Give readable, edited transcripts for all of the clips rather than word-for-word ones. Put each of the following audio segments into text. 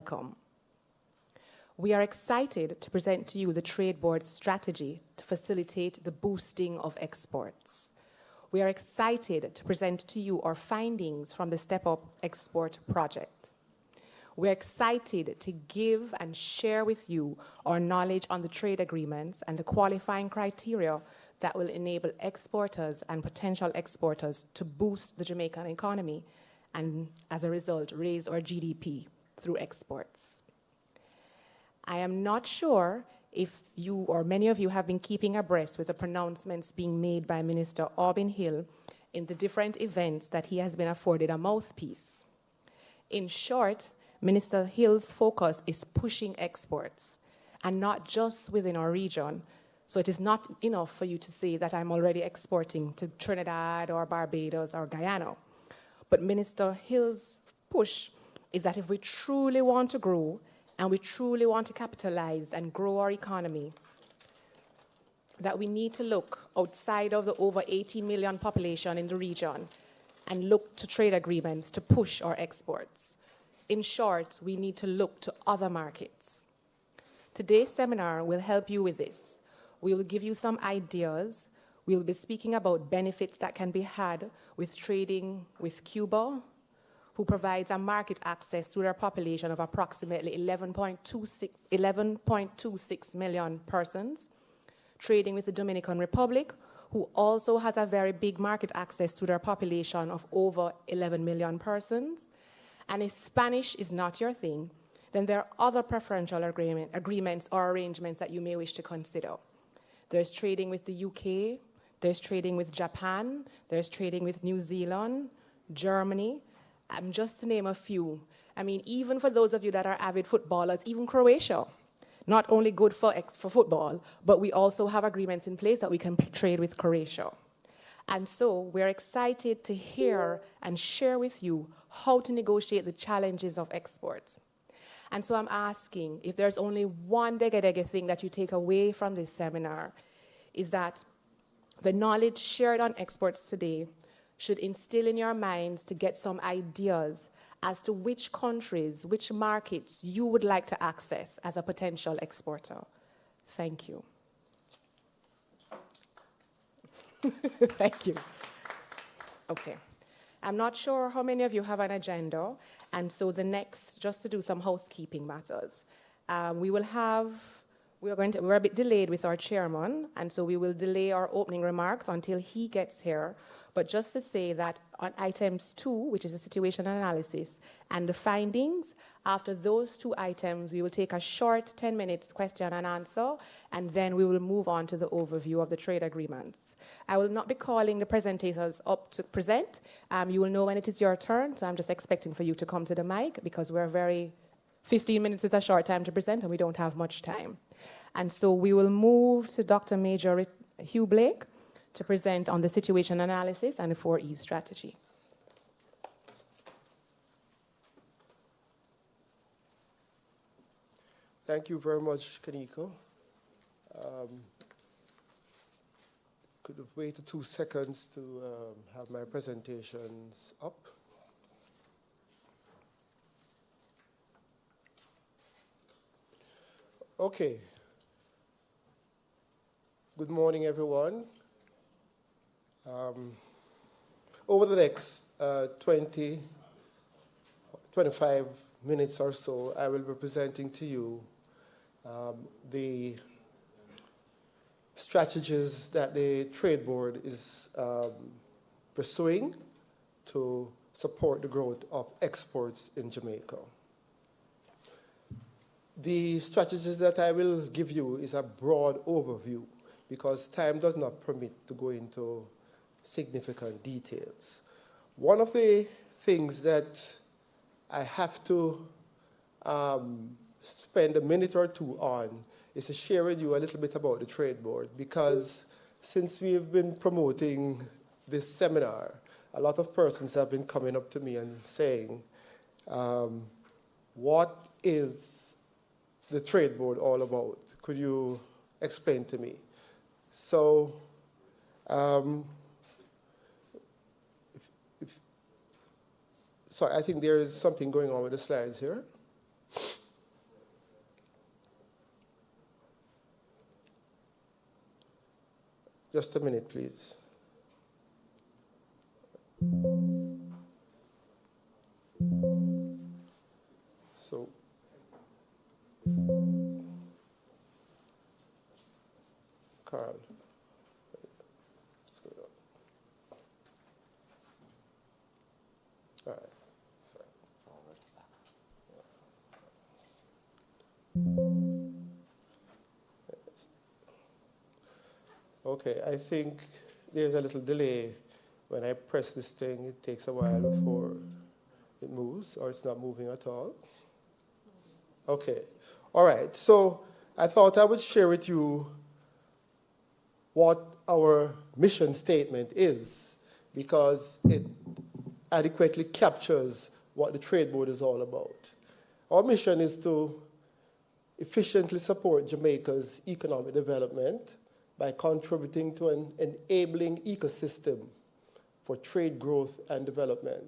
welcome. We are excited to present to you the Trade Board's strategy to facilitate the boosting of exports. We are excited to present to you our findings from the Step Up Export project. We are excited to give and share with you our knowledge on the trade agreements and the qualifying criteria that will enable exporters and potential exporters to boost the Jamaican economy and, as a result, raise our GDP through exports. I am not sure if you or many of you have been keeping abreast with the pronouncements being made by Minister Aubin Hill in the different events that he has been afforded a mouthpiece. In short, Minister Hill's focus is pushing exports, and not just within our region. So it is not enough for you to say that I'm already exporting to Trinidad or Barbados or Guyana. But Minister Hill's push is that if we truly want to grow and we truly want to capitalize and grow our economy, that we need to look outside of the over 80 million population in the region and look to trade agreements to push our exports. In short, we need to look to other markets. Today's seminar will help you with this. We will give you some ideas. We will be speaking about benefits that can be had with trading with Cuba, who provides a market access to their population of approximately 11.26 million persons, trading with the Dominican Republic, who also has a very big market access to their population of over 11 million persons. And if Spanish is not your thing, then there are other preferential agreements or arrangements that you may wish to consider. There's trading with the UK, there's trading with Japan, there's trading with New Zealand, Germany, just to name a few. I mean, even for those of you that are avid footballers, even Croatia, not only good for football, but we also have agreements in place that we can trade with Croatia. And so we're excited to hear and share with you how to negotiate the challenges of export. And so I'm asking, if there's only one dege thing that you take away from this seminar, is that the knowledge shared on exports today should instill in your minds to get some ideas as to which countries, which markets you would like to access as a potential exporter. Thank you. Thank you. Okay. I'm not sure how many of you have an agenda, and so the next, just to do some housekeeping matters, we're a bit delayed with our chairman, and so we will delay our opening remarks until he gets here. But just to say that on items 2, which is a situation analysis, and the findings, after those 2 items, we will take a short 10 minutes question and answer, and then we will move on to the overview of the trade agreements. I will not be calling the presentators up to present. You will know when it is your turn, so I'm just expecting for you to come to the mic because 15 minutes is a short time to present and we don't have much time. And so we will move to Dr. Major Hugh Blake to present on the situation analysis and the 4E strategy. Thank you very much, Kaniko. Could have waited 2 seconds to have my presentations up. Okay. Good morning, everyone. Over the next 25 minutes or so, I will be presenting to you the strategies that the Trade Board is pursuing to support the growth of exports in Jamaica. The strategies that I will give you is a broad overview because time does not permit to go into significant details. One of the things that I have to spend a minute or 2 on is to share with you a little bit about the Trade Board, because since we've been promoting this seminar, a lot of persons have been coming up to me and saying, what is the Trade Board all about? Could you explain to me? So, sorry, I think there is something going on with the slides here. Just a minute, please. So, Carl. All right. Okay, I think there's a little delay. When I press this thing, it takes a while before it moves, or it's not moving at all. Okay, all right. So I thought I would share with you what our mission statement is, because it adequately captures what the Trade Board is all about. Our mission is to efficiently support Jamaica's economic development by contributing to an enabling ecosystem for trade growth and development,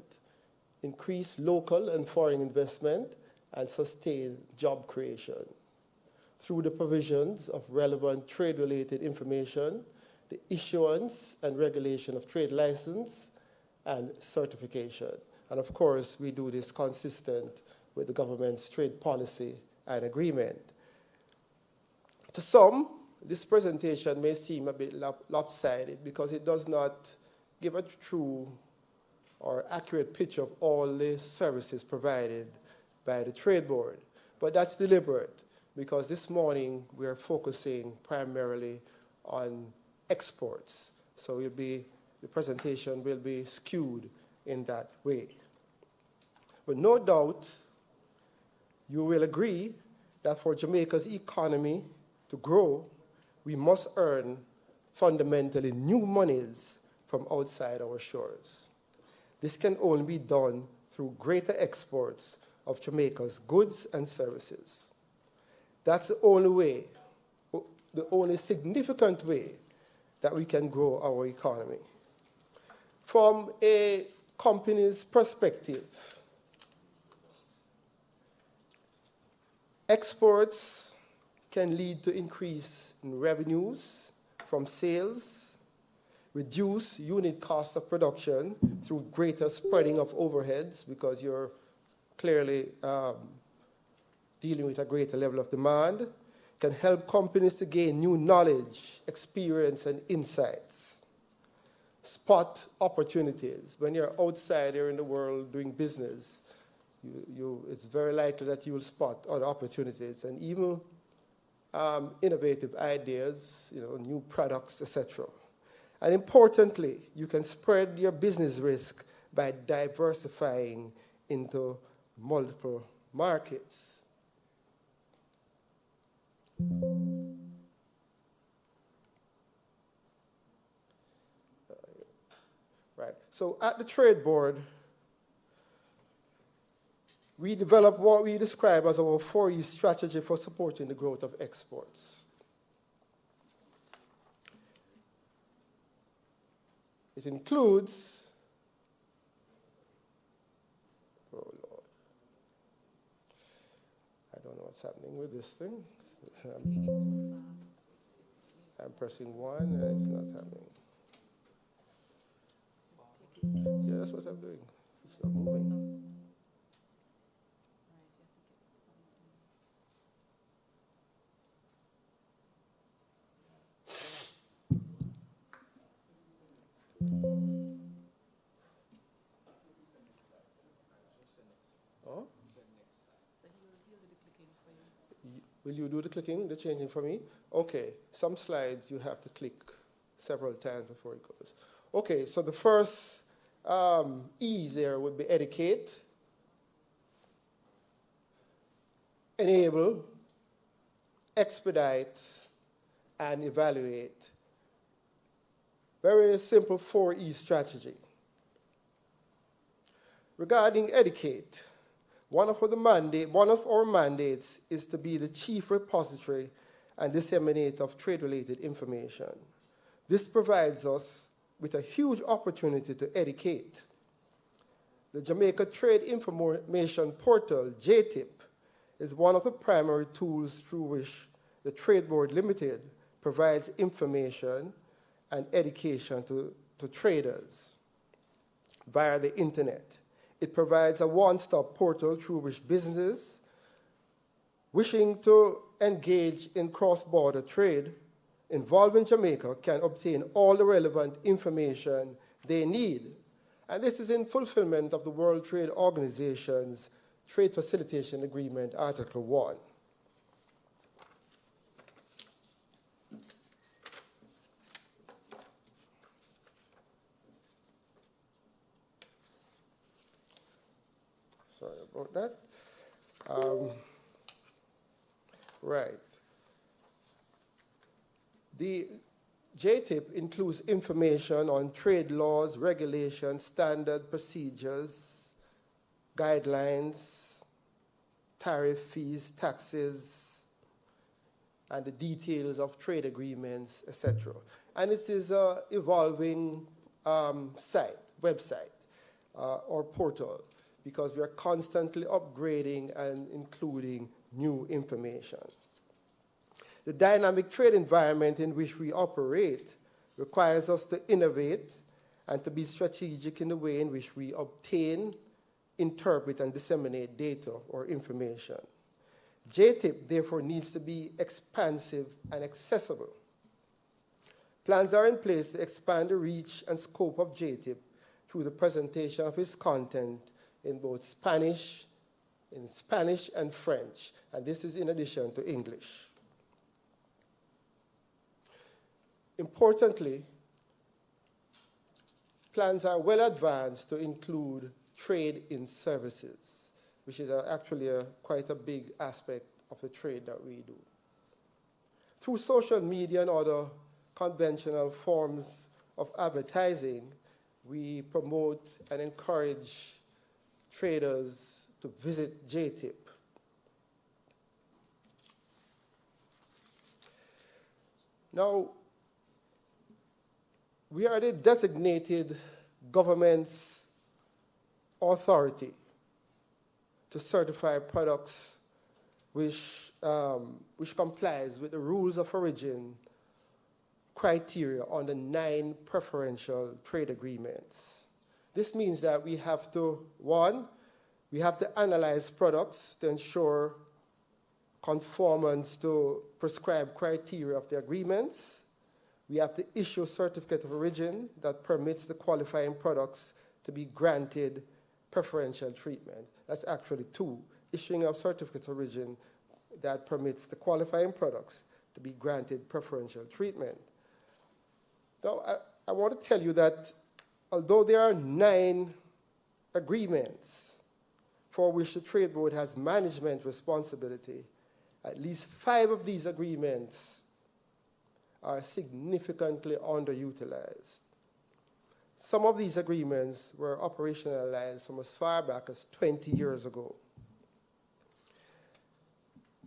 increase local and foreign investment, and sustain job creation through the provisions of relevant trade-related information, the issuance and regulation of trade license, and certification. And of course, we do this consistent with the government's trade policy and agreement. To some, this presentation may seem a bit lopsided because it does not give a true or accurate picture of all the services provided by the Trade Board. But that's deliberate, because this morning we are focusing primarily on exports. So the presentation will be skewed in that way. But no doubt you will agree that for Jamaica's economy to grow, we must earn fundamentally new monies from outside our shores. This can only be done through greater exports of Jamaica's goods and services. That's the only way, the only significant way that we can grow our economy. From a company's perspective, exports can lead to increase in revenues from sales, reduce unit cost of production through greater spreading of overheads, because you're clearly dealing with a greater level of demand, can help companies to gain new knowledge, experience, and insights. Spot opportunities. When you're outside here in the world doing business, it's very likely that you will spot other opportunities and even innovative ideas, new products, etc. And importantly, you can spread your business risk by diversifying into multiple markets. Right. So at the Trade Board, we developed what we describe as our 4E strategy for supporting the growth of exports. It includes, oh Lord, I don't know what's happening with this thing. I'm pressing 1 and it's not happening. Yeah, that's what I'm doing. It's not moving. Oh? Will you do the clicking, the changing for me? Okay, some slides you have to click several times before it goes. Okay, so the first E there would be educate, enable, expedite, and evaluate. Very simple 4E strategy. Regarding educate, one of our mandates is to be the chief repository and disseminator of trade-related information. This provides us with a huge opportunity to educate. The Jamaica Trade Information Portal, JTIP, is one of the primary tools through which the Trade Board Limited provides information and education to traders via the internet. It provides a one-stop portal through which businesses wishing to engage in cross-border trade involving Jamaica can obtain all the relevant information they need. And this is in fulfillment of the World Trade Organization's Trade Facilitation Agreement, Article 1. Sorry about that. Right. The JTIP includes information on trade laws, regulations, standard procedures, guidelines, tariff fees, taxes, and the details of trade agreements, etc. And it is an evolving website, or portal, because we are constantly upgrading and including new information. The dynamic trade environment in which we operate requires us to innovate and to be strategic in the way in which we obtain, interpret, and disseminate data or information. JTIP, therefore, needs to be expansive and accessible. Plans are in place to expand the reach and scope of JTIP through the presentation of its content in both Spanish and French, and this is in addition to English. Importantly, plans are well advanced to include trade in services, which is actually quite a big aspect of the trade that we do. Through social media and other conventional forms of advertising, we promote and encourage traders to visit JTIP. Now, we are the designated government's authority to certify products which complies with the rules of origin criteria on the 9 preferential trade agreements. This means that we have to, one, we have to analyze products to ensure conformance to prescribed criteria of the agreements. We have to issue a certificate of origin that permits the qualifying products to be granted preferential treatment. That's actually 2, issuing of certificates of origin that permits the qualifying products to be granted preferential treatment. Now, I want to tell you that although there are 9 agreements for which the Trade Board has management responsibility, at least 5 of these agreements are significantly underutilized. Some of these agreements were operationalized from as far back as 20 years ago.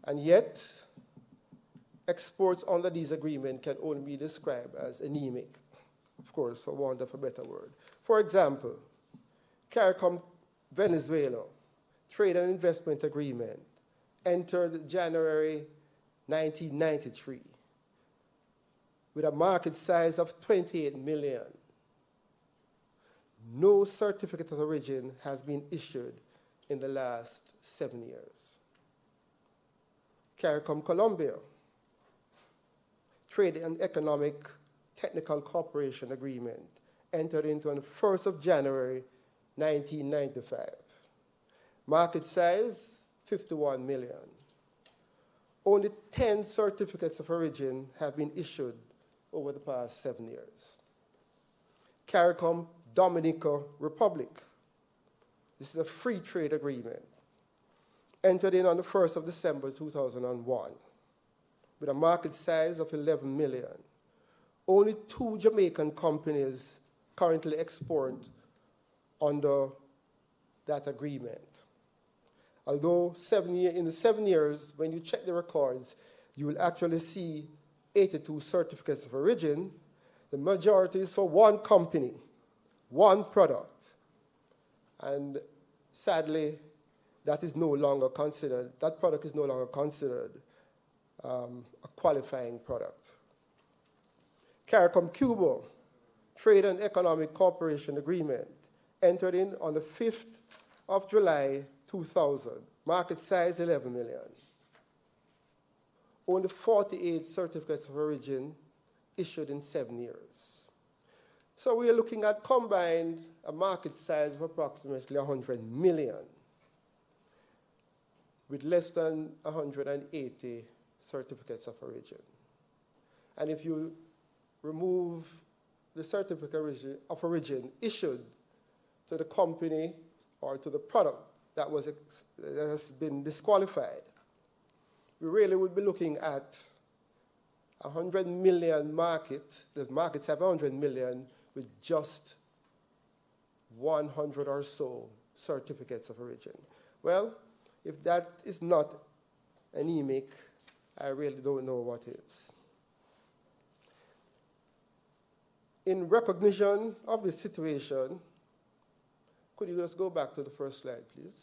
And yet, exports under these agreements can only be described as anemic, of course, for want of a better word. For example, CARICOM Venezuela Trade and Investment Agreement entered January 1993 with a market size of 28 million. No certificate of origin has been issued in the last 7 years. CARICOM Colombia, Trade and Economic Technical Cooperation Agreement, entered into on the 1st of January 1995. Market size, 51 million. Only 10 certificates of origin have been issued over the past 7 years. CARICOM Dominica Republic. This is a free trade agreement. Entered in on the 1st of December 2001 with a market size of 11 million. Only 2 Jamaican companies currently export under that agreement. Although in the 7 years, when you check the records, you will actually see 82 certificates of origin. The majority is for 1 company, 1 product. And sadly, that is no longer considered, that product is no longer considered a qualifying product. CARICOM-Cuba Trade and Economic Cooperation Agreement, entered in on the 5th of July 2000. Market size 11 million. Only 48 certificates of origin issued in 7 years. So we are looking at combined a market size of approximately 100 million with less than 180 certificates of origin. And if you remove the certificate of origin issued to the company or to the product that has been disqualified, we really would be looking at 100 million market. The markets have 100 million with just 100 or so certificates of origin. Well, if that is not anemic, I really don't know what is. In recognition of the situation, could you just go back to the first slide, please?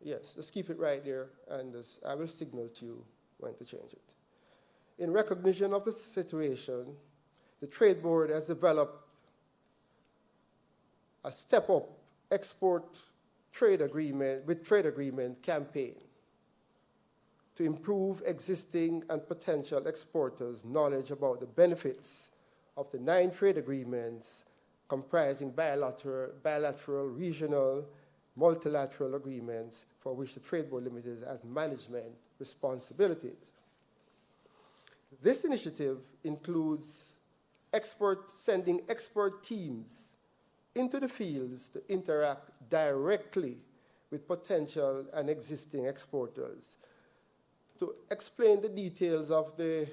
Yes, just keep it right there, and I will signal to you when to change it. In recognition of the situation, the Trade Board has developed a step-up export trade agreement campaign to improve existing and potential exporters' knowledge about the benefits of the 9 trade agreements comprising bilateral, regional, multilateral agreements for which the Trade Board Limited has management responsibilities. This initiative includes sending expert teams into the fields to interact directly with potential and existing exporters, to explain the details of the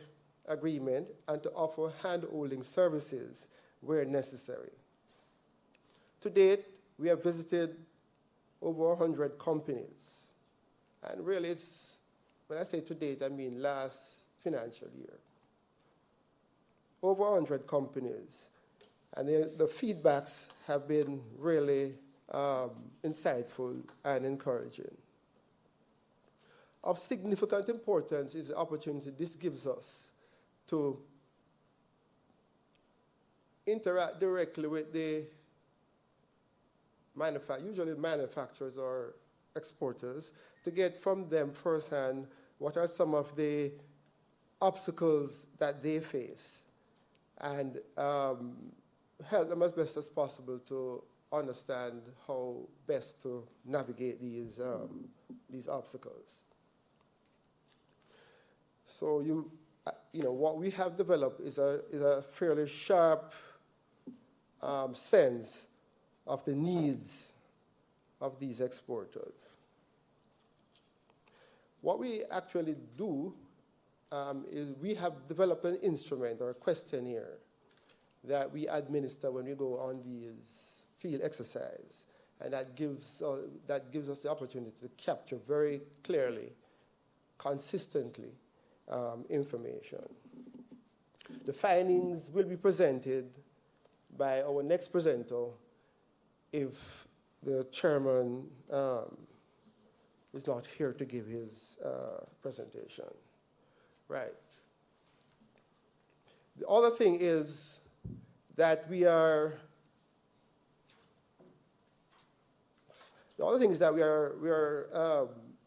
agreement and to offer hand-holding services where necessary. To date, we have visited over 100 companies. And really, when I say to date, I mean last financial year. Over 100 companies. And the feedbacks have been really insightful and encouraging. Of significant importance is the opportunity this gives us to interact directly with the usually manufacturers or exporters, to get from them firsthand what are some of the obstacles that they face, and help them as best as possible to understand how best to navigate these obstacles. So what we have developed is a fairly sharp sense of the needs of these exporters. What we actually do is we have developed an instrument or a questionnaire that we administer when we go on these field exercise, and that gives us the opportunity to capture very clearly, consistently, information. The findings will be presented by our next presenter if the chairman is not here to give his presentation. Right. The other thing is that we are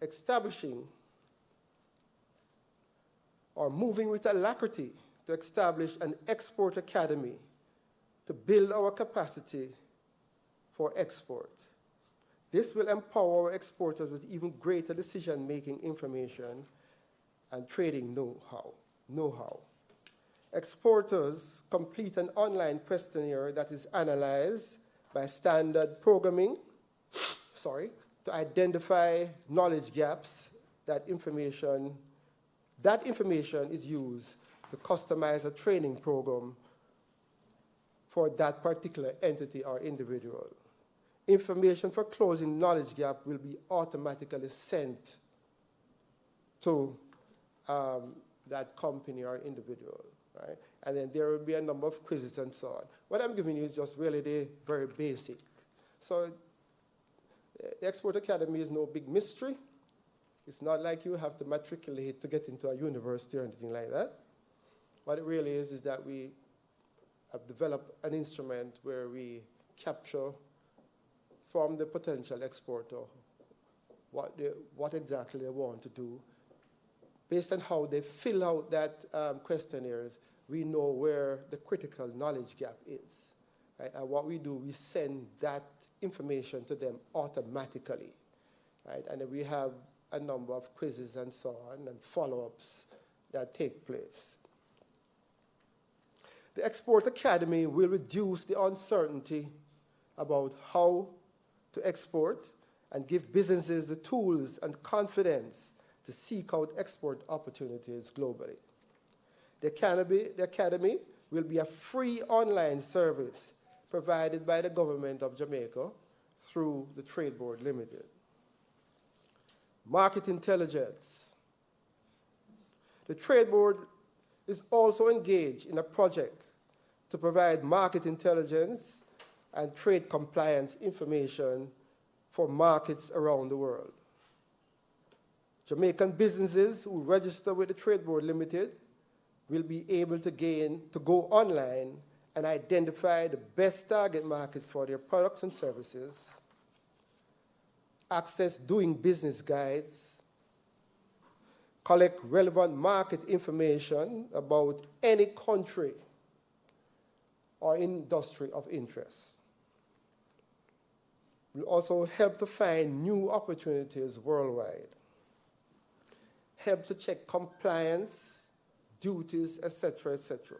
establishing or moving with alacrity to establish an export academy to build our capacity for export. This will empower our exporters with even greater decision-making information and trading know-how. Exporters complete an online questionnaire that is analyzed by standard programming, to identify knowledge gaps. That information is used to customize a training program for that particular entity or individual. Information for closing knowledge gap will be automatically sent to that company or individual, right? And then there will be a number of quizzes and so on. What I'm giving you is just really the very basic. So the Export Academy is no big mystery. It's not like you have to matriculate to get into a university or anything like that. What it really is that we have developed an instrument where we capture from the potential exporter what exactly they want to do. Based on how they fill out that questionnaires, we know where the critical knowledge gap is. Right? And what we do, we send that information to them automatically. Right? And then we have a number of quizzes and so on and follow-ups that take place. The Export Academy will reduce the uncertainty about how to export and give businesses the tools and confidence to seek out export opportunities globally. The Academy will be a free online service provided by the government of Jamaica through the Trade Board Limited. Market intelligence. The Trade Board is also engaged in a project to provide market intelligence and trade compliance information for markets around the world. Jamaican businesses who register with the Trade Board Limited will be able to go online and identify the best target markets for their products and services, access doing business guides, collect relevant market information about any country or industry of interest. Will also help to find new opportunities worldwide, help to check compliance, duties, etc., etc.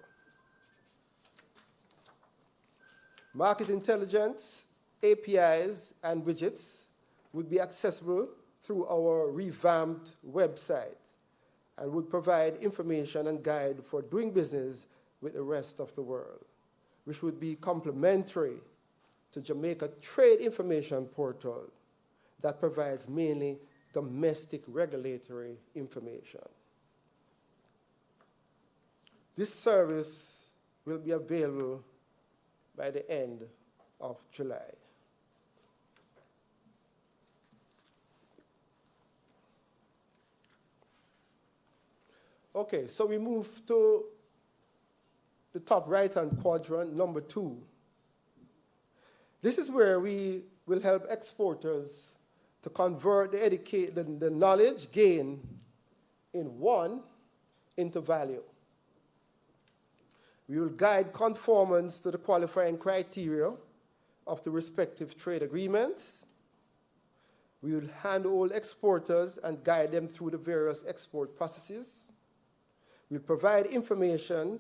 Market intelligence, APIs, and widgets would be accessible through our revamped website and would provide information and guide for doing business with the rest of the world, which would be complementary to Jamaica Trade Information Portal that provides mainly domestic regulatory information. This service will be available by the end of July. Okay, so we move to the top right-hand quadrant, number 2. This is where we will help exporters to convert the knowledge gained in one into value. We will guide conformance to the qualifying criteria of the respective trade agreements. We will handhold exporters and guide them through the various export processes. We'll provide information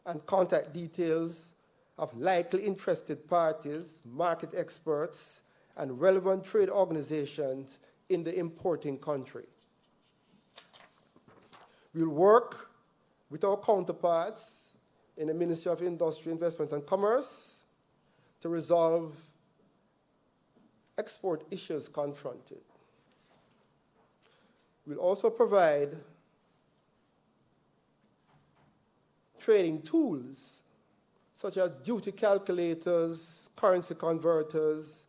and contact details of likely interested parties, market experts, and relevant trade organizations in the importing country. We'll work with our counterparts in the Ministry of Industry, Investment and Commerce to resolve export issues confronted. We'll also provide trading tools such as duty calculators, currency converters,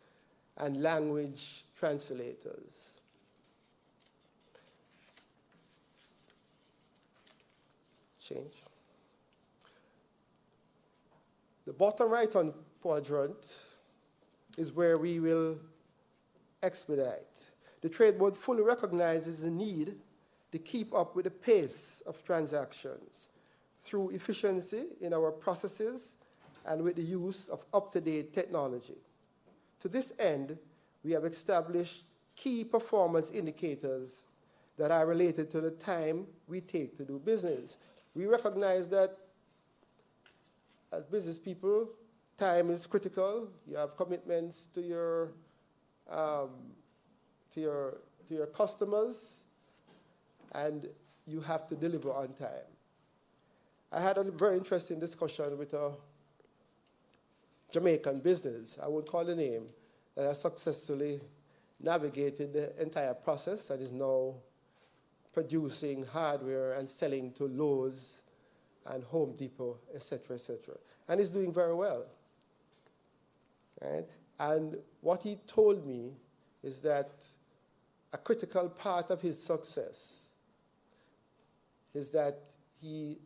and language translators. Change. The bottom right-hand quadrant is where we will expedite. The Trade Board fully recognizes the need to keep up with the pace of transactions through efficiency in our processes and with the use of up-to-date technology. To this end, we have established key performance indicators that are related to the time we take to do business. We recognize that as business people, time is critical. You have commitments to your customers, and you have to deliver on time. I had a very interesting discussion with a Jamaican business, I won't call the name, that has successfully navigated the entire process and is now producing hardware and selling to Lowe's and Home Depot, etc., etc. And is doing very well. Right? And what he told me is that a critical part of his success is that he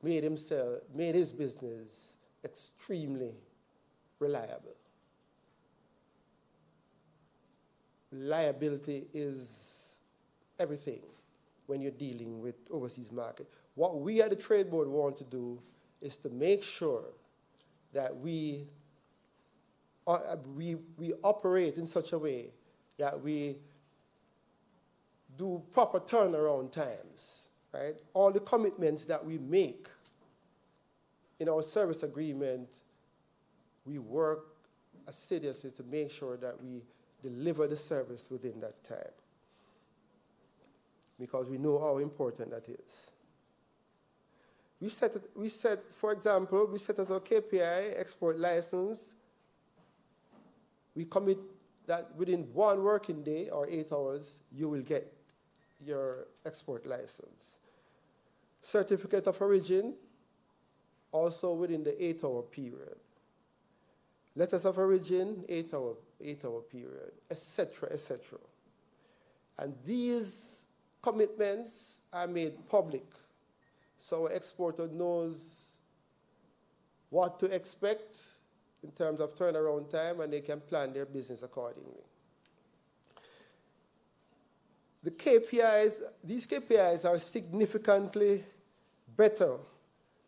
made his business extremely reliable. Reliability is everything when you're dealing with overseas market. What we at the Trade Board want to do is to make sure that we operate in such a way that we do proper turnaround times, right? All the commitments that we make in our service agreement, we work assiduously to make sure that we deliver the service within that time, because we know how important that is. We set, for example, we set as our KPI, export license. We commit that within 1 working day or 8 hours, you will get your export license. Certificate of origin, also within the 8-hour period. Letters of origin, 8-hour period, etc., etc. And these commitments are made public, so our exporter knows what to expect in terms of turnaround time, and they can plan their business accordingly. The KPIs, these KPIs are significantly better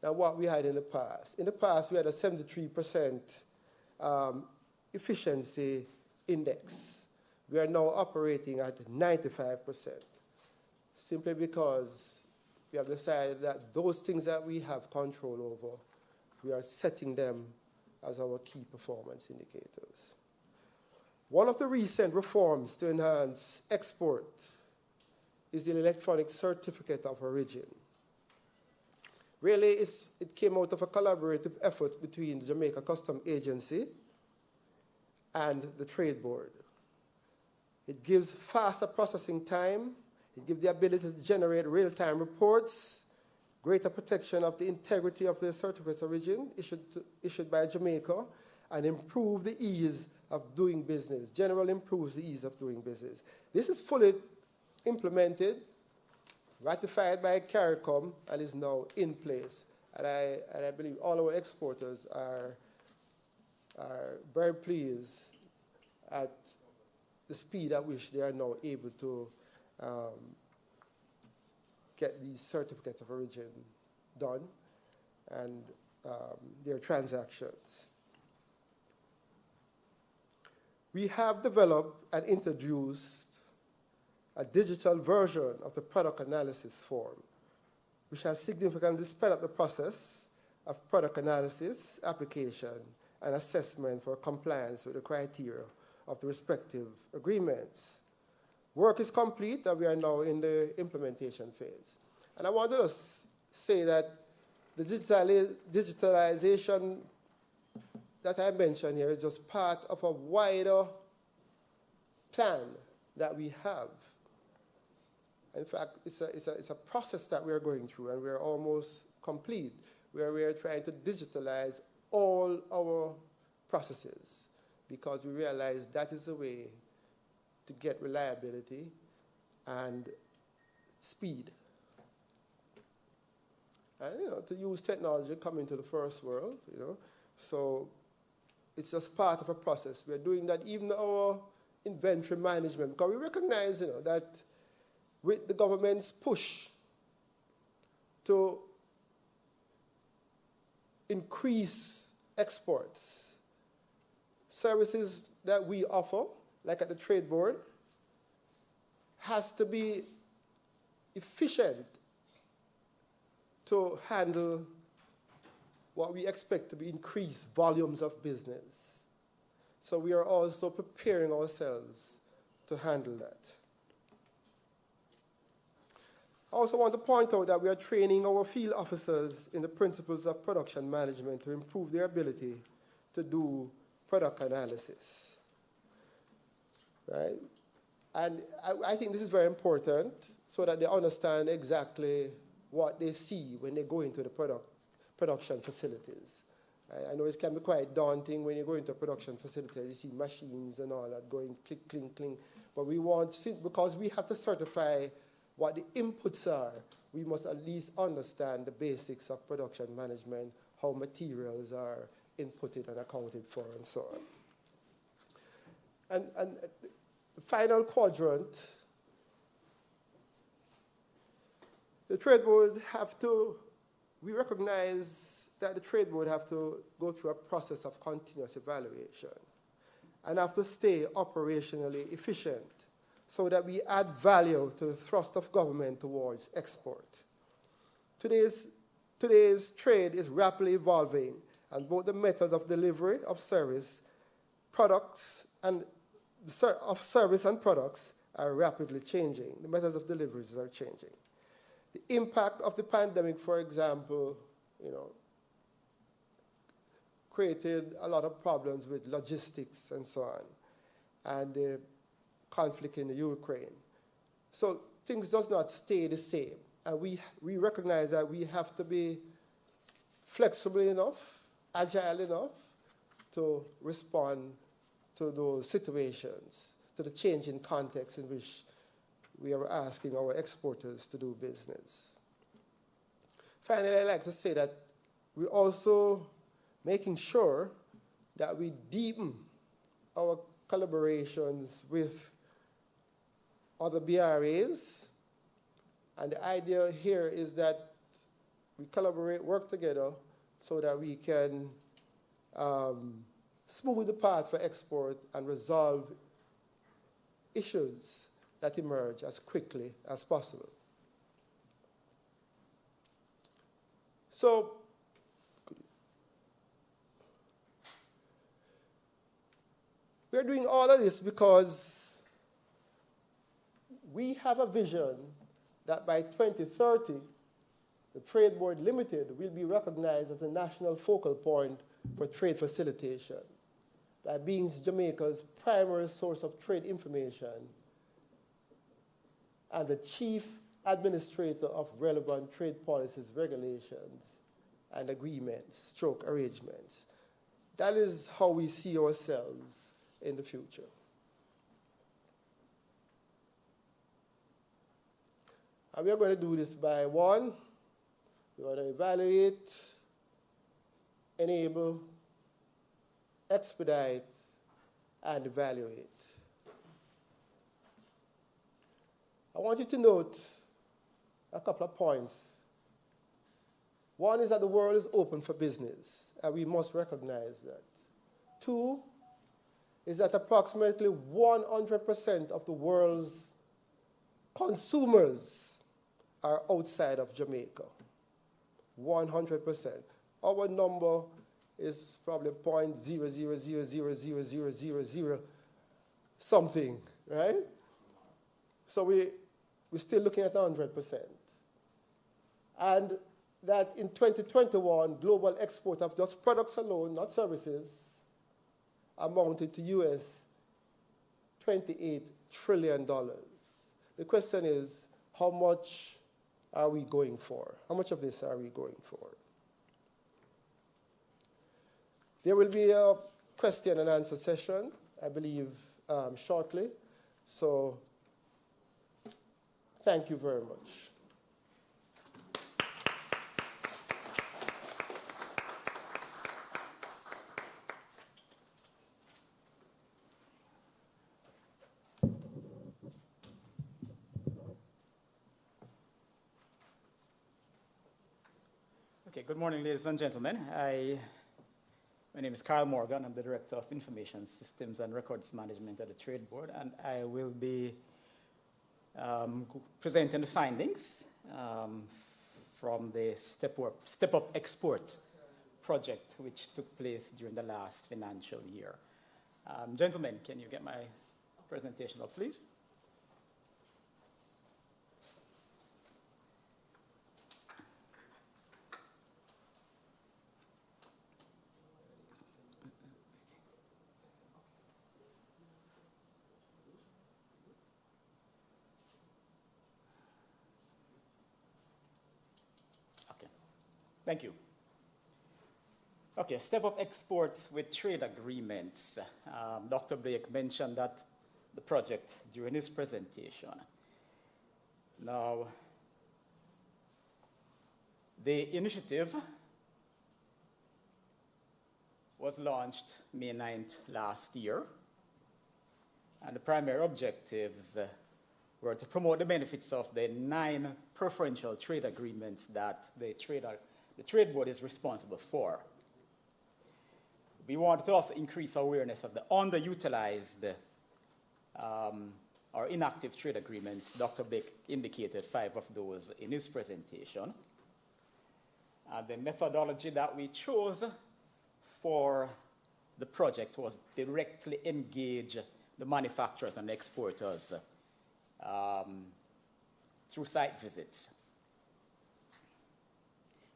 than what we had in the past. In the past, we had a 73% efficiency index. We are now operating at 95%, simply because we have decided that those things that we have control over, we are setting them as our key performance indicators. One of the recent reforms to enhance export is the electronic certificate of origin. Really, it came out of a collaborative effort between the Jamaica Customs Agency and the Trade Board. It gives faster processing time. It gives the ability to generate real-time reports, greater protection of the integrity of the certificates of origin issued by Jamaica, and improve the ease of doing business. Generally improves the ease of doing business. This is fully implemented, ratified by CARICOM, and is now in place. And I believe all our exporters are very pleased at the speed at which they are now able to get these certificates of origin done and their transactions. We have developed and introduced a digital version of the product analysis form, which has significantly sped up the process of product analysis, application, and assessment for compliance with the criteria of the respective agreements. Work is complete, and we are now in the implementation phase. And I wanted to say that the digitalization that I mentioned here is just part of a wider plan that we have. In fact, it's a process that we are going through, and we're almost complete, where we are trying to digitalize all our processes, because we realize that is the way to get reliability and speed. And, to use technology coming to the first world, So it's just part of a process. We're doing that even our inventory management, because we recognize, that with the government's push to increase exports, services that we offer, like at the Trade Board, has to be efficient to handle what we expect to be increased volumes of business. So we are also preparing ourselves to handle that. I also want to point out that we are training our field officers in the principles of production management to improve their ability to do product analysis. Right? And I think this is very important, so that they understand exactly what they see when they go into the production facilities. I know it can be quite daunting when you go into a production facility, you see machines and all that going click, clink, clink. But we want, because we have to certify what the inputs are, we must at least understand the basics of production management, how materials are inputted and accounted for, and so on. And the final quadrant, the Trade Board we recognize that the Trade Board have to go through a process of continuous evaluation and have to stay operationally efficient so that we add value to the thrust of government towards export. Today's trade is rapidly evolving, and both the methods of delivery of service, products, and products are rapidly changing. The methods of deliveries are changing. The impact of the pandemic, for example, created a lot of problems with logistics and so on, and the conflict in the Ukraine. So things does not stay the same. And we recognize that we have to be flexible enough, agile enough to respond to those situations, to the changing context in which we are asking our exporters to do business. Finally, I'd like to say that we're also making sure that we deepen our collaborations with other BRAs. And the idea here is that we collaborate, work together, so that we can smooth the path for export and resolve issues that emerge as quickly as possible. So, we're doing all of this because we have a vision that by 2030, the Trade Board Limited will be recognized as a national focal point for trade facilitation, by being Jamaica's primary source of trade information and the chief administrator of relevant trade policies, regulations, and agreements, arrangements. That is how we see ourselves in the future. And we are going to do this by one, we want to evaluate, enable, expedite, and evaluate. I want you to note a couple of points. One is that the world is open for business, and we must recognize that. Two is that approximately 100% of the world's consumers are outside of Jamaica. 100%. Our number is probably 0.0000000 something, right? So we're still looking at 100%. And that in 2021, global export of just products alone, not services, amounted to US $28 trillion. The question is, how much are we going for? How much of this are we going for? There will be a question and answer session, I believe, shortly. So thank you very much. Okay, good morning, ladies and gentlemen. My name is Carl Morgan. I'm the Director of Information Systems and Records Management at the Trade Board, and I will be presenting the findings from the Step Up Export project, which took place during the last financial year. Gentlemen, can you get my presentation up, please? Thank you. Okay, Step Up Exports with Trade Agreements. Dr. Blake mentioned that the project during his presentation. Now, the initiative was launched May 9th last year, and the primary objectives were to promote the benefits of the 9 preferential trade agreements that the Trade Board is responsible for. We wanted to also increase awareness of the underutilized or inactive trade agreements. Dr. Blake indicated 5 of those in his presentation. The methodology that we chose for the project was directly engage the manufacturers and exporters through site visits.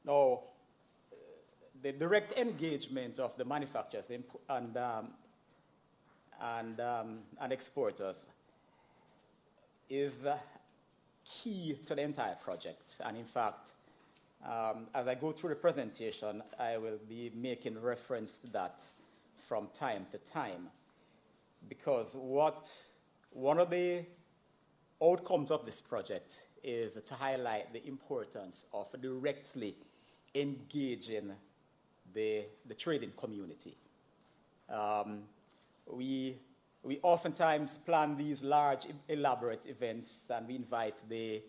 Now, the direct engagement of the manufacturers and exporters is key to the entire project. And in fact, as I go through the presentation, I will be making reference to that from time to time, because one of the outcomes of this project is to highlight the importance of directly engaging the trading community. We oftentimes plan these large, elaborate events, and we invite the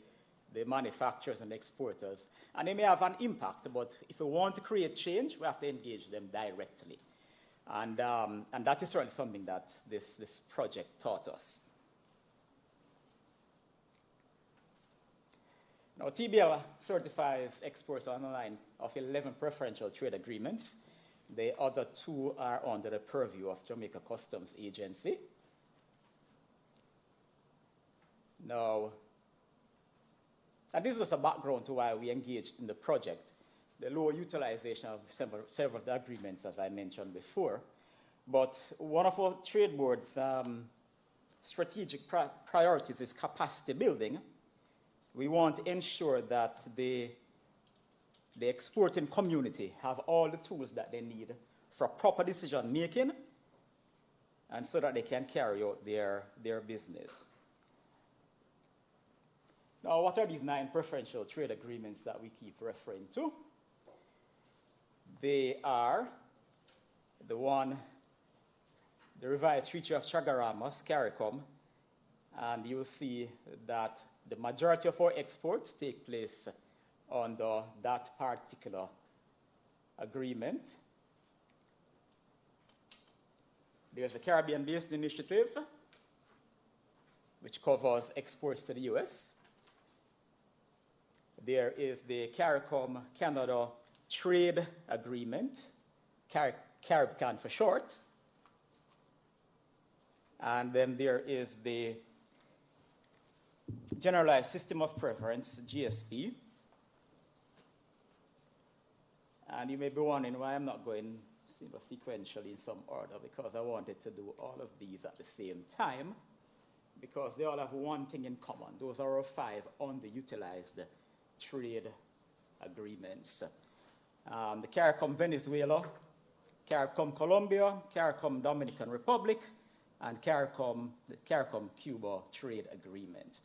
manufacturers and exporters, and they may have an impact, but if we want to create change, we have to engage them directly. And that is certainly something that this project taught us. Now, TBL certifies exports on the line of 11 preferential trade agreements. The other 2 are under the purview of Jamaica Customs Agency. Now, and this was a background to why we engaged in the project. The lower utilization of several of the agreements, as I mentioned before. But one of our Trade Board's strategic priorities is capacity building. We want to ensure that the exporting community have all the tools that they need for proper decision making, and so that they can carry out their business. Now, what are these 9 preferential trade agreements that we keep referring to? They are the revised Treaty of Chagaramas, CARICOM, and you'll see that the majority of our exports take place under that particular agreement. There's a Caribbean-based initiative, which covers exports to the US. There is the CARICOM Canada Trade Agreement, CARIBCAN for short. And then there is the Generalized System of Preference, GSP. And you may be wondering why I'm not going sequentially in some order, because I wanted to do all of these at the same time, because they all have one thing in common. Those are our 5 underutilized trade agreements. The CARICOM Venezuela, CARICOM Colombia, CARICOM Dominican Republic, and the CARICOM Cuba Trade Agreement.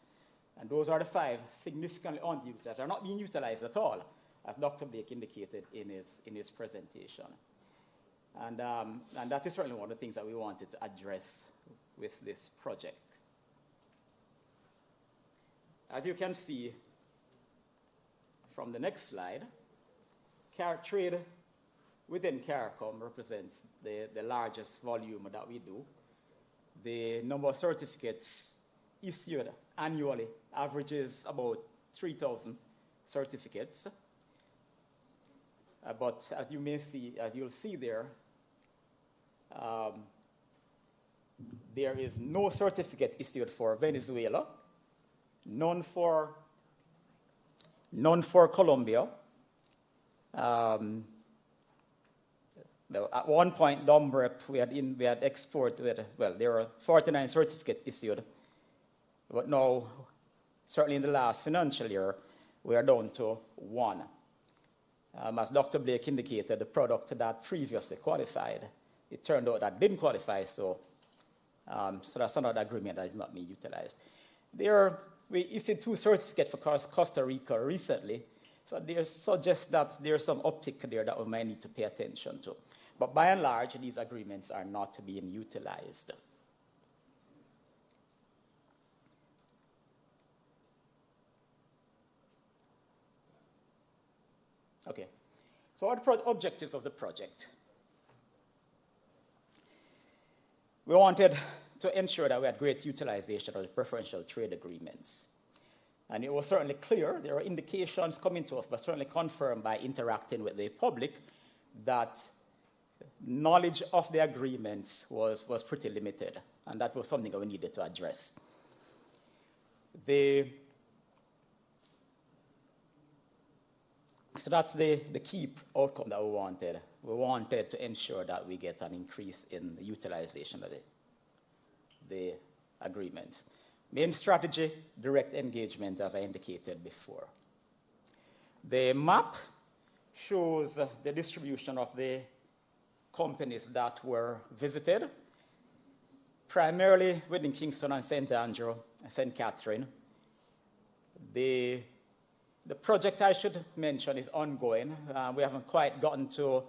And those are the 5 significantly underutilized, are not being utilized at all, as Dr. Blake indicated in his presentation. And that is certainly one of the things that we wanted to address with this project. As you can see from the next slide, trade within CARICOM represents the largest volume that we do. The number of certificates issued annually averages about 3,000 certificates. But as you'll see there, there is no certificate issued for Venezuela, none for Colombia. Well, at one point, DOMREP, we had exported, well, there were 49 certificates issued, but now, certainly in the last financial year, we are down to 1. As Dr. Blake indicated, the product that previously qualified, it turned out that didn't qualify, so that's another agreement that is not being utilized. There are we issued 2 certificates for Costa Rica recently. So they suggest that there's some uptick there that we might need to pay attention to. But by and large, these agreements are not being utilized. Okay, so what are the objectives of the project? We wanted to ensure that we had great utilization of the preferential trade agreements. And it was certainly clear, there were indications coming to us, but certainly confirmed by interacting with the public, that knowledge of the agreements was pretty limited, and that was something that we needed to address. So that's the key outcome that we wanted. We wanted to ensure that we get an increase in the utilization of the agreements. Main strategy, direct engagement, as I indicated before. The map shows the distribution of the companies that were visited, primarily within Kingston and St. Andrew and St. Catherine. The project, I should mention, is ongoing. We haven't quite gotten to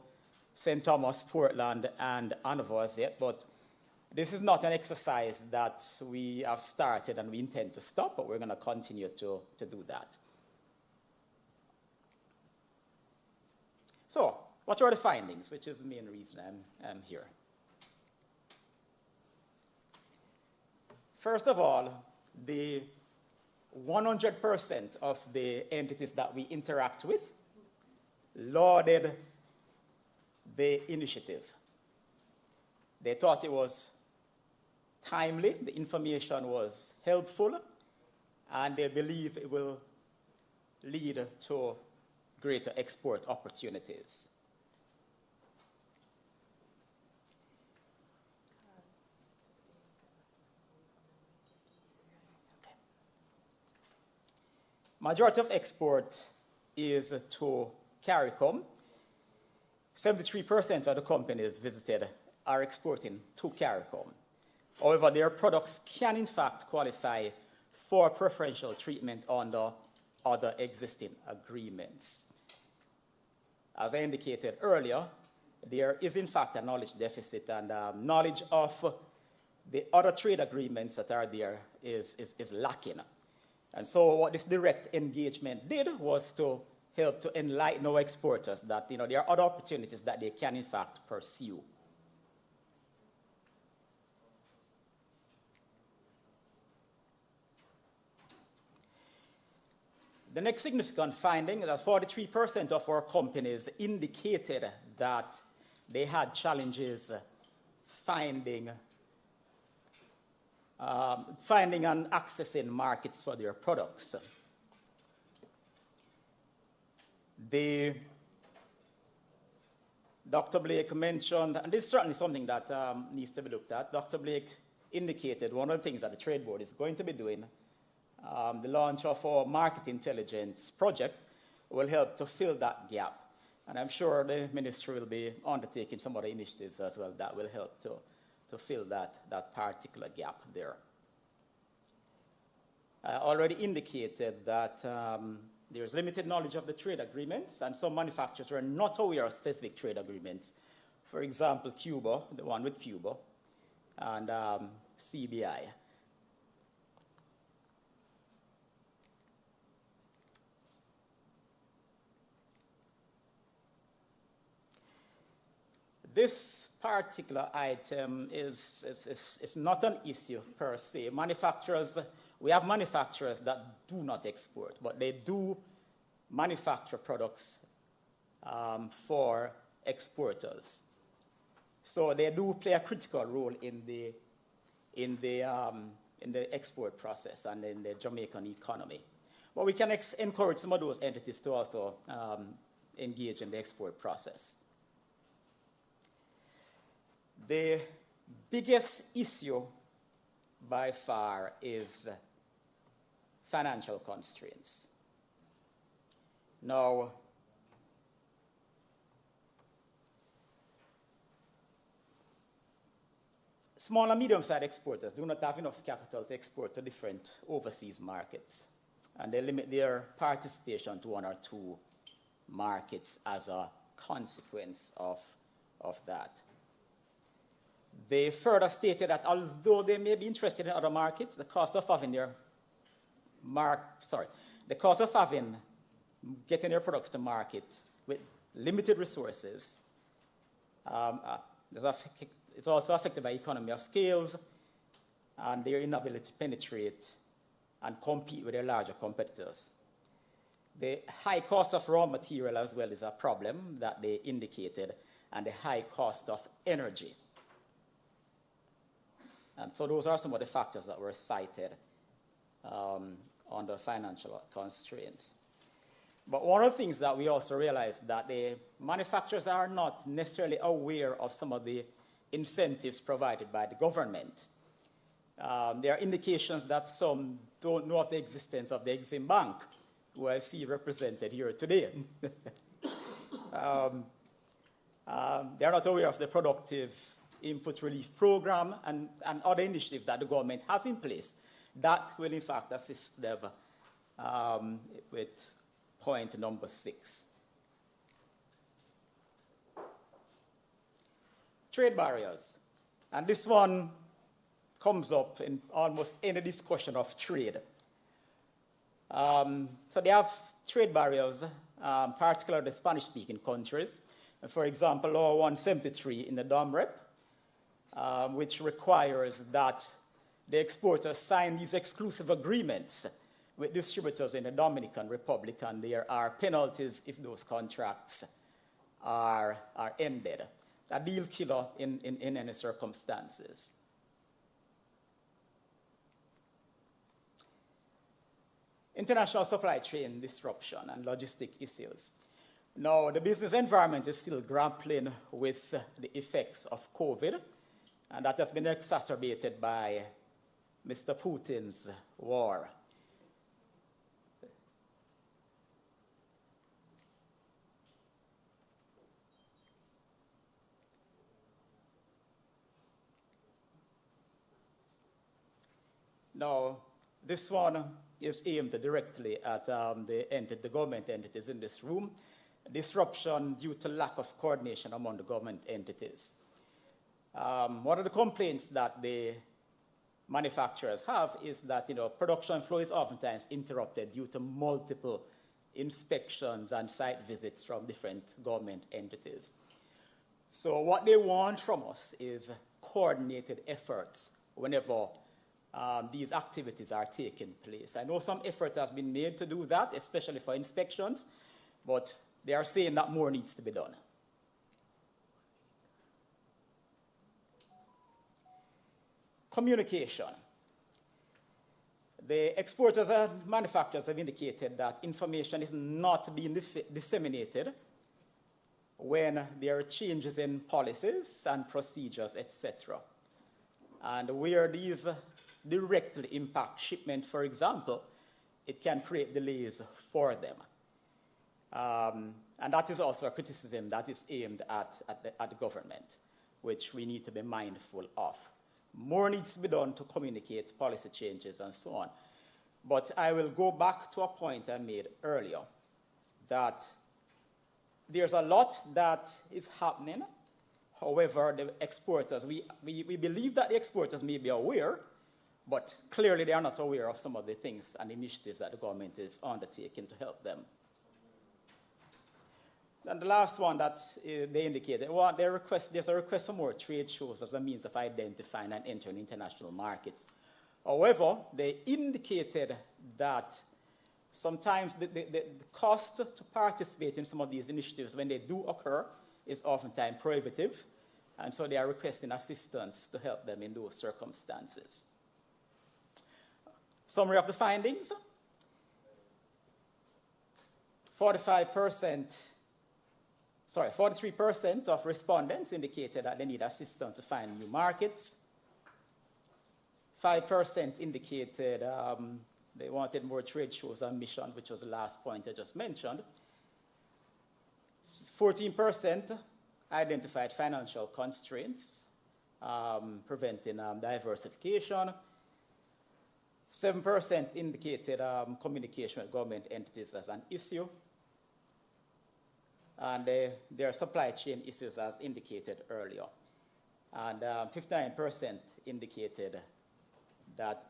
St. Thomas, Portland, and Hanover as yet, but this is not an exercise that we have started and we intend to stop, but we're going to continue to do that. So, what are the findings, which is the main reason I'm here? First of all, the 100% of the entities that we interact with lauded the initiative. They thought it was timely, the information was helpful, and they believe it will lead to greater export opportunities. Majority of export is to CARICOM. 73% of the companies visited are exporting to CARICOM. However, their products can in fact qualify for preferential treatment under other existing agreements. As I indicated earlier, there is in fact a knowledge deficit, and knowledge of the other trade agreements that are there is lacking. And so what this direct engagement did was to help to enlighten our exporters that there are other opportunities that they can in fact pursue. The next significant finding is that 43% of our companies indicated that they had challenges finding and accessing markets for their products. Dr. Blake mentioned, and this is certainly something that needs to be looked at. Dr. Blake indicated one of the things that the Trade Board is going to be doing, the launch of our market intelligence project will help to fill that gap. And I'm sure the ministry will be undertaking some other initiatives as well that will help to fill that particular gap there. I already indicated that there's limited knowledge of the trade agreements, and some manufacturers are not aware of specific trade agreements. For example, Cuba, the one with Cuba, and CBI. This particular item is not an issue per se. We have manufacturers that do not export, but they do manufacture products for exporters. So they do play a critical role in the export process and in the Jamaican economy. But we can encourage some of those entities to also engage in the export process. The biggest issue by far is financial constraints. Now, Small and medium-sized exporters do not have enough capital to export to different overseas markets, and they limit their participation to one or two markets as a consequence of that. They further stated that although they may be interested in other markets, the cost of getting their products to market with limited resources, it's also affected by economy of scales and their inability to penetrate and compete with their larger competitors. The high cost of raw material as well is a problem that they indicated, and the high cost of energy. And so those are some of the factors that were cited under financial constraints. But one of the things that we also realized that the manufacturers are not necessarily aware of some of the incentives provided by the government. There are indications that some don't know of the existence of the Exim Bank, who I see represented here today. They are not aware of the productive input relief program and other initiatives that the government has in place that will in fact assist them with point number 6. Trade barriers. And this one comes up in almost any discussion of trade. So they have trade barriers, particularly the Spanish-speaking countries. For example, Law 173 in the DOMREP, which requires that the exporters sign these exclusive agreements with distributors in the Dominican Republic, and there are penalties if those contracts are ended. A deal killer in any circumstances. International supply chain disruption and logistic issues. Now, the business environment is still grappling with the effects of COVID, and that has been exacerbated by Mr. Putin's war. Now, this one is aimed directly at the government entities in this room. Disruption due to lack of coordination among the government entities. One of the complaints that the manufacturers have is that production flow is oftentimes interrupted due to multiple inspections and site visits from different government entities. So what they want from us is coordinated efforts whenever these activities are taking place. I know some effort has been made to do that, especially for inspections, but they are saying that more needs to be done. Communication. The exporters and manufacturers have indicated that information is not being disseminated when there are changes in policies and procedures, etc. And where these directly impact shipment, for example, it can create delays for them. And that is also a criticism that is aimed at the government, which we need to be mindful of. More needs to be done to communicate policy changes and so on. But I will go back to a point I made earlier, that there's a lot that is happening. However, the exporters, we believe that the exporters may be aware, but clearly they are not aware of some of the things and initiatives that the government is undertaking to help them. And the last one that they indicated, there's a request for more trade shows as a means of identifying and entering international markets. However, they indicated that sometimes the cost to participate in some of these initiatives when they do occur is oftentimes prohibitive, and so they are requesting assistance to help them in those circumstances. Summary of the findings. 43% of respondents indicated that they need assistance to find new markets. 5% indicated they wanted more trade shows and mission, which was the last point I just mentioned. 14% identified financial constraints preventing diversification. 7% indicated communication with government entities as an issue. And their supply chain issues as indicated earlier. And 59% indicated that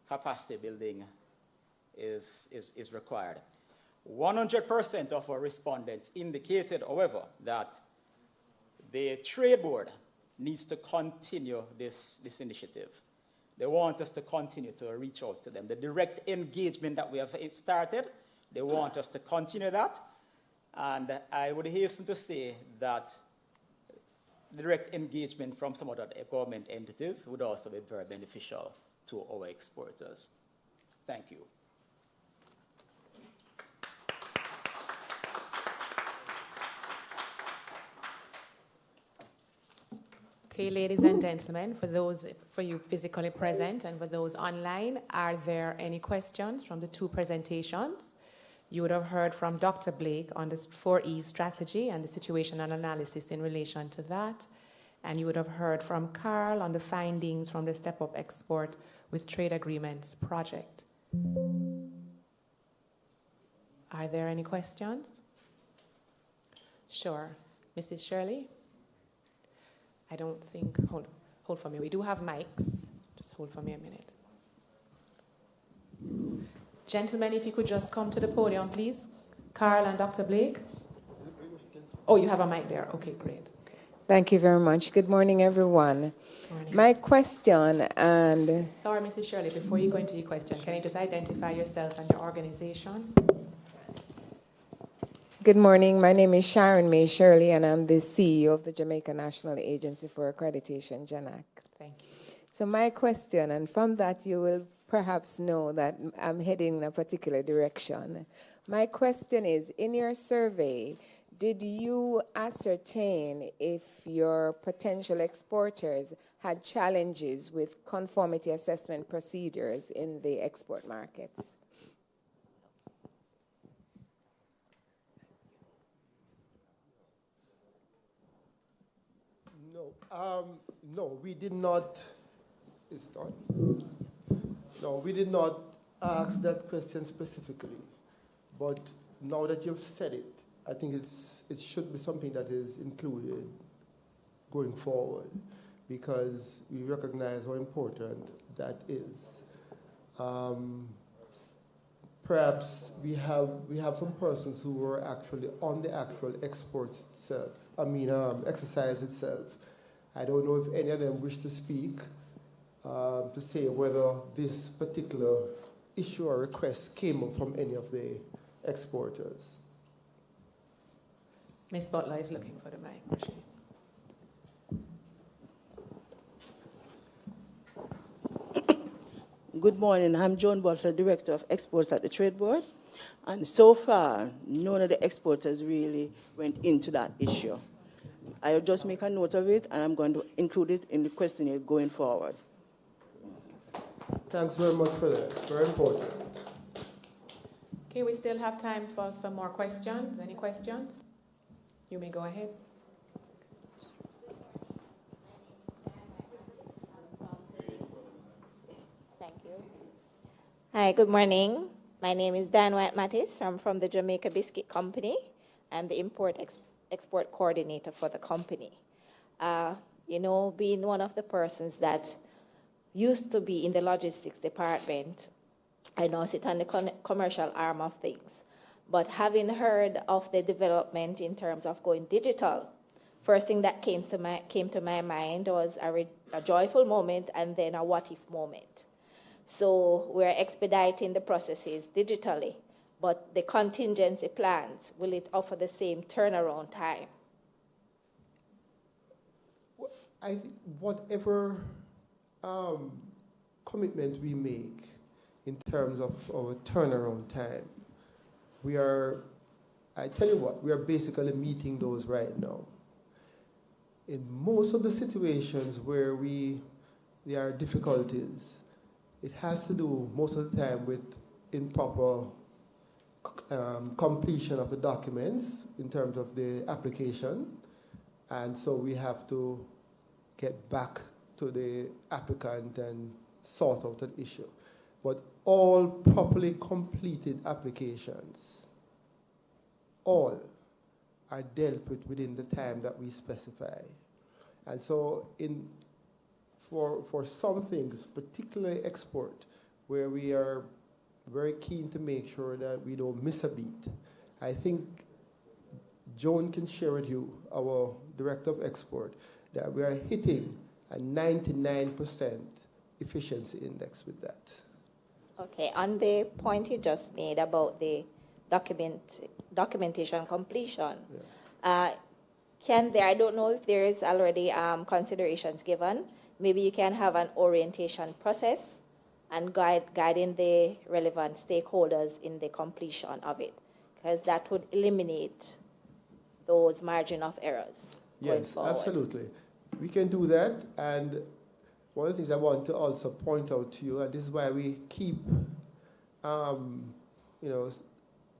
capacity building is required. 100% of our respondents indicated, however, that the trade board needs to continue this initiative. They want us to continue to reach out to them. The direct engagement that we have started, they want us to continue that. And I would hasten to say that direct engagement from some other government entities would also be very beneficial to our exporters. Thank you. Okay, ladies and gentlemen, for you physically present and for those online, are there any questions from the two presentations? You would have heard from Dr. Blake on the 4E strategy and the situational analysis in relation to that. And you would have heard from Carl on the findings from the Step Up Export with Trade Agreements project. Are there any questions? Sure. Mrs. Shirley? I don't think, hold for me. We do have mics. Just hold for me a minute. Gentlemen, if you could just come to the podium, please. Carl and Dr. Blake. Oh, you have a mic there. Okay, great. Thank you very much. Good morning, everyone. Morning. My question and... Sorry, Mrs. Shirley, before you go into your question, can you just identify yourself and your organization? Good morning. My name is Sharon May Shirley, and I'm the CEO of the Jamaica National Agency for Accreditation, JANAC. Thank you. So my question, and from that you will perhaps know that I'm heading in a particular direction. My question is, in your survey, did you ascertain if your potential exporters had challenges with conformity assessment procedures in the export markets? No, we did not. Is it on? No, we did not ask that question specifically. But now that you've said it, I think it should be something that is included going forward, because we recognize how important that is. Perhaps we have some persons who were actually on the actual export itself. Exercise itself. I don't know if any of them wish to speak to say whether this particular issue or request came up from any of the exporters. Ms. Butler is looking for the mic. Good morning. I'm Joan Butler, Director of Exports at the Trade Board. And so far, none of the exporters really went into that issue. I'll just make a note of it, and I'm going to include it in the questionnaire going forward. Thanks very much for that. Very important. Okay, we still have time for some more questions. Any questions? You may go ahead. Thank you. Hi, good morning. My name is Dan White-Mattis. I'm from the Jamaica Biscuit Company. I'm the import-export coordinator for the company. Being one of the persons that used to be in the logistics department, I now sit on the commercial arm of things. But having heard of the development in terms of going digital, first thing that came to my mind was a joyful moment and then a what-if moment. So we're expediting the processes digitally, but the contingency plans, will it offer the same turnaround time? I think whatever commitment we make in terms of our turnaround time, I tell you what, we are basically meeting those right now. In most of the situations where there are difficulties, it has to do most of the time with improper completion of the documents in terms of the application. And so we have to get back to the applicant and sort out an issue. But all properly completed applications, all are dealt with within the time that we specify. And so for some things, particularly export, where we are very keen to make sure that we don't miss a beat, I think Joan can share with you, our Director of Export, that we are hitting a 99% efficiency index with that. Okay, on the point you just made about the documentation completion, I don't know if there is already considerations given. Maybe you can have an orientation process and guiding the relevant stakeholders in the completion of it, because that would eliminate those margin of errors going forward. Yes, absolutely. We can do that, and one of the things I want to also point out to you, and this is why we keep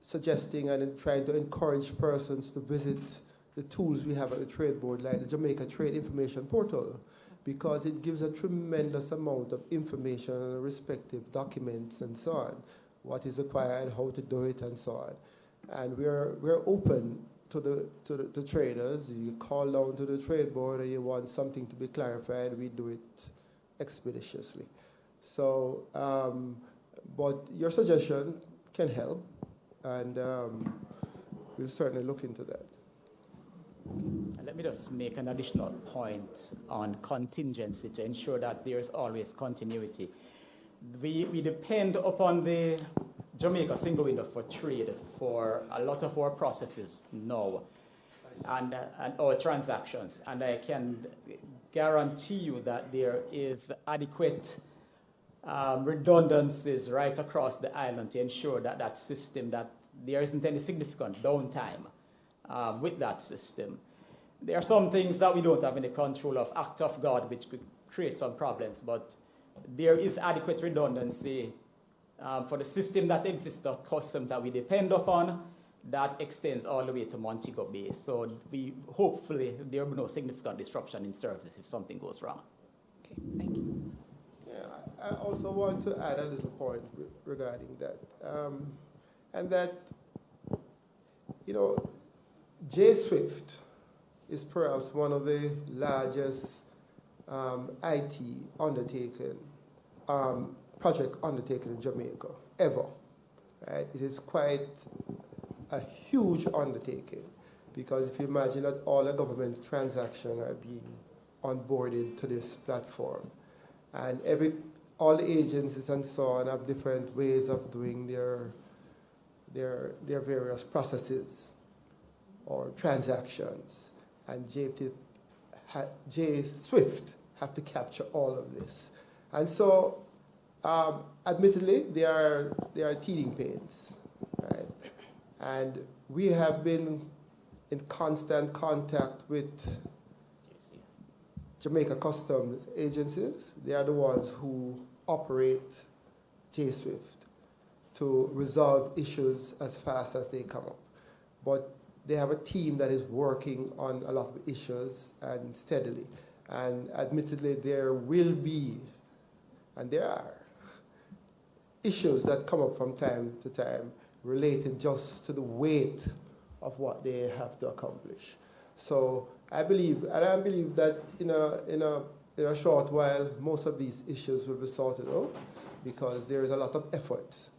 suggesting and trying to encourage persons to visit the tools we have at the Trade Board, like the Jamaica Trade Information Portal, because it gives a tremendous amount of information on the respective documents and so on, what is required, how to do it, and so on. And we're open to the traders. You call down to the Trade Board and you want something to be clarified, we do it expeditiously. So, but your suggestion can help, and we'll certainly look into that. Let me just make an additional point on contingency to ensure that there's always continuity. We depend upon the Jamaica single window for trade for a lot of our processes now and our transactions. And I can guarantee you that there is adequate redundancies right across the island to ensure that that system, that there isn't any significant downtime with that system. There are some things that we don't have any control of, act of God, which could create some problems, but there is adequate redundancy for the system that exists, the customs that we depend upon, that extends all the way to Montego Bay. So hopefully there will be no significant disruption in service if something goes wrong. Okay, thank you. Yeah, I also want to add a little point regarding that. And that, J-Swift is perhaps one of the largest IT project undertaken in Jamaica, ever. Right? It is quite a huge undertaking, because if you imagine that all the government transactions are being onboarded to this platform, and all the agencies and so on have different ways of doing their various processes or transactions, and J-Swift have to capture all of this. And so, admittedly, there are teething pains, right? And we have been in constant contact with Jamaica Customs agencies. They are the ones who operate J-Swift to resolve issues as fast as they come up. But they have a team that is working on a lot of issues and steadily. And admittedly, there will be, and there are, issues that come up from time to time related just to the weight of what they have to accomplish. So I believe that in a short while, most of these issues will be sorted out, because there is a lot of effort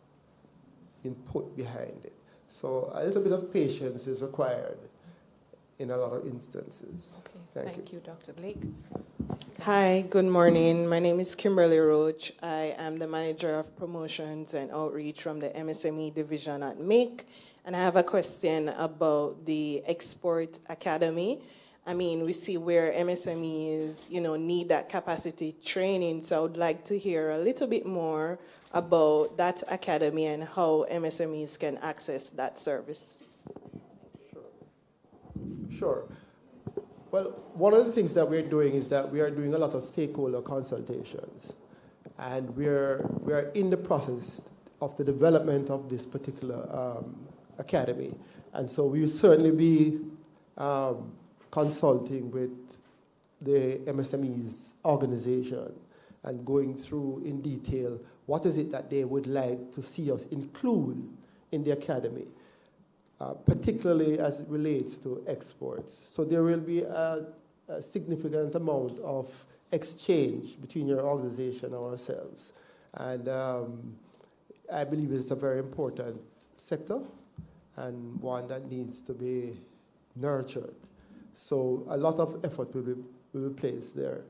put behind it. So a little bit of patience is required in a lot of instances. Okay, thank you, Dr. Blake. Hi, good morning. My name is Kimberly Roach. I am the Manager of Promotions and Outreach from the MSME division at MIC. And I have a question about the Export Academy. I mean, we see where MSMEs, need that capacity training. So I would like to hear a little bit more about that academy and how MSMEs can access that service. Sure. Well, one of the things that we're doing is that we are doing a lot of stakeholder consultations. And we are in the process of the development of this particular academy. And so we'll certainly be consulting with the MSME's organization and going through in detail what is it that they would like to see us include in the academy, particularly as it relates to exports. So there will be a significant amount of exchange between your organization and ourselves. And I believe it's a very important sector and one that needs to be nurtured. So a lot of effort will be placed there.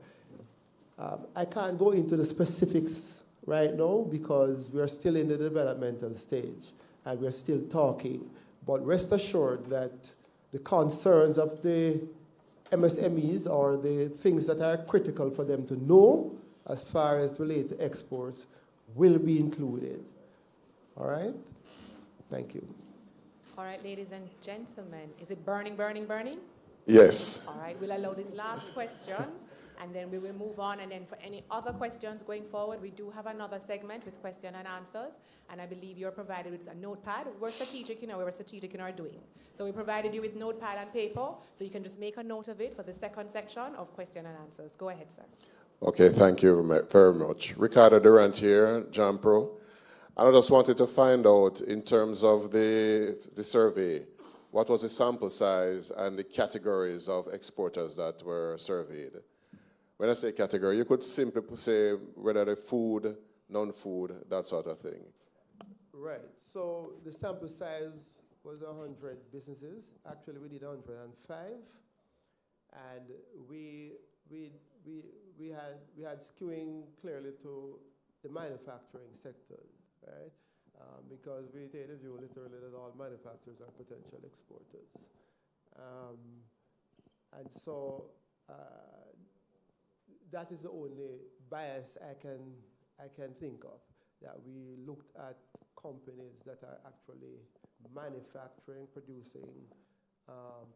I can't go into the specifics right now because we are still in the developmental stage and we're still talking. But rest assured that the concerns of the MSMEs or the things that are critical for them to know as far as related to exports will be included. All right? Thank you. All right, ladies and gentlemen, is it burning, burning, burning? Yes. All right, we'll allow this last question, and then we will move on. And then for any other questions going forward, we do have another segment with question and answers. And I believe you're provided with a notepad. We're strategic, we're strategic in our doing. So we provided you with notepad and paper, so you can just make a note of it for the second section of question and answers. Go ahead, sir. Okay, thank you very much. Ricardo Durant here, JAMPRO. And I just wanted to find out, in terms of the survey, what was the sample size and the categories of exporters that were surveyed? When I say category, you could simply say whether they're food, non-food, that sort of thing. Right. So the sample size was 100 businesses. Actually, we did 105, and we had skewing clearly to the manufacturing sector, right? Because we take the view literally that all manufacturers are potential exporters. And so that is the only bias I can think of, that we looked at companies that are actually manufacturing, producing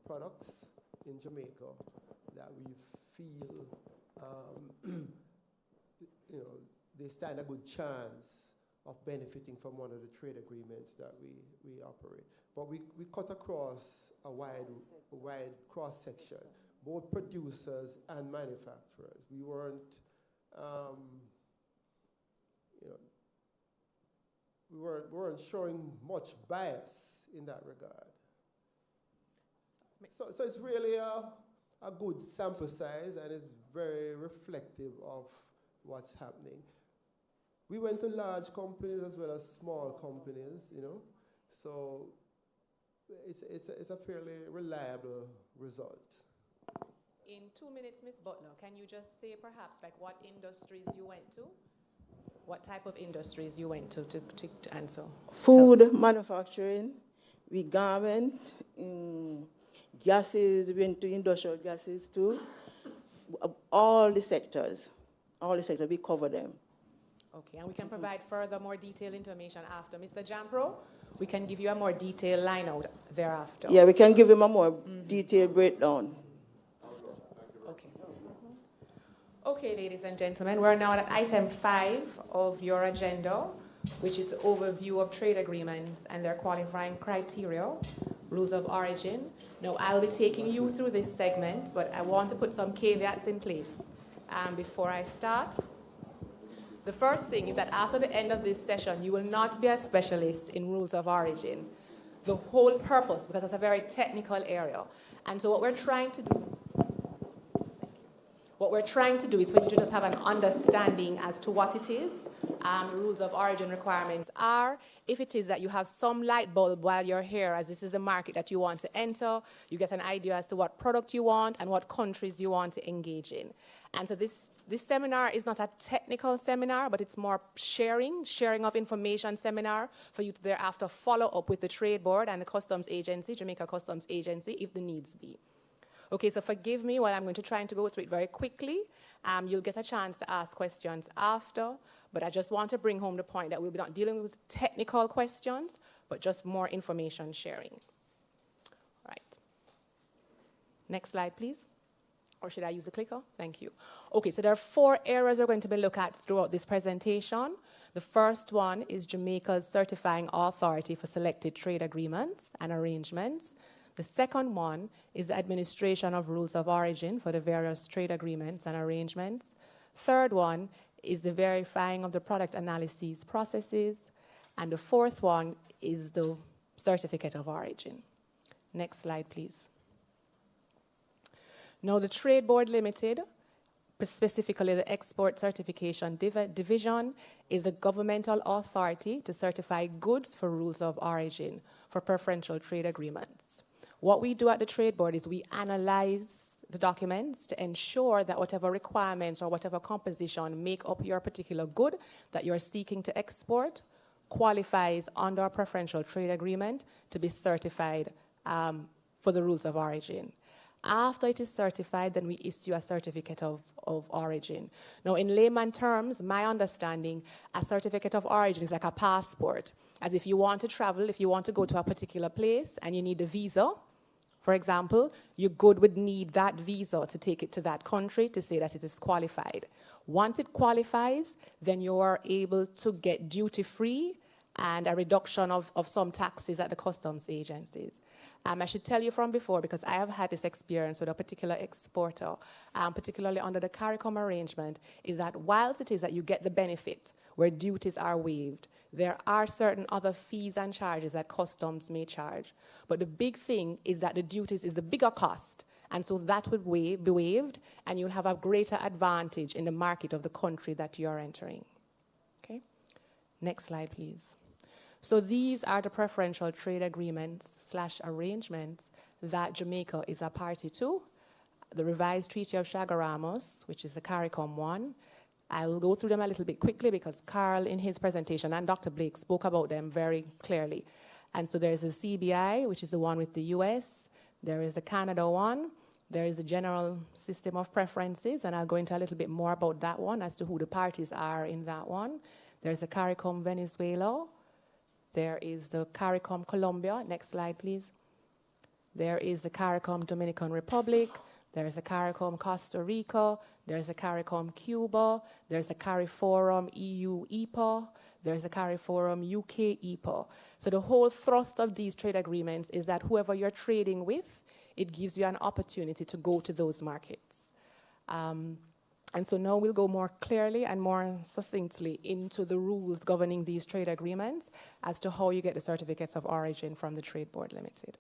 products in Jamaica that we feel they stand a good chance of benefiting from one of the trade agreements that we operate. But we cut across a wide cross-section, both producers and manufacturers. We weren't, we weren't showing much bias in that regard. So it's really a good sample size, and it's very reflective of what's happening. We went to large companies as well as small companies, so it's a fairly reliable result. In 2 minutes, Ms. Butler, can you just say perhaps like what industries you went to? What type of industries you went to answer? Food, manufacturing, we garment, gases, we went to industrial gases too. All the sectors, we cover them. Okay, and we can provide further more detailed information after. Mr. Jampro, we can give you a more detailed line out thereafter. Yeah, we can give him a more detailed breakdown. Okay. Okay, ladies and gentlemen, we're now at item 5 of your agenda, which is the overview of trade agreements and their qualifying criteria, rules of origin. Now, I'll be taking you through this segment, but I want to put some caveats in place before I start. The first thing is that after the end of this session, you will not be a specialist in rules of origin. The whole purpose, because it's a very technical area. And so what we're trying to do is for you to just have an understanding as to what it is, rules of origin requirements are. If it is that you have some light bulb while you're here, as this is the market that you want to enter, you get an idea as to what product you want and what countries you want to engage in. And so this seminar is not a technical seminar, but it's more sharing of information seminar for you to thereafter follow up with the Trade Board and the Customs Agency, Jamaica Customs Agency, if the needs be. Okay, so forgive me while I'm going to try to go through it very quickly. You'll get a chance to ask questions after, but I just want to bring home the point that we'll be not dealing with technical questions, but just more information sharing. All right. Next slide, please. Or should I use the clicker? Thank you. Okay, so there are 4 areas we're going to be looking at throughout this presentation. The first one is Jamaica's certifying authority for selected trade agreements and arrangements. The second one is the administration of rules of origin for the various trade agreements and arrangements. Third one is the verifying of the product analysis processes. And the fourth one is the certificate of origin. Next slide, please. Now, the Trade Board Limited, specifically the Export Certification Division, is a governmental authority to certify goods for rules of origin for preferential trade agreements. What we do at the Trade Board is we analyze the documents to ensure that whatever requirements or whatever composition make up your particular good that you're seeking to export qualifies under a preferential trade agreement to be certified for the rules of origin. After it is certified, then we issue a certificate of origin. Now, in layman terms, my understanding, a certificate of origin is like a passport. As if you want to travel, if you want to go to a particular place and you need a visa, for example, your good would need that visa to take it to that country to say that it is qualified. Once it qualifies, then you are able to get duty-free and a reduction of some taxes at the customs agencies. I should tell you from before, because I have had this experience with a particular exporter, particularly under the CARICOM arrangement, is that whilst it is that you get the benefit where duties are waived, there are certain other fees and charges that customs may charge. But the big thing is that the duties is the bigger cost, and so that would be waived, and you'll have a greater advantage in the market of the country that you are entering. Okay? Next slide, please. So these are the preferential trade agreements / arrangements that Jamaica is a party to. The revised Treaty of Chaguaramas, which is the CARICOM one. I'll go through them a little bit quickly because Carl in his presentation and Dr. Blake spoke about them very clearly. And so there's the CBI, which is the one with the US. There is the Canada one. There is the General System of Preferences, and I'll go into a little bit more about that one as to who the parties are in that one. There's the CARICOM Venezuela. There is the CARICOM Colombia. Next slide, please. There is the CARICOM Dominican Republic. There's the CARICOM Costa Rica. There's the CARICOM Cuba. There's the CARIFORUM EU EPA. There's the CARIFORUM UK EPA. So the whole thrust of these trade agreements is that whoever you're trading with, it gives you an opportunity to go to those markets. And so now we'll go more clearly and more succinctly into the rules governing these trade agreements as to how you get the certificates of origin from the Trade Board Limited.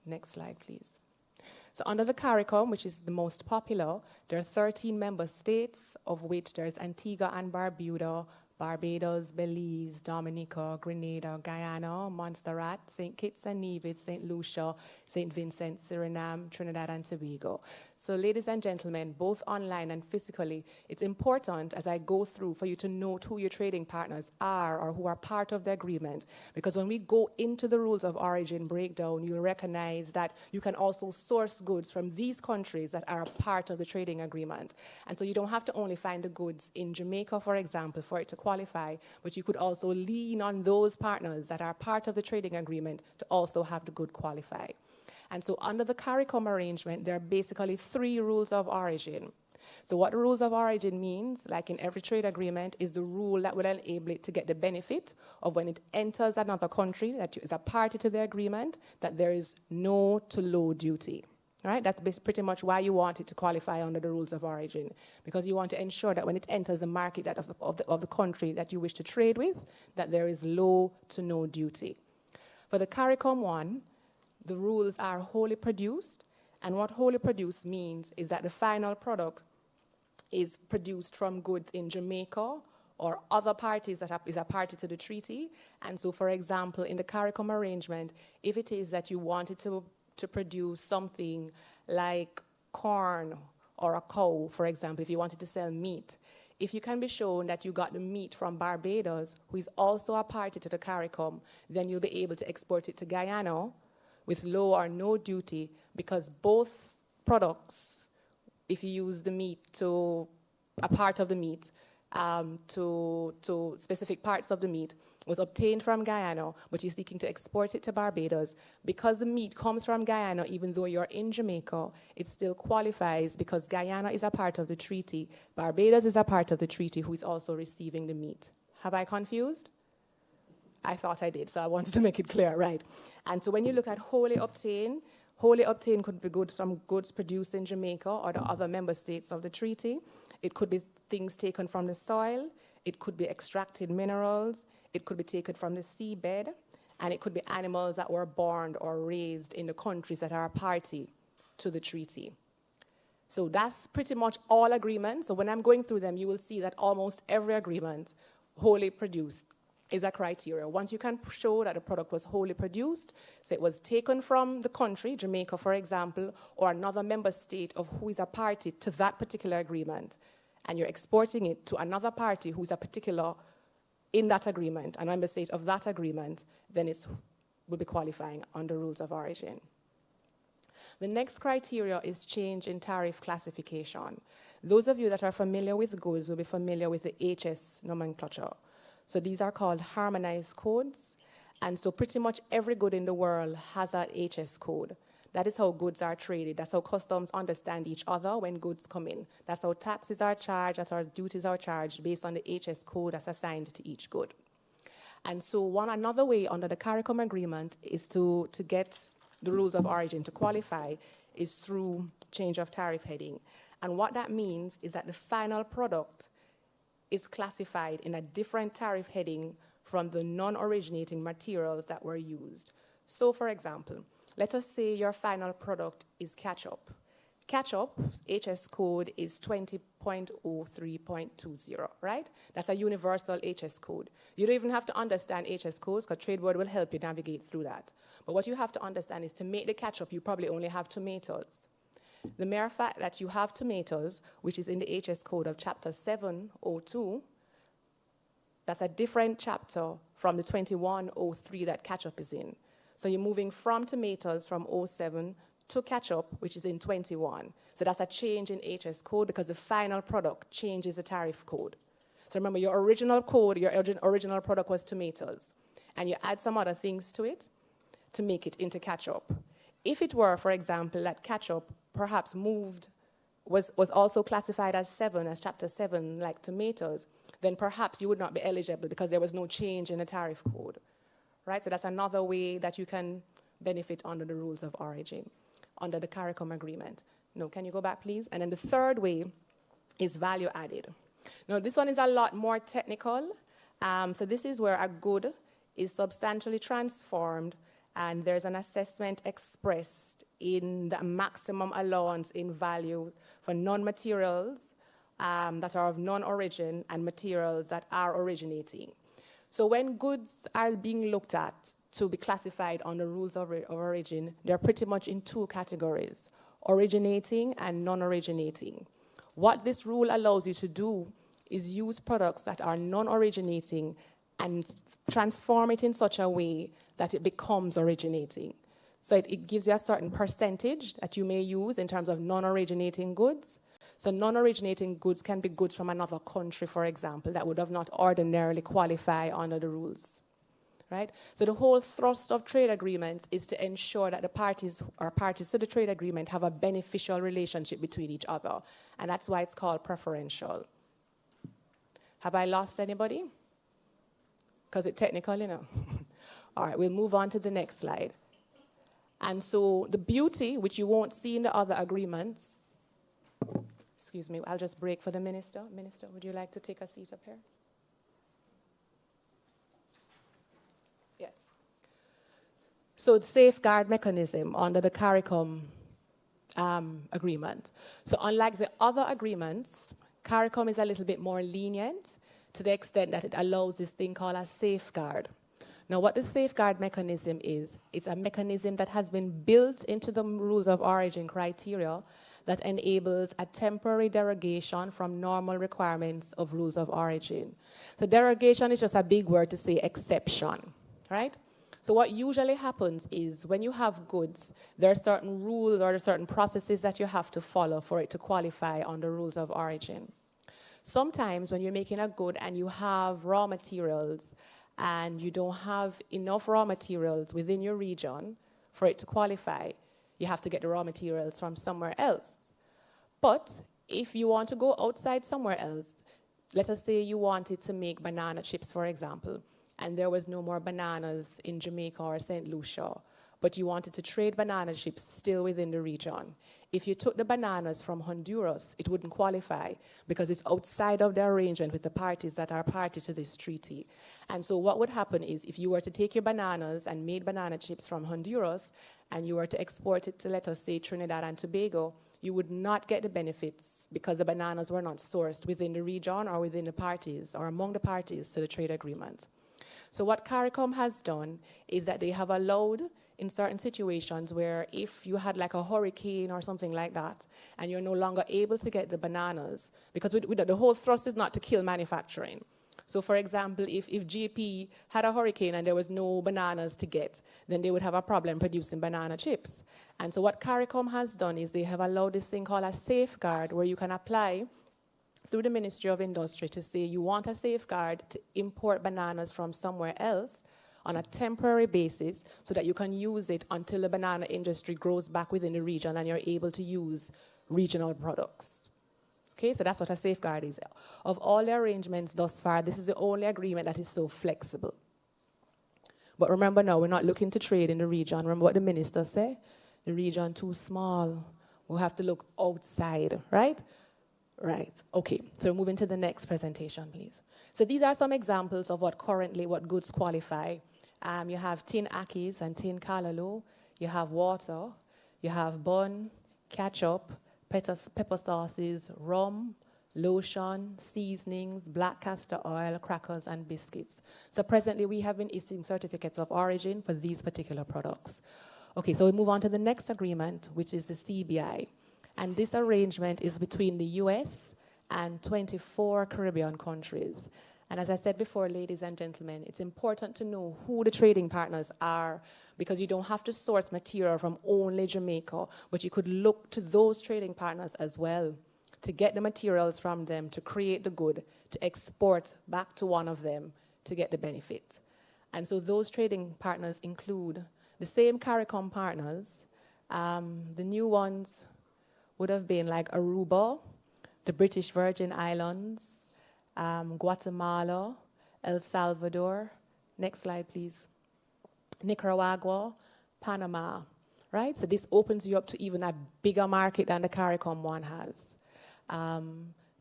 Next slide, please. So under the CARICOM, which is the most popular, there are 13 member states, of which there's Antigua and Barbuda, Barbados, Belize, Dominica, Grenada, Guyana, Montserrat, St. Kitts and Nevis, St. Lucia, St. Vincent, Suriname, Trinidad and Tobago. So ladies and gentlemen, both online and physically, it's important as I go through for you to note who your trading partners are or who are part of the agreement. Because when we go into the rules of origin breakdown, you'll recognize that you can also source goods from these countries that are a part of the trading agreement. And so you don't have to only find the goods in Jamaica, for example, for it to qualify, but you could also lean on those partners that are part of the trading agreement to also have the good qualify. And so under the CARICOM arrangement, there are basically 3 rules of origin. So what the rules of origin means, like in every trade agreement, is the rule that will enable it to get the benefit of when it enters another country that is a party to the agreement, that there is no to low duty. All right? That's pretty much why you want it to qualify under the rules of origin, because you want to ensure that when it enters the market that of the country that you wish to trade with, that there is low to no duty. For the CARICOM one, the rules are wholly produced, and what wholly produced means is that the final product is produced from goods in Jamaica or other parties that is a party to the treaty. And so, for example, in the CARICOM arrangement, if it is that you wanted to produce something like corn or a cow, for example, if you wanted to sell meat, if you can be shown that you got the meat from Barbados, who is also a party to the CARICOM, then you'll be able to export it to Guyana with low or no duty, because both products, if you use the meat to a part of the meat, to specific parts of the meat, was obtained from Guyana, but you're seeking to export it to Barbados. Because the meat comes from Guyana, even though you're in Jamaica, it still qualifies because Guyana is a part of the treaty. Barbados is a part of the treaty who is also receiving the meat. Have I confused? I thought I did, so I wanted to make it clear, right? And so when you look at wholly obtained could be goods from goods produced in Jamaica or the other member states of the treaty. It could be things taken from the soil. It could be extracted minerals. It could be taken from the seabed. And it could be animals that were born or raised in the countries that are a party to the treaty. So that's pretty much all agreements. So when I'm going through them, you will see that almost every agreement, wholly produced, is a criteria. Once you can show that the product was wholly produced, so it was taken from the country, Jamaica, for example, or another member state of who is a party to that particular agreement, and you're exporting it to another party who's a particular in that agreement, a member state of that agreement, then it will be qualifying under rules of origin. The next criteria is change in tariff classification. Those of you that are familiar with goods will be familiar with the HS nomenclature. So these are called harmonized codes. And so pretty much every good in the world has that HS code. That is how goods are traded. That's how customs understand each other when goods come in. That's how taxes are charged, that's how duties are charged based on the HS code that's assigned to each good. And so another way under the CARICOM agreement is to get the rules of origin to qualify is through change of tariff heading. And what that means is that the final product is classified in a different tariff heading from the non-originating materials that were used. So for example, let us say your final product is ketchup. Ketchup, HS code is 20.03.20, right? That's a universal HS code. You don't even have to understand HS codes because Trade Board will help you navigate through that. But what you have to understand is to make the ketchup, you probably only have tomatoes. The mere fact that you have tomatoes, which is in the HS code of chapter 702, that's a different chapter from the 2103 that ketchup is in. So you're moving from tomatoes from 07 to ketchup, which is in 21. So that's a change in HS code because the final product changes the tariff code. So remember, your original code, your original product was tomatoes, and you add some other things to it to make it into ketchup. If it were, for example, that ketchup perhaps was also classified as 7, as chapter 7, like tomatoes, then perhaps you would not be eligible because there was no change in the tariff code, right? So that's another way that you can benefit under the rules of origin, under the CARICOM agreement. No, can you go back, please? And then the third way is value added. Now, this one is a lot more technical. So this is where a good is substantially transformed and there's an assessment expressed in the maximum allowance in value for non-materials that are of non-origin and materials that are originating. So when goods are being looked at to be classified on the rules of origin, they're pretty much in two categories, originating and non-originating. What this rule allows you to do is use products that are non-originating and transform it in such a way that it becomes originating. So it gives you a certain percentage that you may use in terms of non-originating goods. So non-originating goods can be goods from another country, for example, that would have not ordinarily qualify under the rules, right? So the whole thrust of trade agreements is to ensure that the parties to the trade agreement have a beneficial relationship between each other. And that's why it's called preferential. Have I lost anybody? Because it's technical, you know. All right, we'll move on to the next slide. And so the beauty, which you won't see in the other agreements, excuse me, I'll just break for the minister. Minister, would you like to take a seat up here? Yes. So the safeguard mechanism under the CARICOM agreement. So unlike the other agreements, CARICOM is a little bit more lenient to the extent that it allows this thing called a safeguard. Now, what the safeguard mechanism is, it's a mechanism that has been built into the rules of origin criteria that enables a temporary derogation from normal requirements of rules of origin. So derogation is just a big word to say exception, right? So what usually happens is when you have goods, there are certain rules or certain processes that you have to follow for it to qualify under rules of origin. Sometimes when you're making a good and you have raw materials and you don't have enough raw materials within your region for it to qualify, you have to get the raw materials from somewhere else. But if you want to go outside somewhere else, let us say you wanted to make banana chips, for example, and there was no more bananas in Jamaica or St. Lucia, but you wanted to trade banana chips still within the region. If you took the bananas from Honduras, it wouldn't qualify because it's outside of the arrangement with the parties that are party to this treaty. And so what would happen is if you were to take your bananas and made banana chips from Honduras and you were to export it to, let us say, Trinidad and Tobago, you would not get the benefits because the bananas were not sourced within the region or within the parties or among the parties to the trade agreement. So what CARICOM has done is that they have allowed in certain situations where if you had like a hurricane or something like that and you're no longer able to get the bananas, because the whole thrust is not to kill manufacturing. So for example, if GP had a hurricane and there was no bananas to get, then they would have a problem producing banana chips. And so what CARICOM has done is they have allowed this thing called a safeguard where you can apply through the Ministry of Industry to say you want a safeguard to import bananas from somewhere else on a temporary basis so that you can use it until the banana industry grows back within the region and you're able to use regional products. Okay, so that's what a safeguard is. Of all the arrangements thus far, this is the only agreement that is so flexible. But remember now, we're not looking to trade in the region. Remember what the minister said? The region too small. We'll have to look outside, right? Right, okay, so moving to the next presentation, please. So these are some examples of what goods qualify. You have tin akis and tin callaloo, you have water, you have bun, ketchup, pepper sauces, rum, lotion, seasonings, black castor oil, crackers, and biscuits. So presently we have been issuing certificates of origin for these particular products. Okay, so we move on to the next agreement, which is the CBI. And this arrangement is between the US and 24 Caribbean countries. And as I said before, ladies and gentlemen, it's important to know who the trading partners are because you don't have to source material from only Jamaica, but you could look to those trading partners as well to get the materials from them, to create the good, to export back to one of them to get the benefit. And so those trading partners include the same CARICOM partners. The new ones would have been like Aruba, the British Virgin Islands, Guatemala, El Salvador. Next slide, please. Nicaragua, Panama, right? So this opens you up to even a bigger market than the CARICOM one has.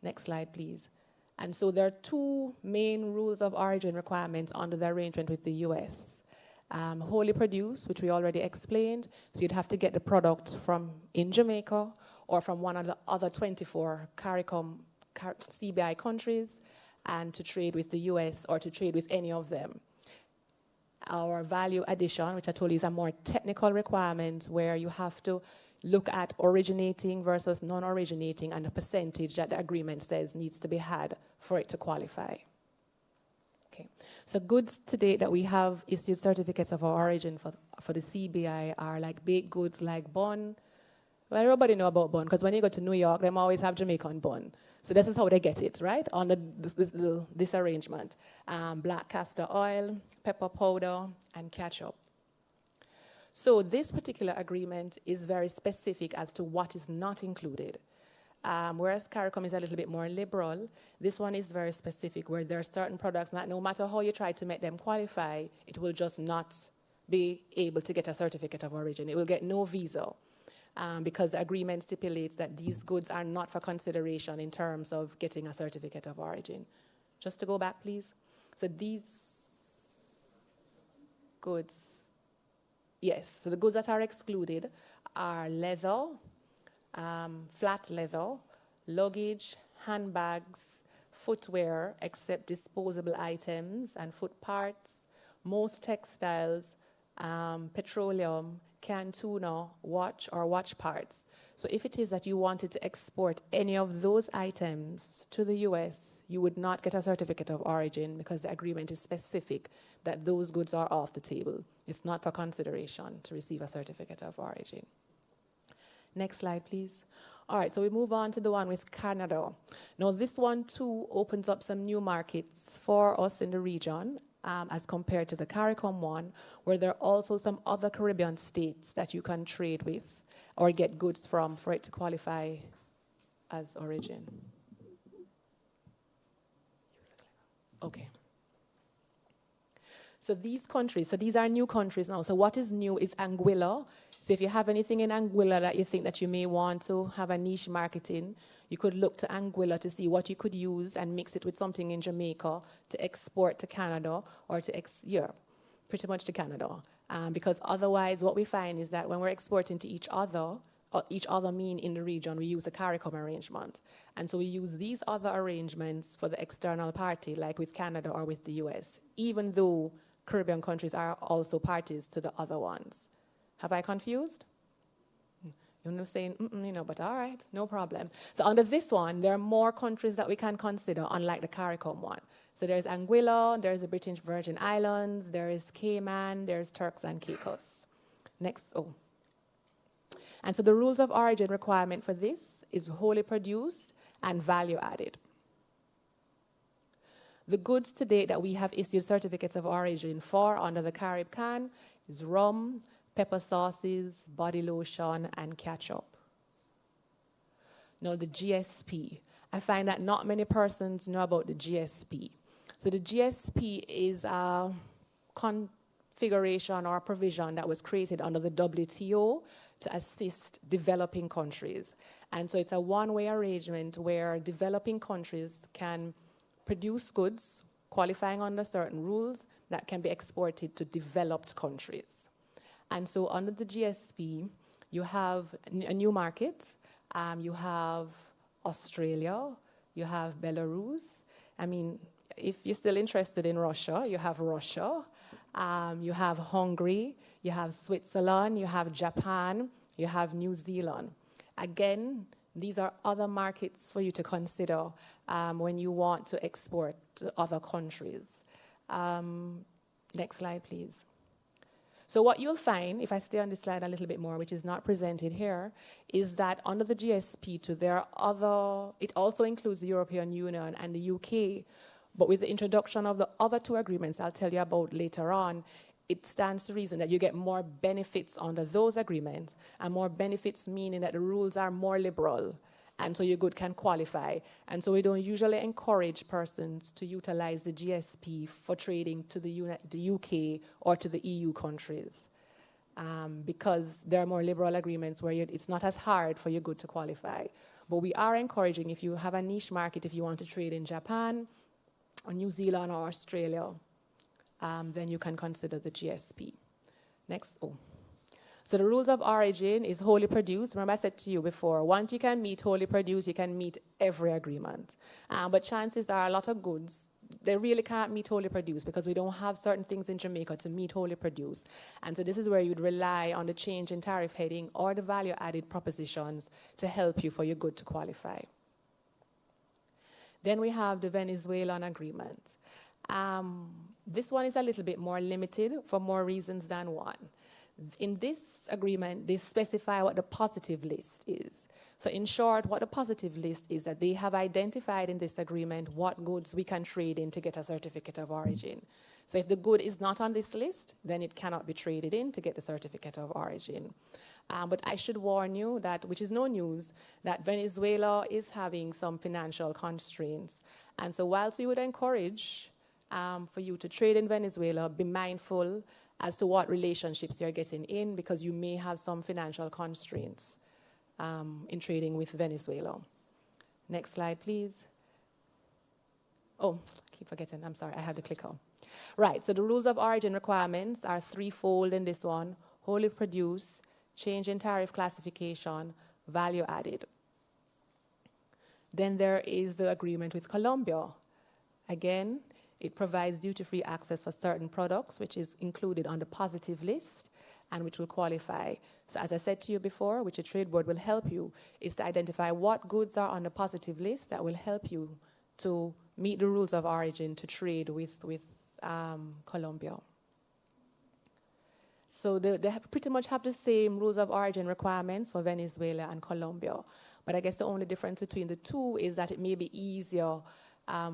Next slide, please. And so there are two main rules of origin requirements under the arrangement with the US. Wholly produced, which we already explained, so you'd have to get the product from in Jamaica or from one of the other 24 CARICOM CBI countries and to trade with the US or to trade with any of them. Our value addition, which I told you is a more technical requirement where you have to look at originating versus non-originating and the percentage that the agreement says needs to be had for it to qualify. Okay, so goods to date that we have issued certificates of origin for the CBI are like baked goods like bun. Well, everybody know about bun because when you go to New York, they always have Jamaican bun. So this is how they get it, right, on this arrangement. Black castor oil, pepper powder, and ketchup. So this particular agreement is very specific as to what is not included. Whereas CARICOM is a little bit more liberal, this one is very specific where there are certain products that no matter how you try to make them qualify, it will just not be able to get a certificate of origin. It will get no visa because the agreement stipulates that these goods are not for consideration in terms of getting a certificate of origin. Just to go back, please. So these goods, yes, so the goods that are excluded are leather, flat leather, luggage, handbags, footwear, except disposable items and foot parts, most textiles, petroleum, canned tuna, watch or watch parts. So if it is that you wanted to export any of those items to the US, you would not get a certificate of origin because the agreement is specific that those goods are off the table. It's not for consideration to receive a certificate of origin. Next slide, please. All right, so we move on to the one with Canada. Now, this one, too, opens up some new markets for us in the region as compared to the CARICOM one, where there are also some other Caribbean states that you can trade with or get goods from for it to qualify as origin. Okay. So these countries, so these are new countries now. So what is new is Anguilla. So if you have anything in Anguilla that you think that you may want to have a niche marketing, you could look to Anguilla to see what you could use and mix it with something in Jamaica to export to Canada or to, pretty much to Canada. Because otherwise what we find is that when we're exporting to each other mean in the region, we use a CARICOM arrangement. And so we use these other arrangements for the external party, like with Canada or with the US, even though Caribbean countries are also parties to the other ones. Have I confused? You're not saying, but all right, no problem. So under this one, there are more countries that we can consider, unlike the CARICOM one. So there's Anguilla, there's the British Virgin Islands, there is Cayman, there's Turks and Caicos. Next, And so the rules of origin requirement for this is wholly produced and value added. The goods to date that we have issued certificates of origin for under the CARIBCAN is rum, pepper sauces, body lotion, and ketchup. Now the GSP. I find that not many persons know about the GSP. So the GSP is a configuration or provision that was created under the WTO to assist developing countries. And so it's a one-way arrangement where developing countries can produce goods qualifying under certain rules that can be exported to developed countries. And so under the GSP, you have a new market, you have Australia, you have Belarus. I mean, if you're still interested in Russia, you have Russia, you have Hungary, you have Switzerland, you have Japan, you have New Zealand. Again, these are other markets for you to consider when you want to export to other countries. Next slide, please. So what you'll find, if I stay on this slide a little bit more, which is not presented here, is that under the GSP2, there are other, it also includes the European Union and the UK, but with the introduction of the other two agreements I'll tell you about later on, it stands to reason that you get more benefits under those agreements, and more benefits meaning that the rules are more liberal, and so your good can qualify. And so we don't usually encourage persons to utilize the GSP for trading to the UK or to the EU countries, because there are more liberal agreements where it's not as hard for your good to qualify. But we are encouraging, if you have a niche market, if you want to trade in Japan or New Zealand or Australia, then you can consider the GSP. Next. So the rules of origin is wholly produced. Remember I said to you before, once you can meet wholly produced, you can meet every agreement. But chances are a lot of goods, they really can't meet wholly produced because we don't have certain things in Jamaica to meet wholly produced. And so this is where you'd rely on the change in tariff heading or the value added propositions to help you for your good to qualify. Then we have the Venezuelan agreement. This one is a little bit more limited for more reasons than one. In this agreement, they specify what the positive list is. So in short, what the positive list is that they have identified in this agreement what goods we can trade in to get a certificate of origin. So if the good is not on this list, then it cannot be traded in to get the certificate of origin. But I should warn you that, which is no news, that Venezuela is having some financial constraints. And so whilst we would encourage for you to trade in Venezuela, be mindful as to what relationships you're getting in, because you may have some financial constraints in trading with Venezuela. Next slide, please. Oh, I keep forgetting. I'm sorry, I had the clicker. Right, so the rules of origin requirements are threefold in this one: wholly produced, change in tariff classification, value added. Then there is the agreement with Colombia. Again, it provides duty-free access for certain products, which is included on the positive list and which will qualify. So as I said to you before, which a trade board will help you, is to identify what goods are on the positive list that will help you to meet the rules of origin to trade with Colombia. So they pretty much have the same rules of origin requirements for Venezuela and Colombia. But I guess the only difference between the two is that it may be easier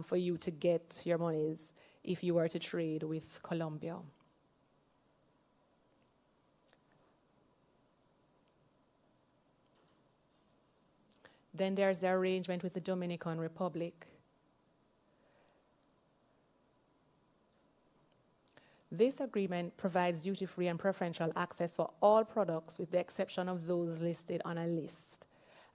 for you to get your monies if you were to trade with Colombia. Then there's the arrangement with the Dominican Republic. This agreement provides duty-free and preferential access for all products with the exception of those listed on a list.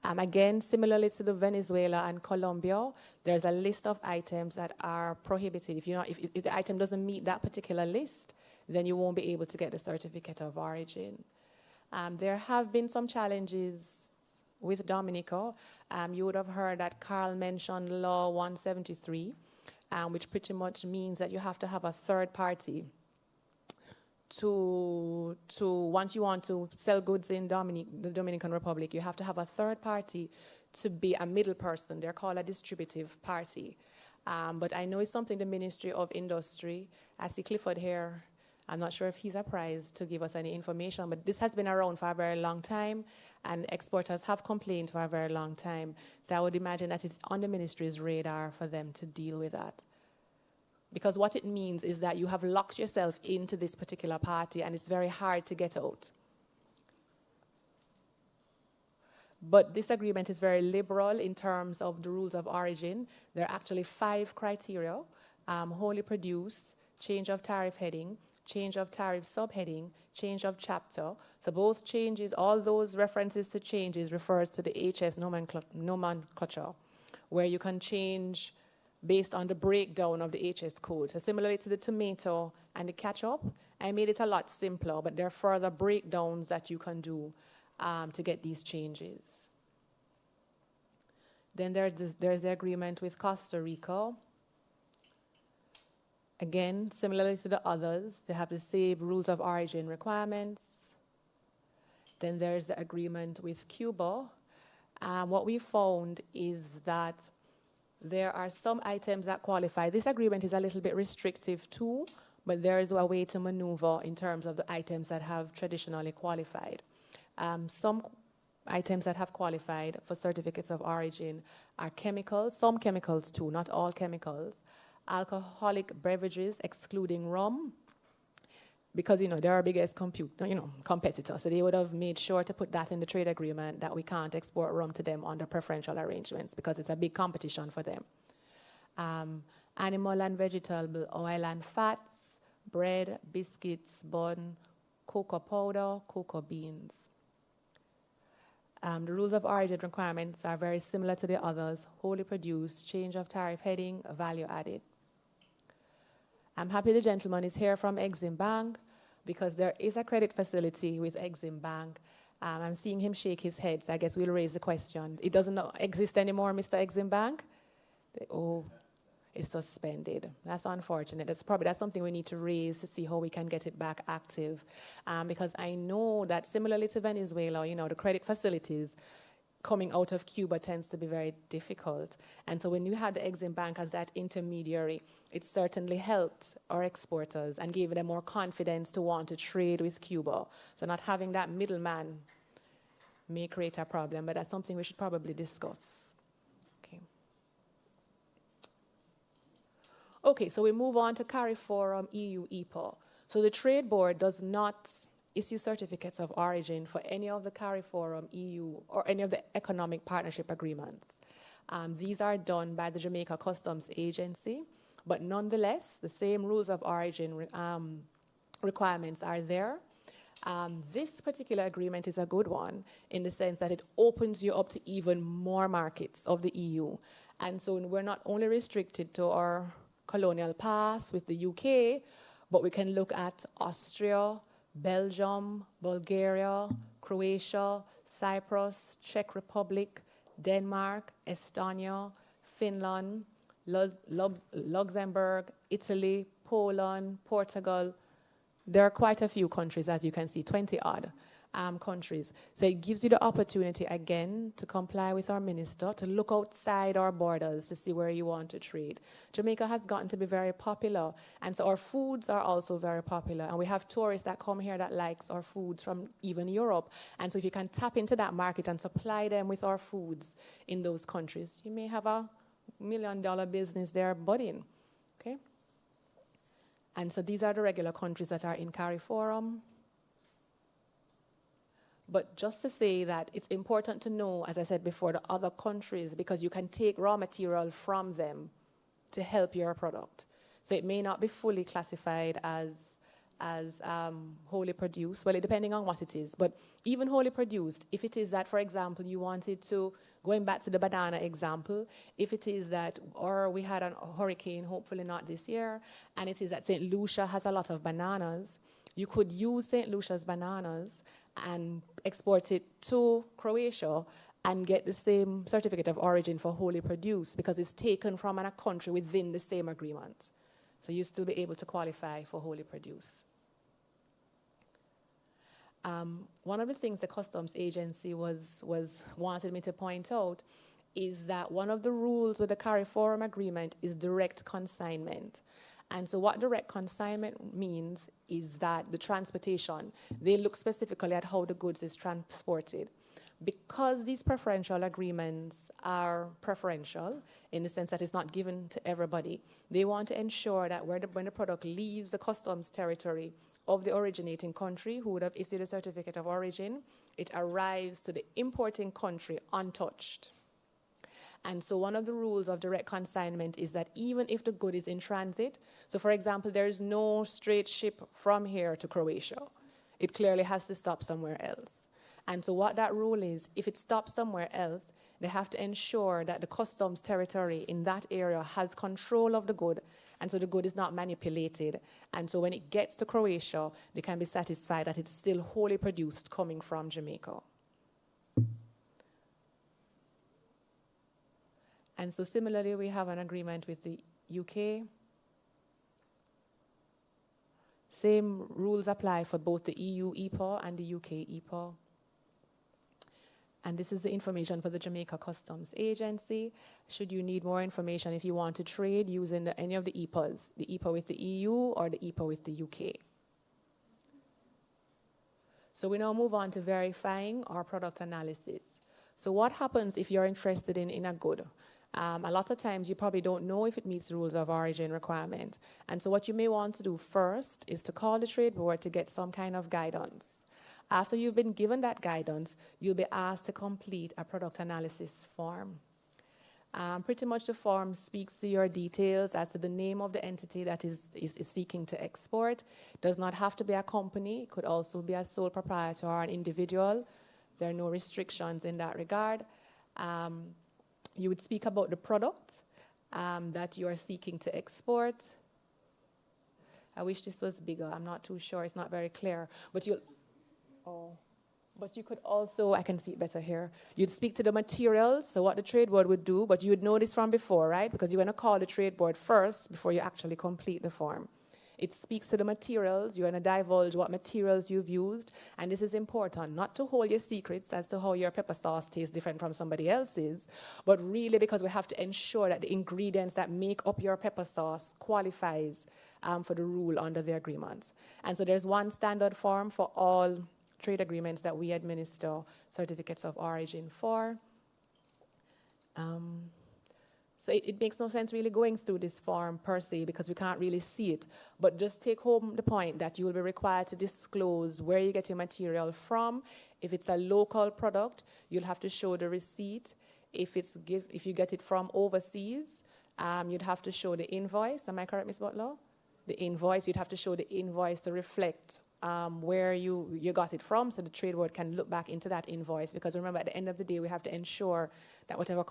Again, similarly to the Venezuela and Colombia, there's a list of items that are prohibited. If the item doesn't meet that particular list, then you won't be able to get the certificate of origin. There have been some challenges with Dominica. You would have heard that Carl mentioned Law 173, which pretty much means that you have to have a third party to once you want to sell goods in the Dominican Republic, you have to have a third party to be a middle person. They're called a distributive party. But I know it's something the Ministry of Industry, I see Clifford here, I'm not sure if he's apprised to give us any information, but this has been around for a very long time, and exporters have complained for a very long time. So I would imagine that it's on the ministry's radar for them to deal with that. Because what it means is that you have locked yourself into this particular party, and it's very hard to get out. But this agreement is very liberal in terms of the rules of origin. There are actually 5 criteria: wholly produced, change of tariff heading, change of tariff subheading, change of chapter. So both changes, all those references to changes refers to the HS nomenclature, where you can change based on the breakdown of the HS code. So similarly to the tomato and the ketchup, I made it a lot simpler, but there are further breakdowns that you can do to get these changes. Then there's the agreement with Costa Rica. Again, similarly to the others, they have the same rules of origin requirements. Then there's the agreement with Cuba. What we found is that there are some items that qualify. This agreement is a little bit restrictive too, but there is a way to maneuver in terms of the items that have traditionally qualified. Some items that have qualified for certificates of origin are chemicals, some chemicals too, not all chemicals, alcoholic beverages, excluding rum, because they're our biggest competitor, so they would have made sure to put that in the trade agreement that we can't export rum to them under preferential arrangements because it's a big competition for them. Animal and vegetable oil and fats, bread, biscuits, bun, cocoa powder, cocoa beans. The rules of origin requirements are very similar to the others: wholly produced, change of tariff heading, value added. I'm happy the gentleman is here from Exim Bank because there is a credit facility with Exim Bank. I'm seeing him shake his head, so I guess we'll raise the question. It doesn't exist anymore, Mr. Exim Bank? Oh, it's suspended. That's unfortunate. That's something we need to raise to see how we can get it back active. Because I know that similarly to Venezuela, the credit facilities coming out of Cuba tends to be very difficult. And so when you had the Exim Bank as that intermediary, it certainly helped our exporters and gave them more confidence to want to trade with Cuba. So not having that middleman may create a problem, but that's something we should probably discuss. Okay, so we move on to CARIFORUM EU EPA. So the Trade Board does not issue certificates of origin for any of the CARIFORUM EU or any of the economic partnership agreements. These are done by the Jamaica Customs Agency, but nonetheless, the same rules of origin requirements are there. This particular agreement is a good one in the sense that it opens you up to even more markets of the EU. And so we're not only restricted to our colonial past with the UK, but we can look at Austria, Belgium, Bulgaria, Croatia, Cyprus, Czech Republic, Denmark, Estonia, Finland, Luxembourg, Italy, Poland, Portugal. There are quite a few countries, as you can see, 20-odd countries. So it gives you the opportunity, again, to comply with our minister, to look outside our borders to see where you want to trade. Jamaica has gotten to be very popular, and so our foods are also very popular. And we have tourists that come here that likes our foods from even Europe. And so if you can tap into that market and supply them with our foods in those countries, you may have a $1 million business there budding. Okay? And so these are the regular countries that are in CARIFORUM. But just to say that it's important to know, as I said before, the other countries, because you can take raw material from them to help your product. So it may not be fully classified as as wholly produced. Well, depending on what it is, but even wholly produced, if it is that, for example, you wanted to, going back to the banana example, if it is that, or we had a hurricane, hopefully not this year, and it is that St. Lucia has a lot of bananas, you could use St. Lucia's bananas and export it to Croatia and get the same certificate of origin for wholly produced because it's taken from a country within the same agreement. So you still be able to qualify for wholly produced. One of the things the customs agency wanted me to point out is that one of the rules with the CARIFORUM agreement is direct consignment. And so what direct consignment means is that the transportation, they look specifically at how the goods is transported. Because these preferential agreements are preferential, in the sense that it's not given to everybody, they want to ensure that when the product leaves the customs territory of the originating country, who would have issued a certificate of origin, it arrives to the importing country untouched. And so one of the rules of direct consignment is that even if the good is in transit, so for example, there is no straight ship from here to Croatia, it clearly has to stop somewhere else. And so what that rule is, if it stops somewhere else, they have to ensure that the customs territory in that area has control of the good, and so the good is not manipulated. And so when it gets to Croatia, they can be satisfied that it's still wholly produced coming from Jamaica. And so similarly, we have an agreement with the UK. Same rules apply for both the EU EPA and the UK EPA. And this is the information for the Jamaica Customs Agency. Should you need more information if you want to trade using any of the EPAs, the EPA with the EU or the EPA with the UK. So we now move on to verifying our product analysis. So what happens if you're interested in a good? A lot of times you probably don't know if it meets the rules of origin requirement. And so what you may want to do first is to call the trade board to get some kind of guidance. After you've been given that guidance, you'll be asked to complete a product analysis form. Pretty much the form speaks to your details as to the name of the entity that is seeking to export. It does not have to be a company. It could also be a sole proprietor or an individual. There are no restrictions in that regard. You would speak about the product that you are seeking to export. I wish this was bigger. I'm not too sure. It's not very clear. But you could also, I can see it better here. You'd speak to the materials, so what the trade board would do, but you would know this from before, right? Because you're going to call the trade board first before you actually complete the form. It speaks to the materials. You're going to divulge what materials you've used. And this is important, not to hold your secrets as to how your pepper sauce tastes different from somebody else's, but really because we have to ensure that the ingredients that make up your pepper sauce qualifies for the rule under the agreement. And so there's one standard form for all trade agreements that we administer certificates of origin for. So it makes no sense really going through this form per se because we can't really see it. But just take home the point that you will be required to disclose where you get your material from. If it's a local product, you'll have to show the receipt. If you get it from overseas, you'd have to show the invoice. Am I correct, Ms. Butler? The invoice, you'd have to show the invoice to reflect where you got it from, so the trade board can look back into that invoice. Because remember, at the end of the day, we have to ensure that whatever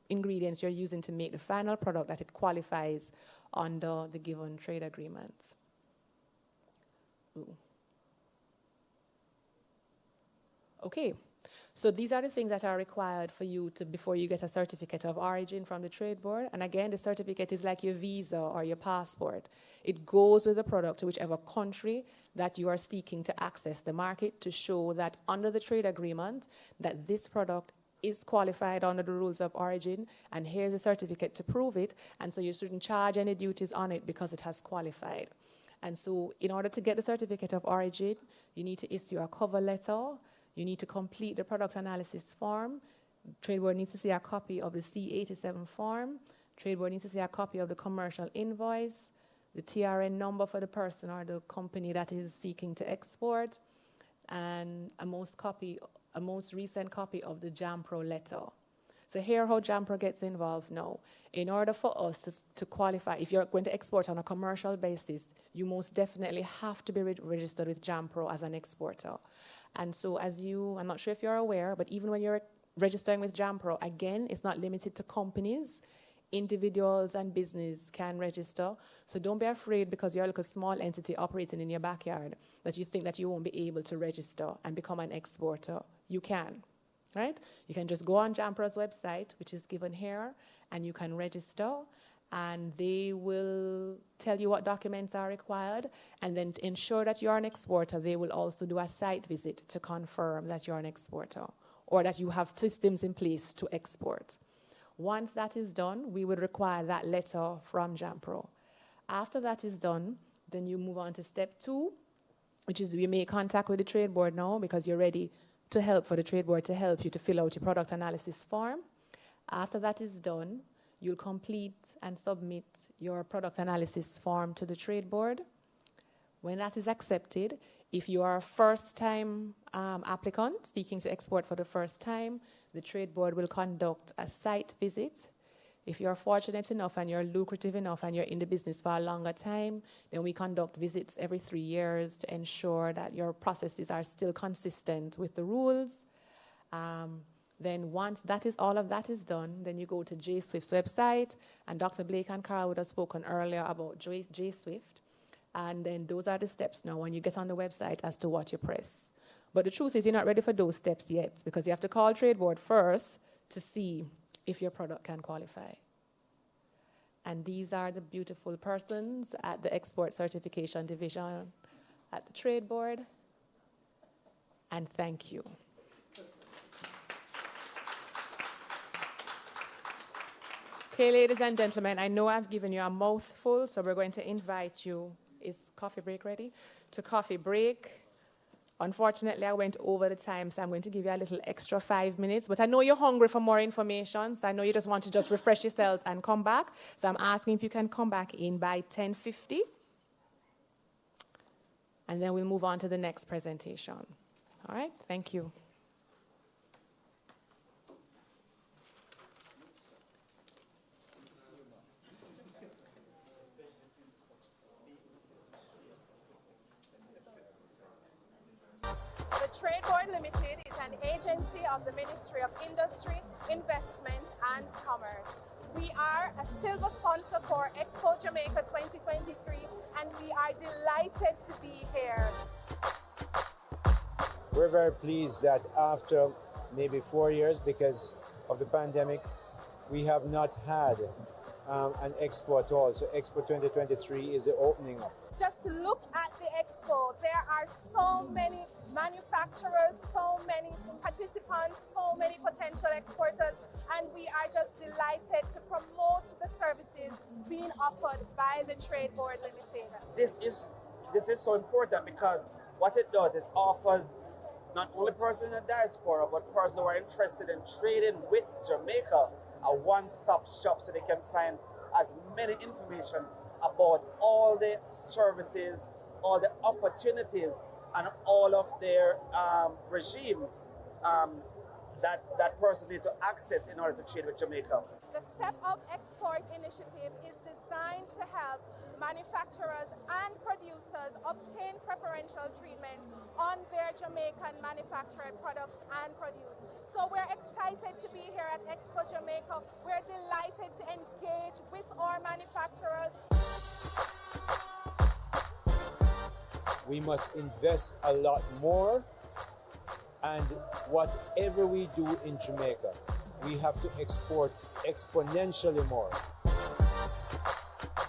ingredients you're using to make the final product, that it qualifies under the given trade agreement. Okay, so these are the things that are required for you before you get a certificate of origin from the trade board. And again, the certificate is like your visa or your passport. It goes with the product to whichever country that you are seeking to access the market to show that under the trade agreement that this product is qualified under the rules of origin, and here's a certificate to prove it, and so you shouldn't charge any duties on it because it has qualified. And so in order to get the certificate of origin, you need to issue a cover letter, you need to complete the product analysis form, trade board needs to see a copy of the C87 form, trade board needs to see a copy of the commercial invoice, the TRN number for the person or the company that is seeking to export, and a most recent copy of the JAMPRO letter. So here how JAMPRO gets involved now. In order for us to qualify, if you're going to export on a commercial basis, you most definitely have to be registered with JAMPRO as an exporter. And so I'm not sure if you're aware, but even when you're registering with JAMPRO, again, it's not limited to companies. Individuals and business can register. So don't be afraid because you're like a small entity operating in your backyard that you think that you won't be able to register and become an exporter. You can, right? You can just go on JAMPRO's website, which is given here, and you can register, and they will tell you what documents are required, and then to ensure that you're an exporter, they will also do a site visit to confirm that you're an exporter or that you have systems in place to export. Once that is done, we would require that letter from JAMPRO. After that is done, then you move on to step 2, which is you make contact with the trade board now because you're ready to help for the trade board to help you to fill out your product analysis form. After that is done, you'll complete and submit your product analysis form to the trade board. When that is accepted, if you are a first-time applicant seeking to export for the first time, the trade board will conduct a site visit. If you're fortunate enough and you're lucrative enough and you're in the business for a longer time, then we conduct visits every 3 years to ensure that your processes are still consistent with the rules. Then once all of that is done, then you go to J-Swift's website, and Dr. Blake and Carl would have spoken earlier about J-Swift. And then those are the steps now when you get on the website as to what you press. But the truth is you're not ready for those steps yet because you have to call Trade Board first to see if your product can qualify. And these are the beautiful persons at the Export Certification Division at the Trade Board. And thank you. Okay, ladies and gentlemen, I know I've given you a mouthful, so we're going to invite you. Is coffee break ready? To coffee break. Unfortunately, I went over the time, so I'm going to give you a little extra 5 minutes. But I know you're hungry for more information, so I know you just want to just refresh yourselves and come back. So I'm asking if you can come back in by 10:50. And then we'll move on to the next presentation. All right, thank you. The Trade Board Limited is an agency of the Ministry of Industry, Investment and Commerce. We are a silver sponsor for Expo Jamaica 2023 and we are delighted to be here. We're very pleased that after maybe 4 years because of the pandemic, we have not had an expo at all. So Expo 2023 is the opening up. Just to look at the expo, there are so many manufacturers, so many participants, so many potential exporters, and we are just delighted to promote the services being offered by the Trade Board Limited. This is so important because what it does, it offers not only persons in the diaspora, but persons who are interested in trading with Jamaica a one-stop shop so they can find as many information about all the services, all the opportunities, and all of their regimes that person need to access in order to trade with Jamaica. The Step Up Export Initiative is designed to help manufacturers and producers obtain preferential treatment on their Jamaican manufactured products and produce. So we're excited to be here at Expo Jamaica. We're delighted to engage with our manufacturers. We must invest a lot more, and whatever we do in Jamaica, we have to export exponentially more.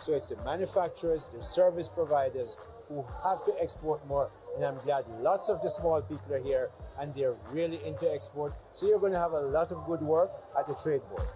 So it's the manufacturers, the service providers who have to export more, and I'm glad lots of the small people are here and they're really into export. So you're going to have a lot of good work at the Trade Board.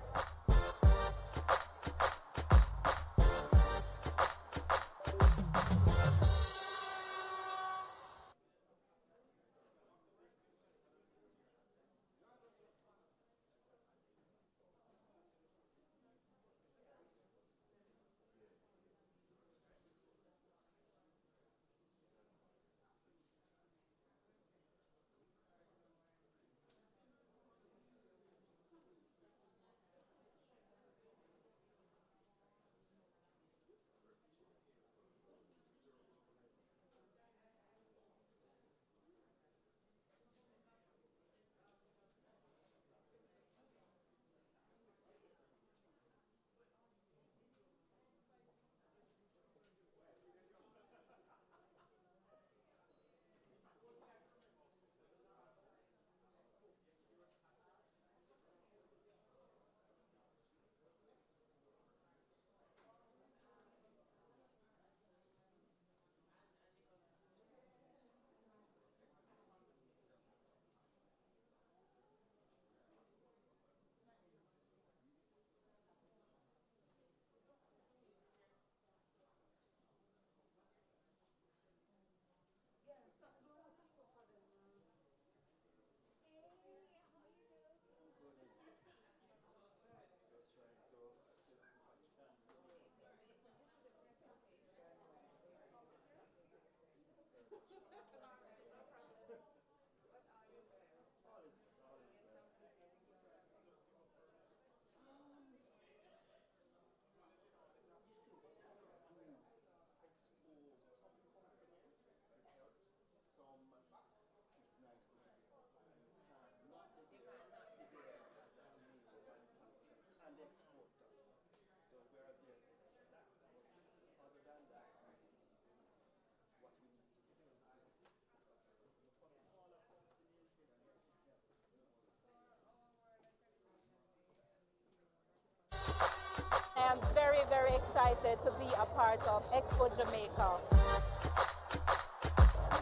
I am very, very excited to be a part of Expo Jamaica.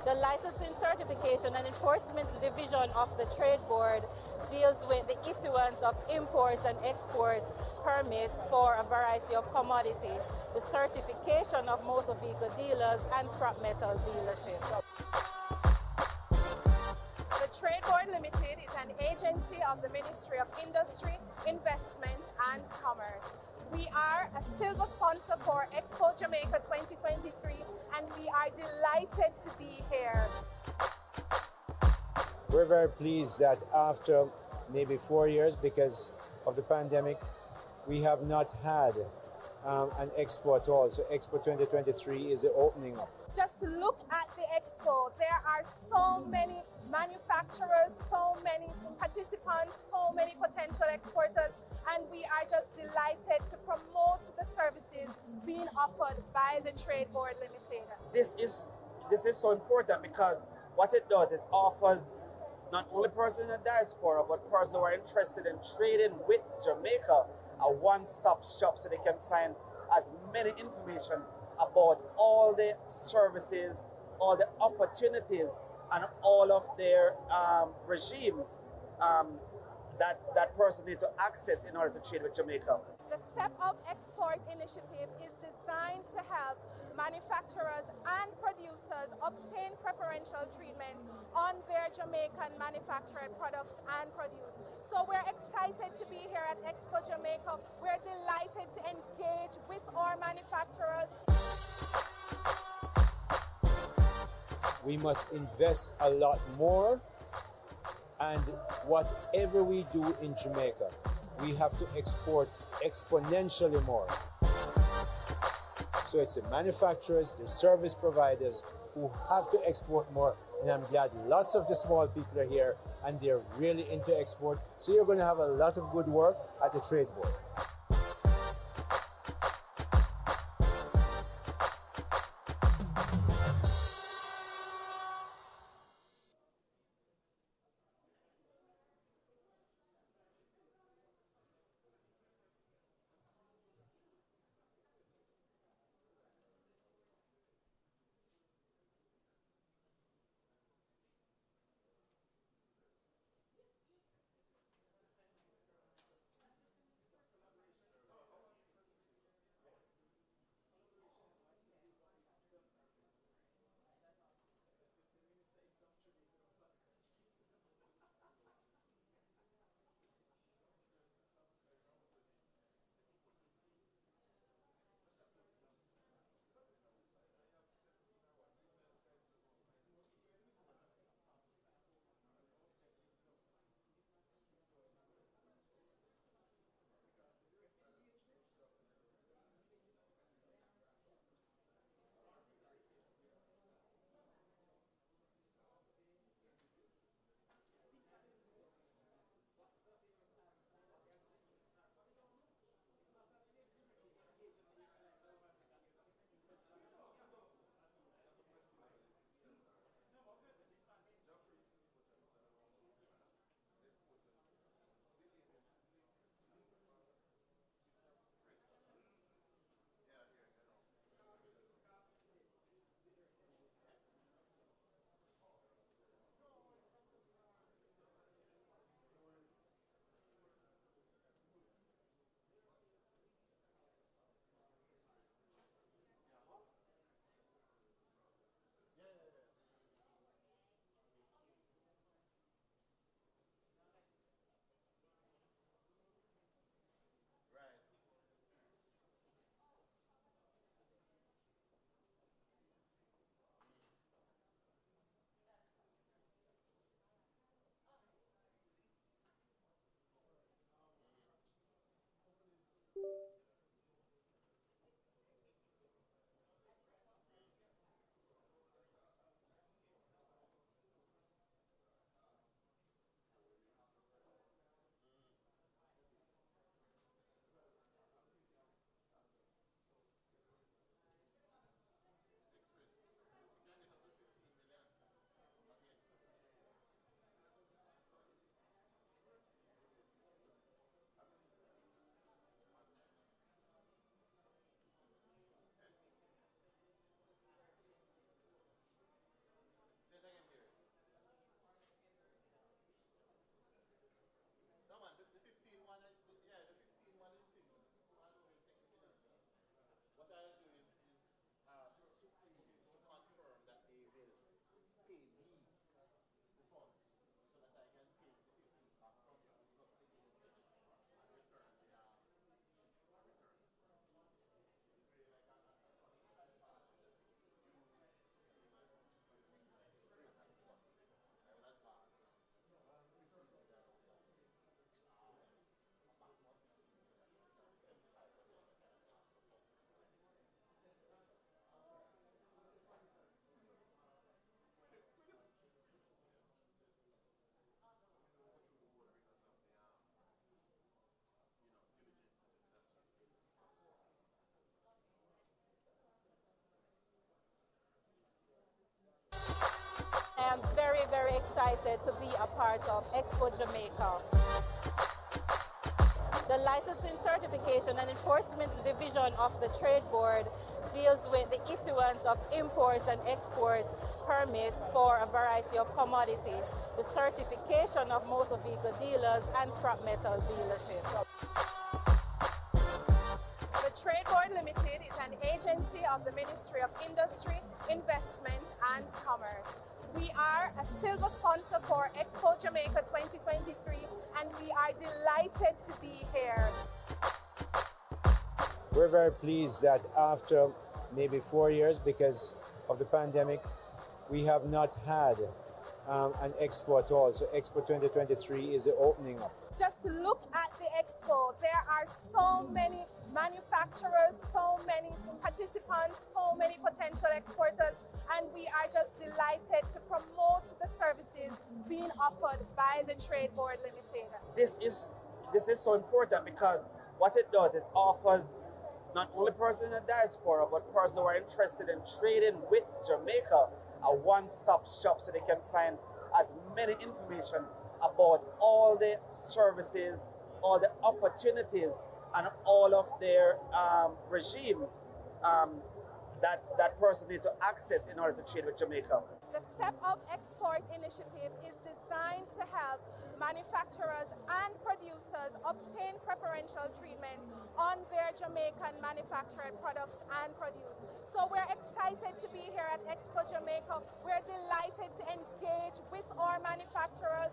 The Licensing Certification and Enforcement Division of the Trade Board deals with the issuance of import and export permits for a variety of commodities, the certification of motor vehicle dealers and scrap metal dealerships. The Trade Board Limited is an agency of the Ministry of Industry, Investment and Commerce. We are a silver sponsor for Expo Jamaica 2023 and we are delighted to be here. We're very pleased that after maybe 4 years because of the pandemic, we have not had an expo at all. So Expo 2023 is the opening up. Just to look at the expo, there are so many manufacturers, so many participants, so many potential exporters, and we are just delighted to promote the services being offered by the Trade Board Limited. This is so important because what it does, it offers not only persons in the diaspora, but persons who are interested in trading with Jamaica a one-stop shop so they can find as many information about all the services, all the opportunities, and all of their regimes that person needs to access in order to trade with Jamaica. The Step Up Export Initiative is designed to help manufacturers and producers obtain preferential treatment on their Jamaican manufactured products and produce. So we're excited to be here at Expo Jamaica. We're delighted to engage with our manufacturers. We must invest a lot more, and whatever we do in Jamaica, we have to export exponentially more. So it's the manufacturers, the service providers who have to export more, and I'm glad lots of the small people are here and they're really into export. So you're going to have a lot of good work at the Trade Board. excited to be a part of Expo Jamaica. The Licensing, Certification and Enforcement Division of the Trade Board deals with the issuance of import and export permits for a variety of commodities, the certification of motor vehicle dealers and scrap metal dealerships. The Trade Board Limited is an agency of the Ministry of Industry, Investment and Commerce. We are a silver sponsor for Expo Jamaica 2023 and we are delighted to be here. We're very pleased that after maybe 4 years because of the pandemic, we have not had an expo at all. So Expo 2023 is the opening up. Just to look at the expo, there are so many manufacturers, so many participants, so many potential exporters, and we are just delighted to promote the services being offered by the Trade Board Limited. This is so important because what it does, it offers not only persons in the diaspora, but persons who are interested in trading with Jamaica a one-stop shop so they can find as many information about all the services, all the opportunities, and all of their regimes that person need to access in order to trade with Jamaica. The Step Up Export initiative is designed to help manufacturers and producers obtain preferential treatment on their Jamaican manufactured products and produce. So we're excited to be here at Expo Jamaica. We're delighted to engage with our manufacturers.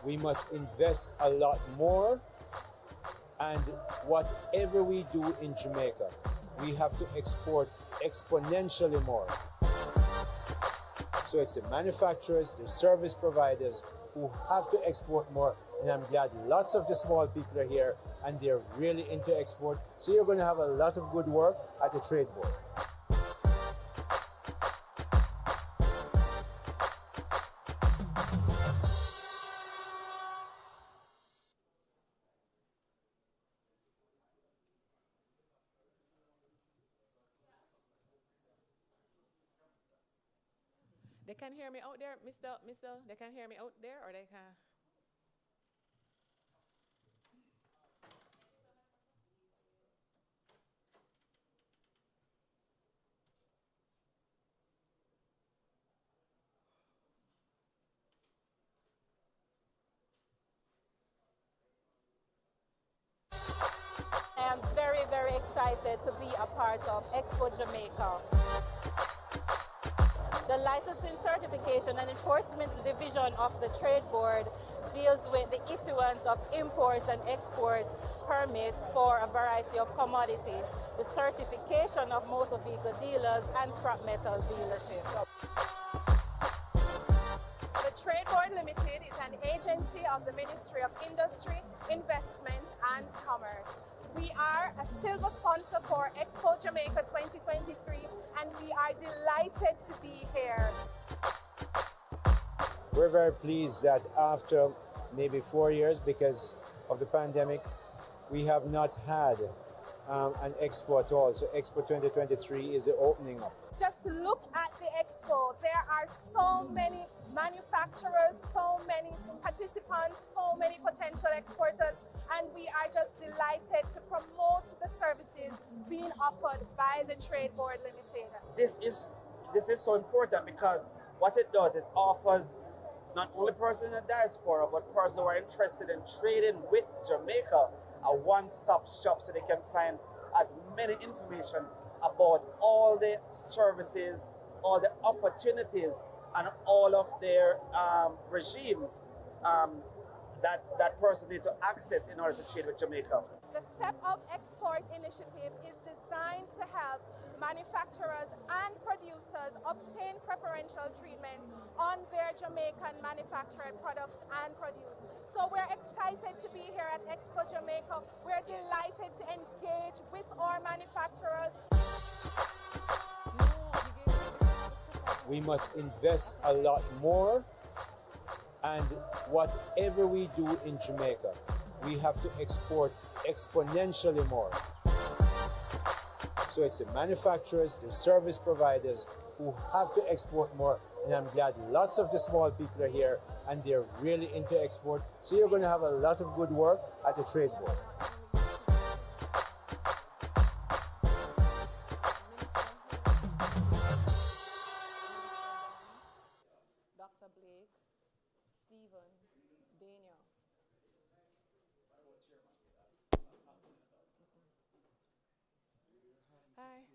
We must invest a lot more, and whatever we do in Jamaica, we have to export exponentially more. So it's the manufacturers, the service providers who have to export more. And I'm glad lots of the small people are here and they're really into export. So you're going to have a lot of good work at the Trade Board. They can hear me out there, Mr. They can hear me out there, or they can. I am very, very excited to be a part of Expo Jamaica. The Licensing, Certification and Enforcement Division of the Trade Board deals with the issuance of import and export permits for a variety of commodities, the certification of motor vehicle dealers and scrap metal dealerships. The Trade Board Limited is an agency of the Ministry of Industry, Investment and Commerce. We are a silver sponsor for Expo Jamaica 2023 and we are delighted to be here. We're very pleased that after maybe 4 years because of the pandemic, we have not had an expo at all. So Expo 2023 is the opening up. Just to look at the expo, there are so many manufacturers, so many participants, so many potential exporters, and we are just delighted to promote the services being offered by the Trade Board Limited. This is so important because what it does, it offers not only persons in the diaspora, but persons who are interested in trading with Jamaica a one-stop shop so they can find as many information about all the services, all the opportunities, and all of their regimes that person need to access in order to trade with Jamaica. The Step Up Export initiative is designed to help manufacturers and producers obtain preferential treatment on their Jamaican manufactured products and produce. So we're excited to be here at Expo Jamaica. We're delighted to engage with our manufacturers. We must invest a lot more, and whatever we do in Jamaica, we have to export exponentially more. So it's the manufacturers, the service providers who who have to export more. And I'm glad lots of the small people are here and they're really into export. So you're going to have a lot of good work at the trade board. Dr. Blake, Stephen, Daniel. Hi.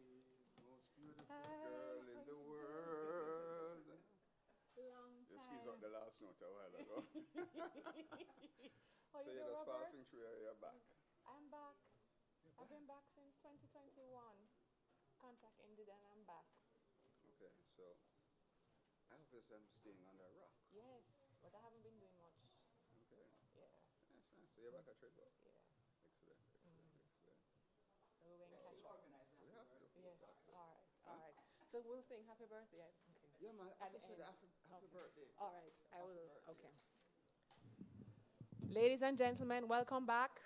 Most beautiful girl in the world. Long time. You squeezed out the last note a while ago. Oh, So you you're know, just Robert? passing through or you're back? I'm back. I've been back since 2021. Contract ended and I'm back. Okay, so I obviously I'm staying under a rock. Yes, but I haven't been doing much. Okay. Yeah. That's nice. So you're back at Tradewell? Yeah. Excellent, excellent. So we're going to catch up. We have to. Yes. All right. All right. So we'll sing happy birthday. Okay. Yeah, my At the officer said end. happy birthday. All right. I will. birthday. Okay. Ladies and gentlemen, welcome back.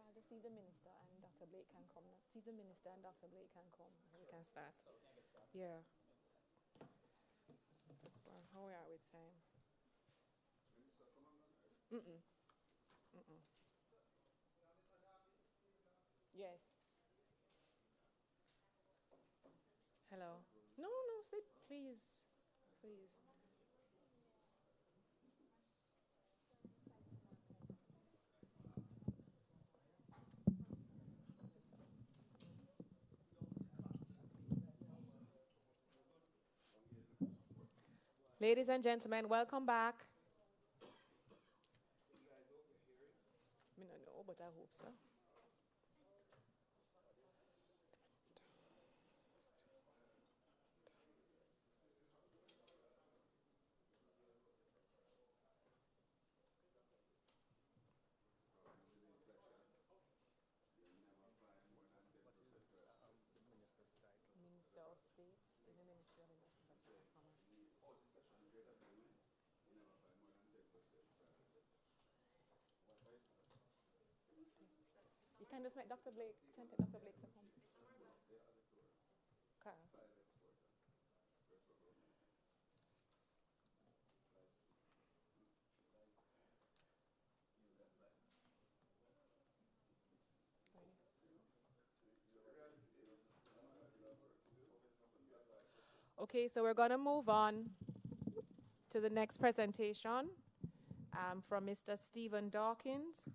I'll just see the minister and Dr. Blake can come. See the minister and Dr. Blake can come. We can start. Yeah. Well, how are we with time? Yes. Hello. No, no, sit, please. Please. Ladies and gentlemen, welcome back. I don't know, but I hope so. Minister of State in the Ministry of Infrastructure and Commerce. You can just make Dr. Blake, you can take Dr. Blake to come. Carl. Okay, so we're going to move on to the next presentation from Mr. Stephen Dawkins.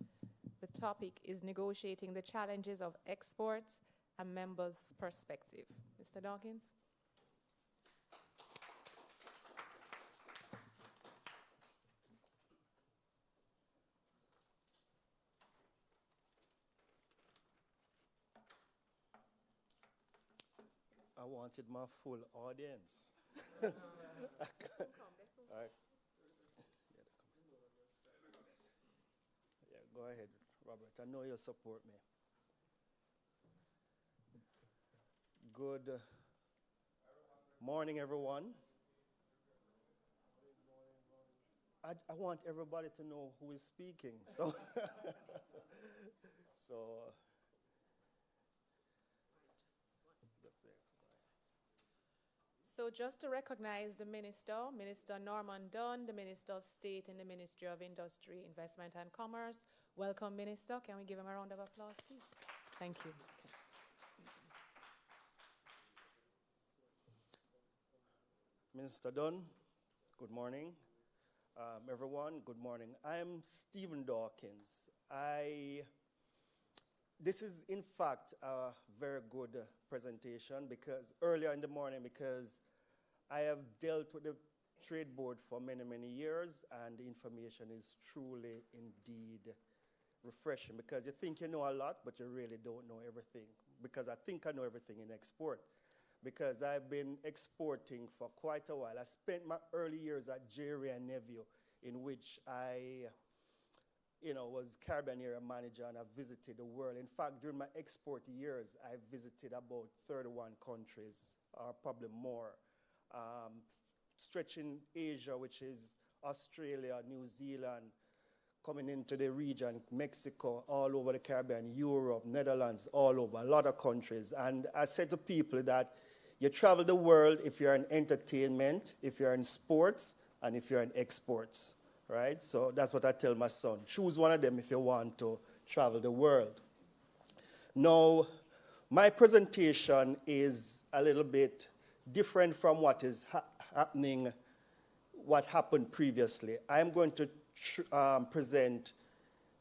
The topic is negotiating the challenges of exports and members' perspective. Mr. Dawkins. I wanted my full audience. Yeah, go ahead, Robert. I know you'll support me. Good morning, everyone. I want everybody to know who is speaking. So, So just to recognize the minister, Minister Norman Dunn, the Minister of State in the Ministry of Industry, Investment and Commerce. Welcome, Minister. Can we give him a round of applause, please? Thank you. Minister Dunn, good morning. Everyone, good morning. I'm Stephen Dawkins. This is, in fact, a very good presentation because earlier in the morning, because I have dealt with the trade board for many, many years, and the information is truly, indeed, refreshing because you think you know a lot, but you really don't know everything. Because I think I know everything in export because I've been exporting for quite a while. I spent my early years at Jerry and Neville, in which I was Caribbean area manager, and I visited the world. In fact, during my export years, I visited about 31 countries, or probably more, stretching Asia, which is Australia, New Zealand, coming into the region, Mexico, all over the Caribbean, Europe, Netherlands, all over, a lot of countries. And I said to people that you travel the world if you're in entertainment, if you're in sports, and if you're in exports, right? So that's what I tell my son. Choose one of them if you want to travel the world. Now, my presentation is a little bit different from what is happening, what happened previously. I'm going to present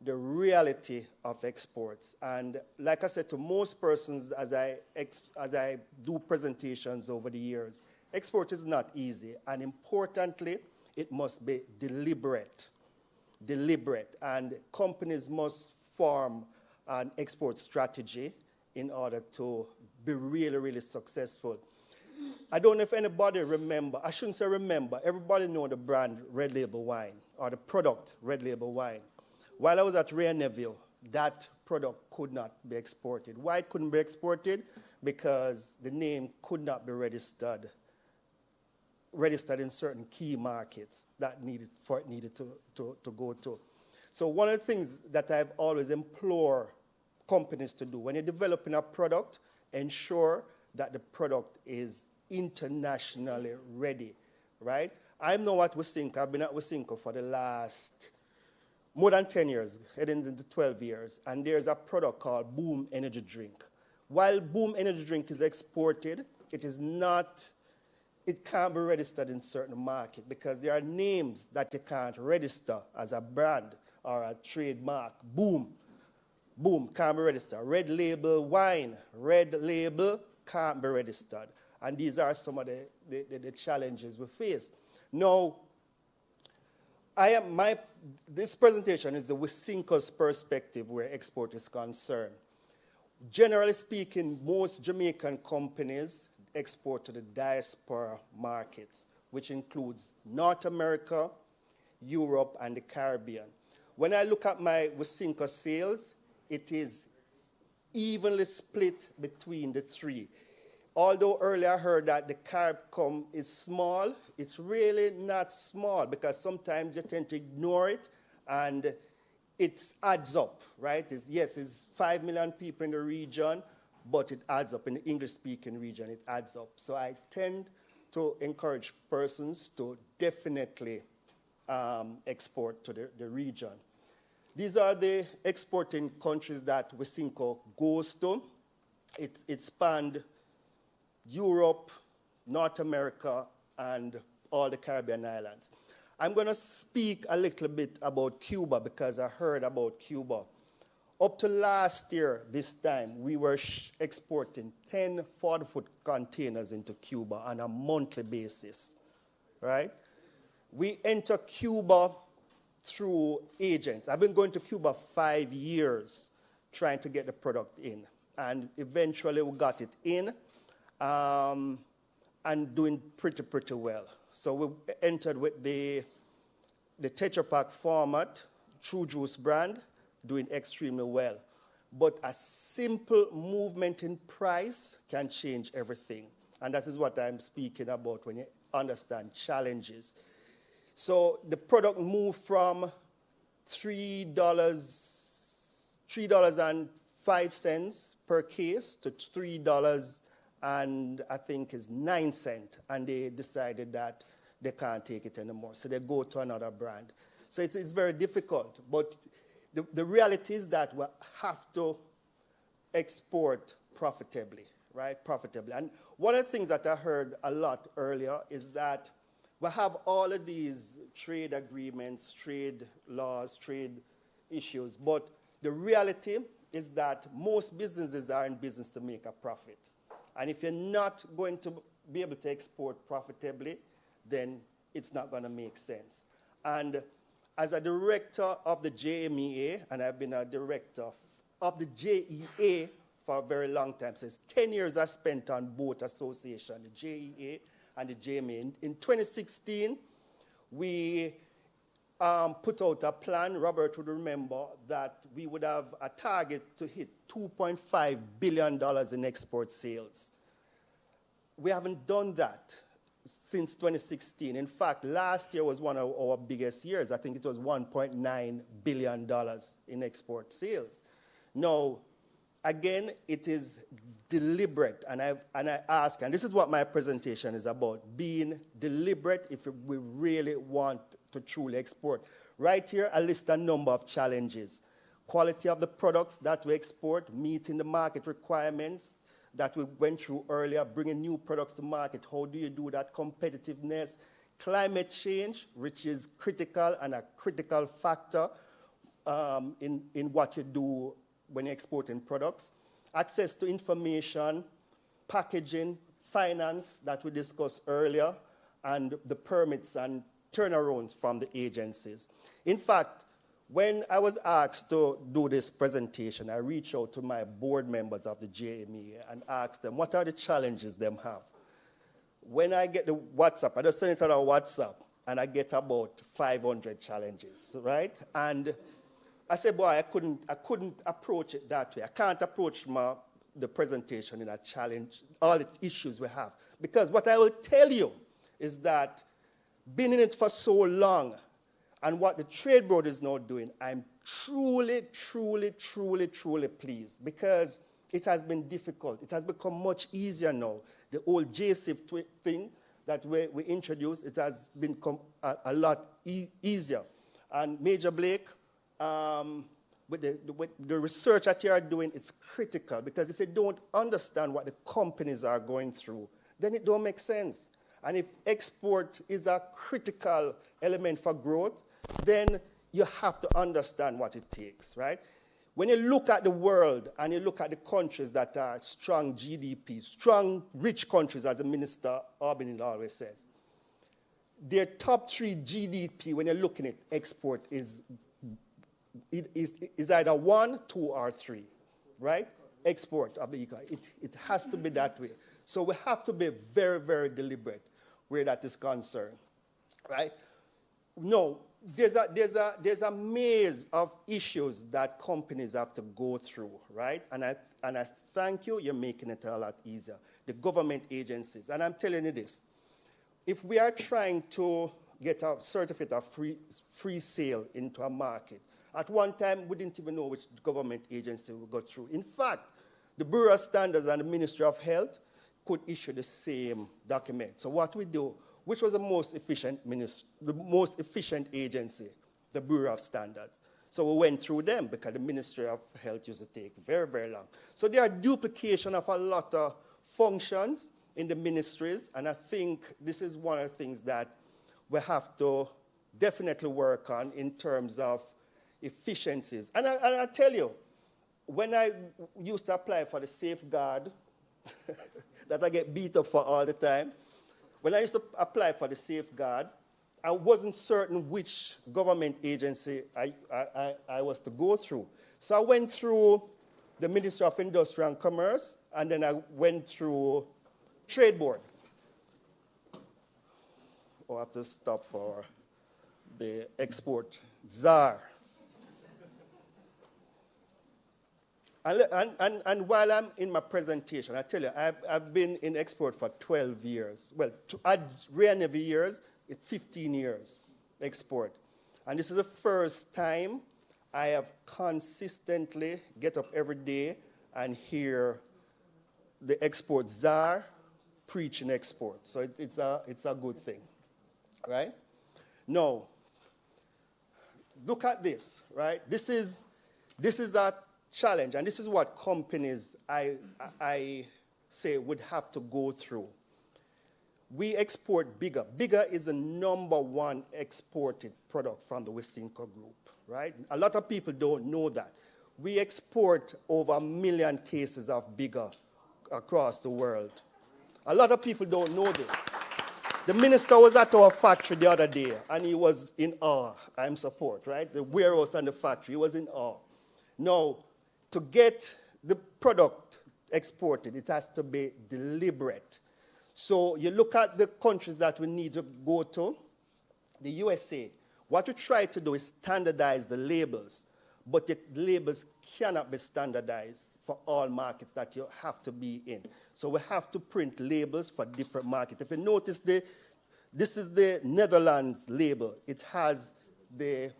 the reality of exports. And like I said to most persons as I do presentations over the years, export is not easy. And importantly, it must be deliberate. And companies must form an export strategy in order to be really, really successful. I don't know if anybody remember, I shouldn't say remember, everybody know the brand Red Label Wine, or the product Red Label Wine. While I was at Ray Neville, that product could not be exported. Why it couldn't be exported? Because the name could not be registered in certain key markets that needed to go to. So one of the things that I've always implored companies to do, when you're developing a product, ensure that the product is internationally ready, right? I know at Wisynco, I've been at Wisynco for the last more than 10 years, heading into 12 years, and there's a product called Boom Energy Drink. While Boom Energy Drink is exported, it can't be registered in certain markets because there are names that you can't register as a brand or a trademark. Boom can't be registered. Red Label Wine, Red Label can't be registered. And these are some of the challenges we face. Now, this presentation is the Wisynco's perspective where export is concerned. Generally speaking, most Jamaican companies export to the diaspora markets, which includes North America, Europe, and the Caribbean. When I look at my Wisynco sales, it is evenly split between the three. Although earlier I heard that the CARIBCOM is small, it's really not small because sometimes you tend to ignore it and it adds up, right? It's 5 million people in the region, but it adds up. In the English-speaking region, it adds up. So I tend to encourage persons to definitely export to the region. These are the exporting countries that Wisynco goes to. It spanned Europe, North America, and all the Caribbean islands. I'm going to speak a little bit about Cuba because I heard about Cuba. Up to last year, this time, we were exporting 10 40-foot containers into Cuba on a monthly basis, right? We enter Cuba through agents. I've been going to Cuba 5 years trying to get the product in, and eventually we got it in. And doing pretty well. So we entered with the Tetra Pak format, True Juice brand, doing extremely well. But a simple movement in price can change everything. And that is what I'm speaking about when you understand challenges. So the product moved from $3.05 per case to $3 and I think is 9 cents, and they decided that they can't take it anymore. So they go to another brand. So it's very difficult, but the reality is that we have to export profitably, right? Profitably. And one of the things that I heard a lot earlier is that we have all of these trade agreements, trade laws, trade issues, but the reality is that most businesses are in business to make a profit. And if you're not going to be able to export profitably, then it's not going to make sense. And as a director of the JMEA, and I've been a director of the JEA for a very long time, since 10 years I spent on both associations, the JEA and the JMEA. In 2016, we put out a plan, Robert would remember, that we would have a target to hit $2.5 billion in export sales. We haven't done that. since 2016. In fact, last year was one of our biggest years. I think it was $1.9 billion in export sales. Now, again, it is deliberate, and I ask, and this is what my presentation is about, being deliberate if we really want to truly export. Right here, I list a number of challenges. Quality of the products that we export, meeting the market requirements that we went through earlier, bringing new products to market. How do you do that? Competitiveness, climate change, which is critical and a critical factor in what you do when you're exporting products. Access to information, packaging, finance that we discussed earlier, and the permits and turnarounds from the agencies. In fact, when I was asked to do this presentation, I reached out to my board members of the JME and asked them, what are the challenges them have? When I get the WhatsApp, I just send it on a WhatsApp, and I get about 500 challenges, right? And I said, boy, I couldn't approach it that way. I can't approach the presentation in a challenge, all the issues we have. Because what I will tell you is that being in it for so long, and what the Trade Board is now doing, I'm truly, truly, truly, truly pleased, because it has been difficult. It has become much easier now. The old JSIP thing that we introduced, it has become a lot easier. And Major Blake, with the research that you are doing, it's critical, because if you don't understand what the companies are going through, then it don't make sense. And if export is a critical element for growth, then you have to understand what it takes, right? When you look at the world and you look at the countries that are strong GDP, strong, rich countries, as the Minister Albany always says, their top 3 GDP, when you're looking at export, is either 1, 2, or 3, right? Export of the economy. It has to be that way. So we have to be very, very deliberate where that is concerned, right? No, there's a maze of issues that companies have to go through, right? And I thank you, you're making it a lot easier. The government agencies, and I'm telling you this, if we are trying to get a certificate of free sale into a market, at one time we didn't even know which government agency we go through. In fact, the Bureau of Standards and the Ministry of Health could issue the same document. So what we do, which was the most efficient agency, the Bureau of Standards. So we went through them because the Ministry of Health used to take very, very long. So there are duplication of a lot of functions in the ministries, and I think this is one of the things that we have to definitely work on in terms of efficiencies. And I tell you, when I used to apply for the safeguard that I get beat up for all the time, when I used to apply for the safeguard, I wasn't certain which government agency I was to go through. So I went through the Ministry of Industry and Commerce, and then I went through Trade Board. Oh, I have to stop for the export czar. And while I'm in my presentation, I tell you, I've been in export for 12 years. Well, to add Rear Navy years, it's 15 years export. And this is the first time I have consistently get up every day and hear the export czar preaching export. So it's a good thing, right? Now, look at this, right? This is a challenge, and this is what companies, I say, would have to go through. We export bigger. Bigger is the #1 exported product from the West Inco Group, right? A lot of people don't know that. We export over 1 million cases of bigger across the world. A lot of people don't know this. The minister was at our factory the other day, and he was in awe. I'm support, right? The warehouse and the factory, he was in awe. Now, to get the product exported, it has to be deliberate. So you look at the countries that we need to go to, the USA. What we try to do is standardize the labels. but the labels cannot be standardized for all markets that you have to be in. So we have to print labels for different markets. If you notice, this is the Netherlands label. It has the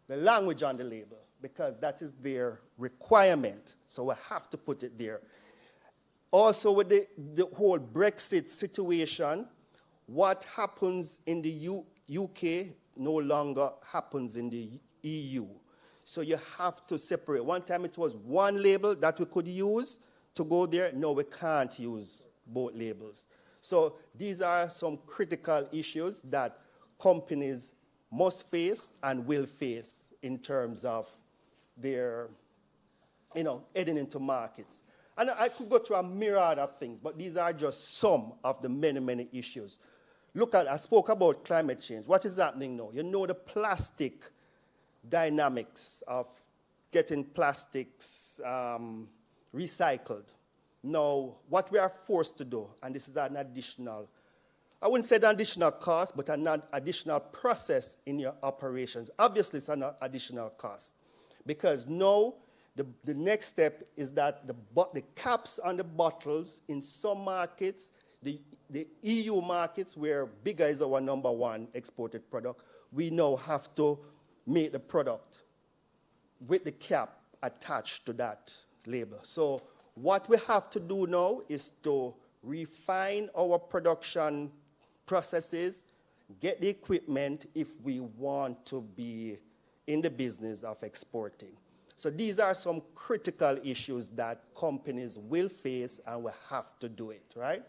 language on the label because that is their requirement. So we have to put it there. Also, with the whole Brexit situation, what happens in the UK no longer happens in the EU. So you have to separate. One time it was one label that we could use to go there. No, we can't use both labels. So these are some critical issues that companies must face and will face in terms of their, heading into markets. And I could go through a myriad of things, but these are just some of the many, many issues. I spoke about climate change. What is happening now? You know the plastic dynamics of getting plastics recycled. Now, what we are forced to do, and this is an additional, I wouldn't say an additional cost, but an additional process in your operations. Obviously, it's an additional cost because now the next step is that the caps on the bottles in some markets, the EU markets where bigger is our number one exported product, we now have to make the product with the cap attached to that label. So what we have to do now is to refine our production processes, get the equipment if we want to be in the business of exporting. So these are some critical issues that companies will face and will have to do it, right?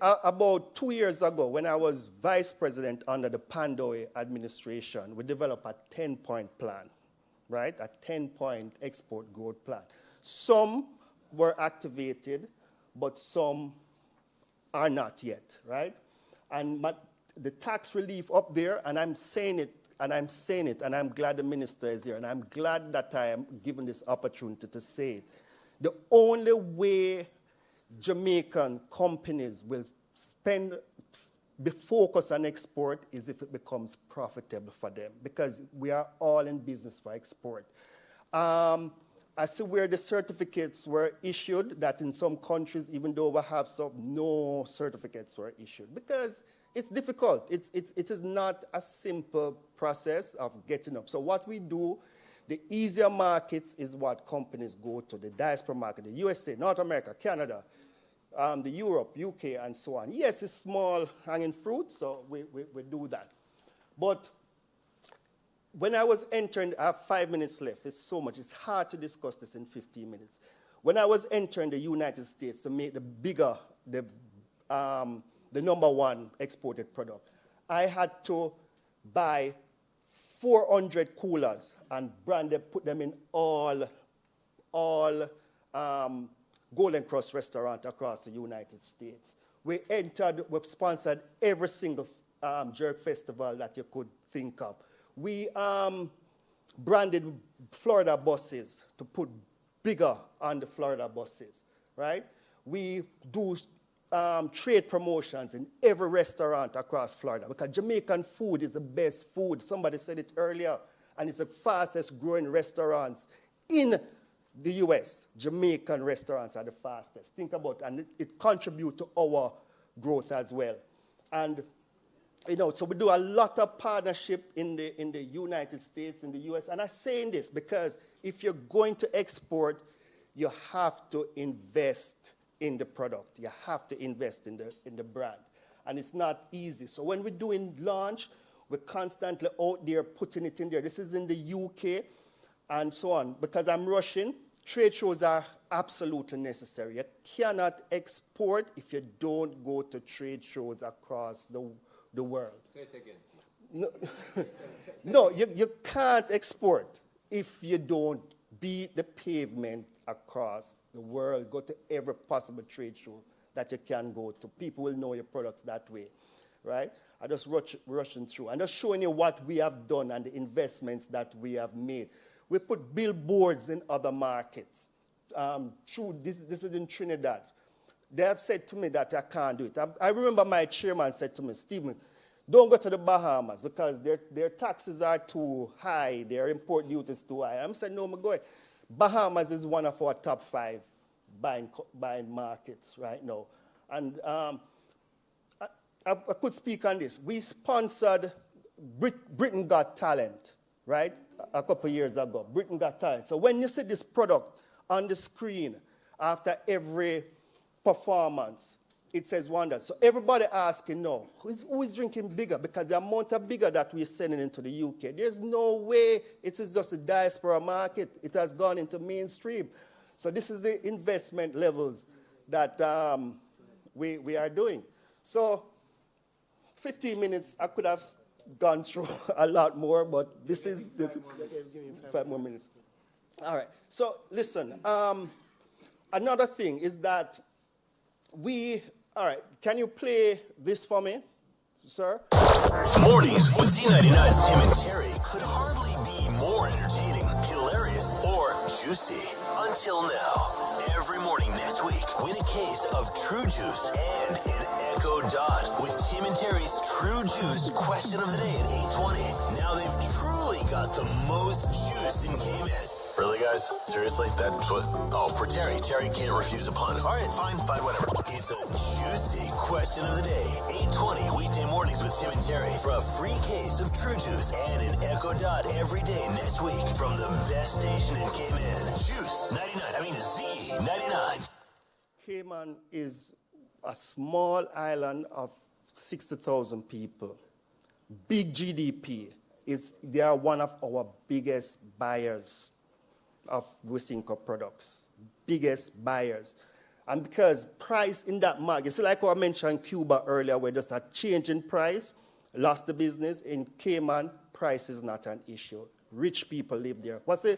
About 2 years ago, when I was vice president under the Pandoy administration, we developed a 10-point plan, right? A 10-point export growth plan. Some were activated, but some are not yet, right? And the tax relief up there, and I'm saying it, and I'm glad the minister is here, and I'm glad that I am given this opportunity to say it. The only way Jamaican companies will be focused on export is if it becomes profitable for them, because we are all in business for export. I see where the certificates were issued, that in some countries, even though we have some, no certificates were issued, because it's difficult. It is not a simple process of getting up. So what we do, the easier markets is what companies go to, the diaspora market, the USA, North America, Canada, the Europe, UK, and so on. Yes, it's small hanging fruit, so we do that. But when I was entering, I have 5 minutes left. It's so much. It's hard to discuss this in 15 minutes. When I was entering the United States to make the number one exported product, I had to buy 400 coolers and brand them, put them in all Golden Cross restaurants across the United States. We sponsored every single jerk festival that you could think of. We branded Florida buses to put bigger on the Florida buses, right? We do trade promotions in every restaurant across Florida because Jamaican food is the best food. Somebody said it earlier, and it's the fastest growing restaurants in the US. Jamaican restaurants are the fastest. Think about it, and it contributes to our growth as well. And so we do a lot of partnership in the United States, in the US, and I'm saying this because if you're going to export, you have to invest in the product. You have to invest in the brand. And it's not easy. So when we're doing launch, we're constantly out there putting it in there. This is in the UK and so on. Because I'm rushing, trade shows are absolutely necessary. You cannot export if you don't go to trade shows across the world. Say it again, please. No, you can't export if you don't beat the pavement across the world. Go to every possible trade show that you can go to. People will know your products that way, right? I just rushing through. I'm just showing you what we have done and the investments that we have made. We put billboards in other markets. This is in Trinidad. They have said to me that I can't do it. I remember my chairman said to me, Stephen, don't go to the Bahamas because their taxes are too high, their import duties too high. I'm saying, no, I'm going. Bahamas is one of our top 5 buying markets right now. And I could speak on this. We sponsored Britain Got Talent, right, a couple years ago. Britain Got Talent. So when you see this product on the screen after every performance, it says wonders. So everybody asking now, who is drinking bigger? Because the amount of bigger that we're sending into the UK, there's no way it is just a diaspora market. It has gone into mainstream. So this is the investment levels that we are doing. So 15 minutes, I could have gone through a lot more, but this is 5 more minutes. All right. So listen, another thing is that all right, can you play this for me, sir? Mornings with Z99's Tim and Terry could hardly be more entertaining, hilarious, or juicy. Until now. Every morning next week, win a case of True Juice and an Echo Dot with Tim and Terry's True Juice question of the day at 8:20. Now they've truly got the most juice in Cayman. Really, guys? Seriously? That's what? Oh, for Terry. Terry can't refuse a pun. All right, fine, whatever. It's a juicy question of the day. 8:20 weekday mornings with Tim and Terry for a free case of True Juice and an Echo Dot every day next week from the best station in Cayman. Juice 99. I mean Z99. Cayman is a small island of 60,000 people. Big GDP. They are one of our biggest buyers of Wisynco products, biggest buyers. And because price in that market, see, like I mentioned Cuba earlier, where just a change in price lost the business. In Cayman, price is not an issue. Rich people live there. What's the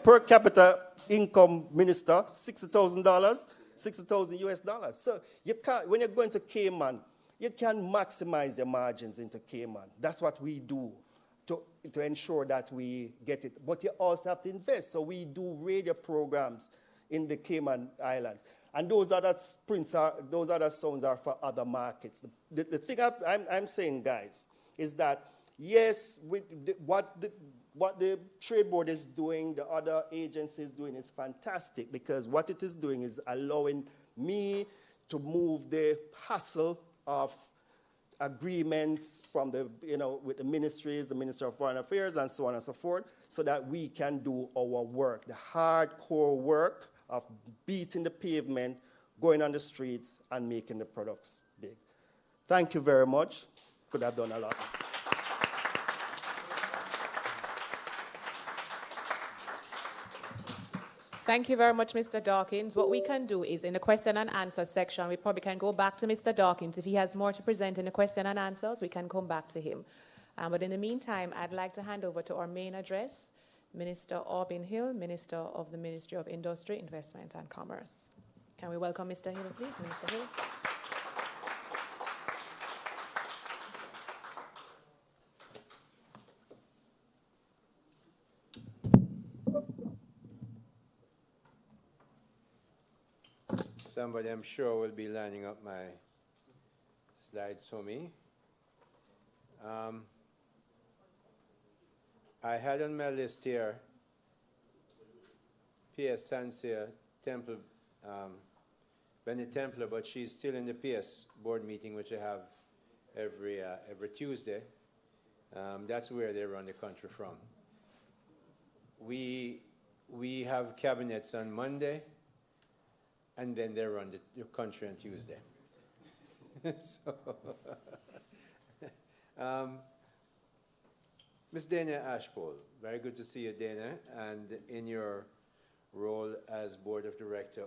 per capita income, Minister? $60,000, 60,000 US dollars. So you can't, when you're going to Cayman, you can maximize your margins into Cayman. That's what we do to ensure that we get it. But you also have to invest. So we do radio programs in the Cayman Islands. And those other sounds are for other markets. The thing I'm saying, guys, is that, yes, what the Trade Board is doing, the other agencies doing is fantastic, because what it is doing is allowing me to move the hassle of agreements from with the ministries, the Minister of Foreign Affairs, and so on and so forth, so that we can do our work, the hardcore work of beating the pavement, going on the streets, and making the products big. Thank you very much. Could have done a lot. Thank you very much, Mr. Dawkins. What we can do is, in the question and answer section, we probably can go back to Mr. Dawkins. If he has more to present in the question and answers, we can come back to him. But in the meantime, I'd like to hand over to our main address, Minister Aubin Hill, Minister of the Ministry of Industry, Investment and Commerce. Can we welcome Mr. Hill, please? Minister Hill. Somebody, I'm sure, will be lining up my slides for me. I had on my list here PS Sansia Temple, Benny Templar, but she's still in the PS board meeting, which I have every Tuesday. That's where they run the country from. We have cabinets on Monday, and then they run the country on Tuesday. So, Ms. Dana Ashpole, very good to see you, Dana, and in your role as Board of Director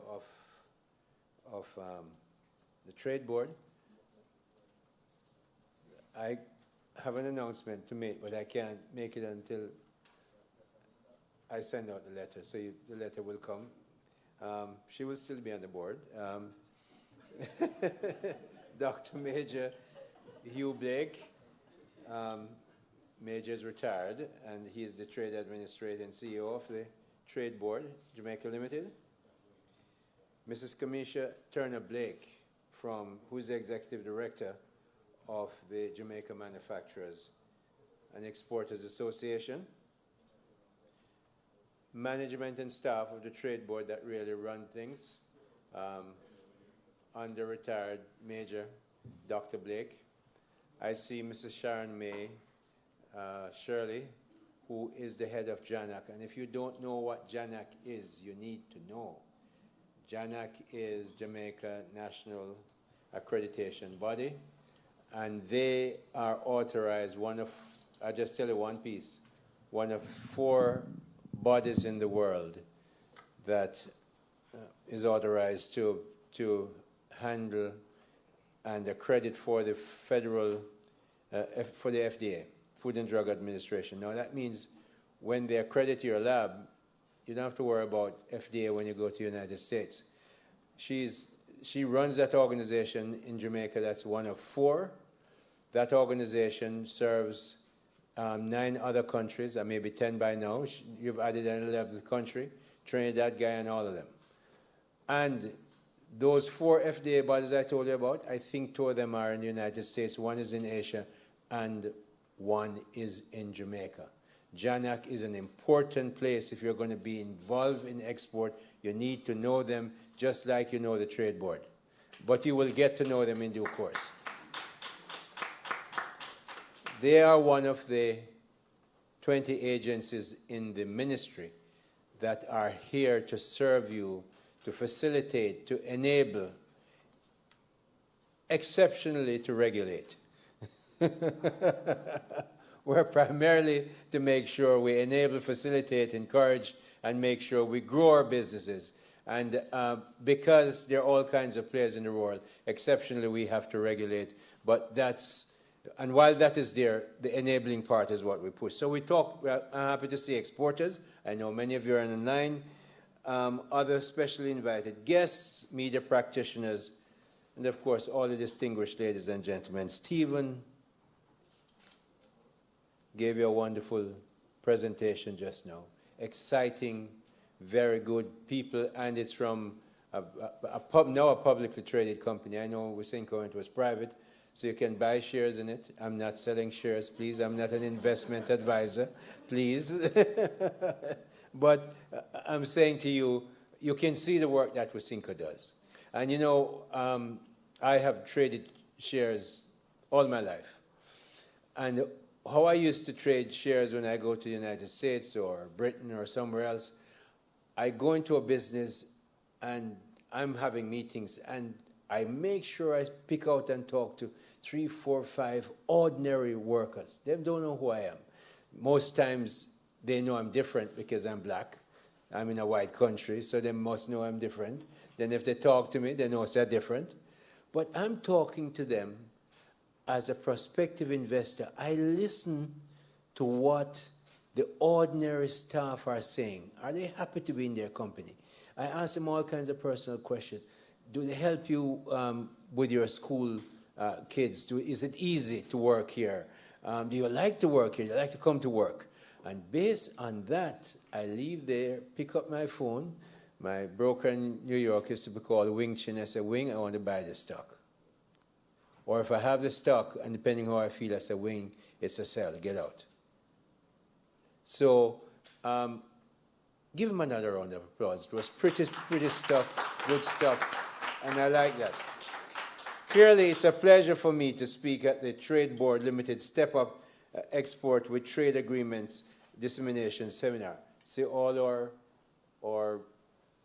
of the Trade Board. I have an announcement to make, but I can't make it until I send out the letter, so the letter will come. She will still be on the board. Dr. Major Hugh Blake. Major is retired, and he is the Trade Administrator and CEO of the Trade Board, Jamaica Limited. Mrs. Kamisha Turner Blake, who's the Executive Director of the Jamaica Manufacturers and Exporters Association, management and staff of the Trade Board that really run things, under retired Major Dr. Blake. I see Mrs. Sharon May Shirley, who is the head of JANAC. And if you don't know what JANAC is, you need to know. JANAC is Jamaica National Accreditation Body, and they are authorized, I'll just tell you one piece, one of 4 bodies in the world that is authorized to handle and accredit for the federal, for the FDA, Food and Drug Administration. Now that means when they accredit your lab, you don't have to worry about FDA when you go to the United States. She runs that organization in Jamaica. That's one of 4. That organization serves 9 other countries, and maybe 10 by now. You've added an 11th country, Trinidad, Guyana, all of them. And those 4 FDA bodies I told you about, I think 2 of them are in the United States. 1 is in Asia, and 1 is in Jamaica. JANAC is an important place. If you're going to be involved in export, you need to know them just like you know the Trade Board. But you will get to know them in due course. They are one of the 20 agencies in the ministry that are here to serve you, to facilitate, to enable, exceptionally to regulate. We're primarily to make sure we enable, facilitate, encourage, and make sure we grow our businesses. And because there are all kinds of players in the world, exceptionally we have to regulate. But that's, and while that is there, the enabling part is what we push. So we talk, I'm happy to see exporters. I know many of you are online. Other specially invited guests, media practitioners, and of course all the distinguished ladies and gentlemen. Stephen gave you a wonderful presentation just now. Exciting, very good people, and it's from now a publicly traded company. I know Wisynco it was private, so you can buy shares in it. I'm not selling shares, please. I'm not an investment advisor, please. But I'm saying to you, you can see the work that Wisynco does. And you know, I have traded shares all my life. And how I used to trade shares when I go to the United States or Britain or somewhere else, I go into a business and I'm having meetings and I make sure I pick out and talk to 3, 4, 5 ordinary workers. They don't know who I am. Most times they know I'm different because I'm black. I'm in a white country, so they must know I'm different. Then if they talk to me, they know they're different. But I'm talking to them as a prospective investor. I listen to what the ordinary staff are saying. Are they happy to be in their company? I ask them all kinds of personal questions. Do they help you with your school kids? Is it easy to work here? Do you like to work here? Do you like to come to work? And based on that, I leave there, pick up my phone. My broker in New York used to be called Wing Chin. I say, Wing, I want to buy the stock. Or if I have the stock, and depending how I feel, I say, Wing, it's a sell, get out. So give him another round of applause. It was pretty stuff, good stuff, and I like that. Clearly, it's a pleasure for me to speak at the Trade Board Limited Step Up Export with Trade Agreements Dissemination Seminar. See all our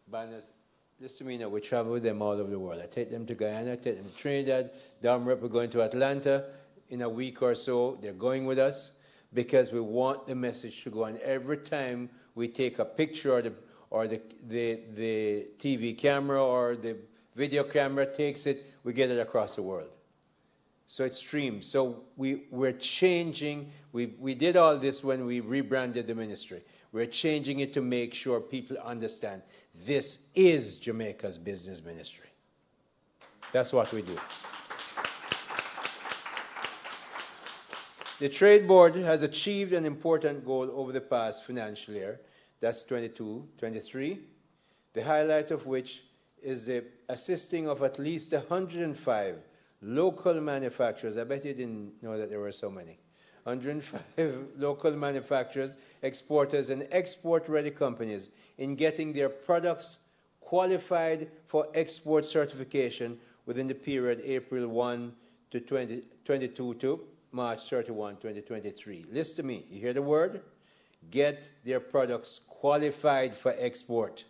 banners. Listen to me now, we travel with them all over the world. I take them to Guyana, I take them to Trinidad. Down we're going to Atlanta in a week or so. They're going with us because we want the message to go. And every time we take a picture or the TV camera or the video camera takes it, we get it across the world. So it streams. So we're changing. We did all this when we rebranded the ministry. We're changing it to make sure people understand this is Jamaica's business ministry. That's what we do. The Trade Board has achieved an important goal over the past financial year. That's 22-23. The highlight of which is the assisting of at least 105 local manufacturers. I bet you didn't know that there were so many. 105 local manufacturers, exporters, and export-ready companies in getting their products qualified for export certification within the period April 1 to 2022 to March 31, 2023. Listen to me. You hear the word? Get their products qualified for export.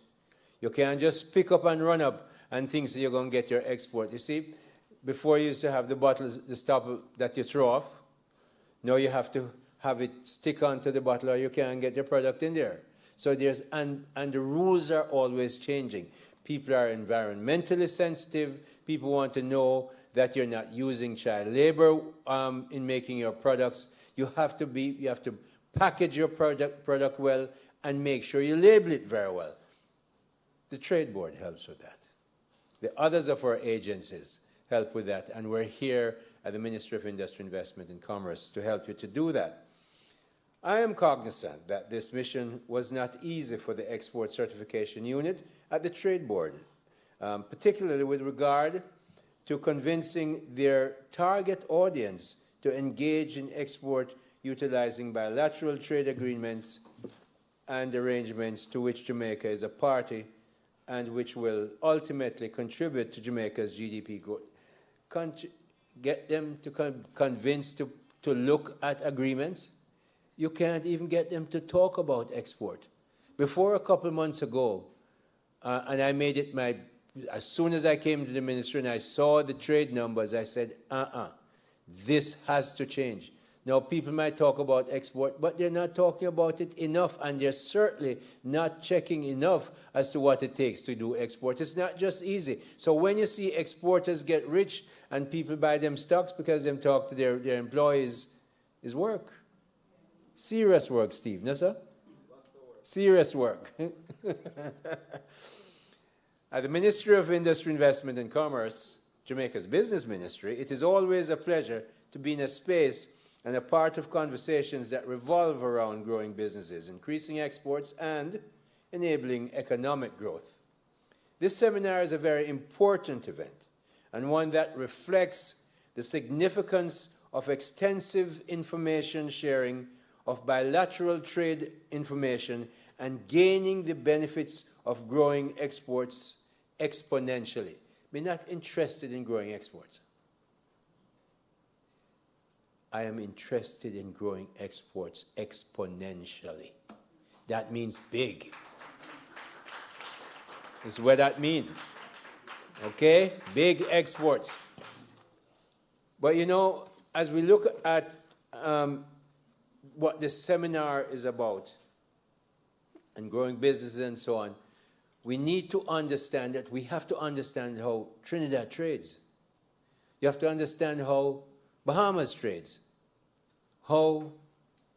You can't just pick up and run up and think that you're going to get your export. You see, before you used to have the bottles, the stopper that you throw off. Now you have to have it stick onto the bottle or you can't get your product in there. So there's, and the rules are always changing. People are environmentally sensitive. People want to know that you're not using child labor in making your products. You have to package your product well and make sure you label it very well. The Trade Board helps with that. The others of our agencies help with that, and we're here at the Ministry of Industry, Investment and Commerce to help you to do that. I am cognizant that this mission was not easy for the Export Certification Unit at the Trade Board, particularly with regard to convincing their target audience to engage in export utilizing bilateral trade agreements and arrangements to which Jamaica is a party and which will ultimately contribute to Jamaica's GDP growth. Get them to convince to look at agreements. You can't even get them to talk about export. Before a couple months ago, and I made it as soon as I came to the ministry and I saw the trade numbers, I said, this has to change. Now, people might talk about export, but they're not talking about it enough, and they're certainly not checking enough as to what it takes to do export. It's not just easy. So when you see exporters get rich and people buy them stocks because they talk to their employees, is work. Serious work, Steve. No, sir? Serious work. At the Ministry of Industry, Investment and Commerce, Jamaica's business ministry, it is always a pleasure to be in a space and a part of conversations that revolve around growing businesses, increasing exports, and enabling economic growth. This seminar is a very important event, and one that reflects the significance of extensive information sharing, of bilateral trade information, and gaining the benefits of growing exports exponentially. We're not interested in growing exports. I am interested in growing exports exponentially. That means big. This is what that means. Okay? Big exports. But you know, as we look at what this seminar is about, and growing businesses and so on, we need to understand that we have to understand how Trinidad trades. You have to understand how Bahamas trades, how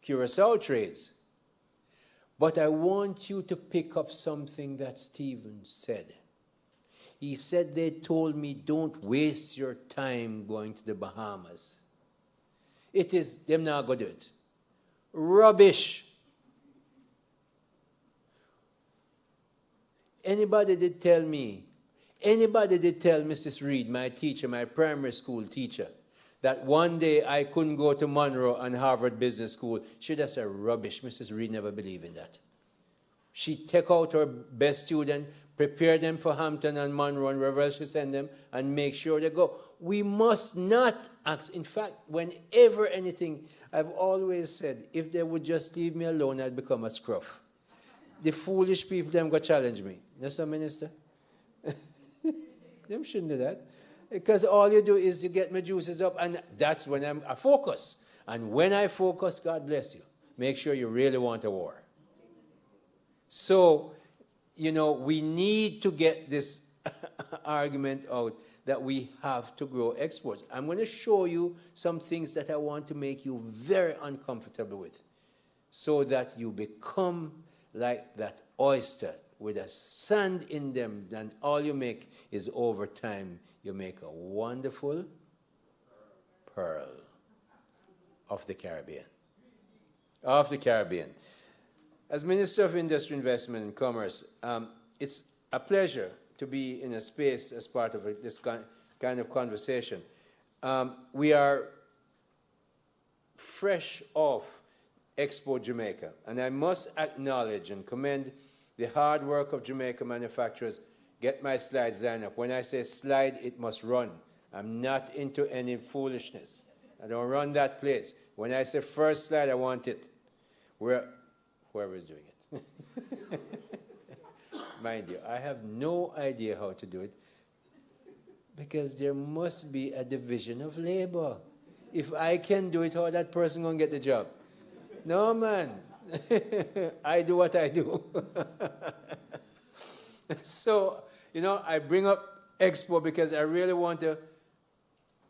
Curacao trades. But I want you to pick up something that Stephen said. He said they told me, don't waste your time going to the Bahamas. It is, them not going to do it. Rubbish. Anybody did tell Mrs. Reed, my teacher, my primary school teacher, that one day I couldn't go to Monroe and Harvard Business School, she'd have said, rubbish. Mrs. Reed never believed in that. She'd take out her best student, prepare them for Hampton and Monroe and wherever else she send them, and make sure they go. We must not ask. In fact, whenever anything, I've always said, if they would just leave me alone, I'd become a scruff. The foolish people, them go challenge me. Yes, sir, Minister? Them shouldn't do that. Because all you do is you get my juices up, and that's when I focus. And when I focus, God bless you. Make sure you really want a war. So, you know, we need to get this argument out that we have to grow exports. I'm going to show you some things that I want to make you very uncomfortable with, so that you become like that oyster with a sand in them, and all you make is, over time, you make a wonderful pearl of the Caribbean. Of the Caribbean. As Minister of Industry, Investment and Commerce, it's a pleasure to be in a space as part of this kind of conversation. we are fresh off Expo Jamaica, and I must acknowledge and commend the hard work of Jamaica manufacturers. Get my slides lined up. When I say slide, it must run. I'm not into any foolishness. I don't run that place. When I say first slide, I want it. Whoever is doing it. Mind you, I have no idea how to do it because there must be a division of labor. If I can do it, how that person going to get the job? No, man. I do what I do. So, you know, I bring up Expo because I really want to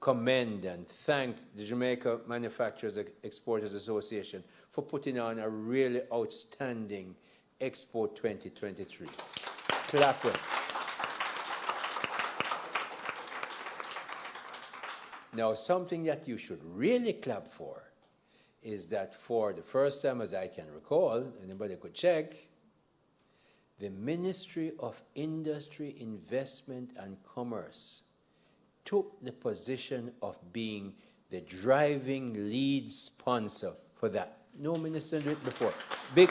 commend and thank the Jamaica Manufacturers Exporters Association for putting on a really outstanding Expo 2023. Clap it. Now, something that you should really clap for is that for the first time, as I can recall, anybody could check, the Ministry of Industry, Investment and Commerce took the position of being the driving lead sponsor for that. No minister did it before. Big.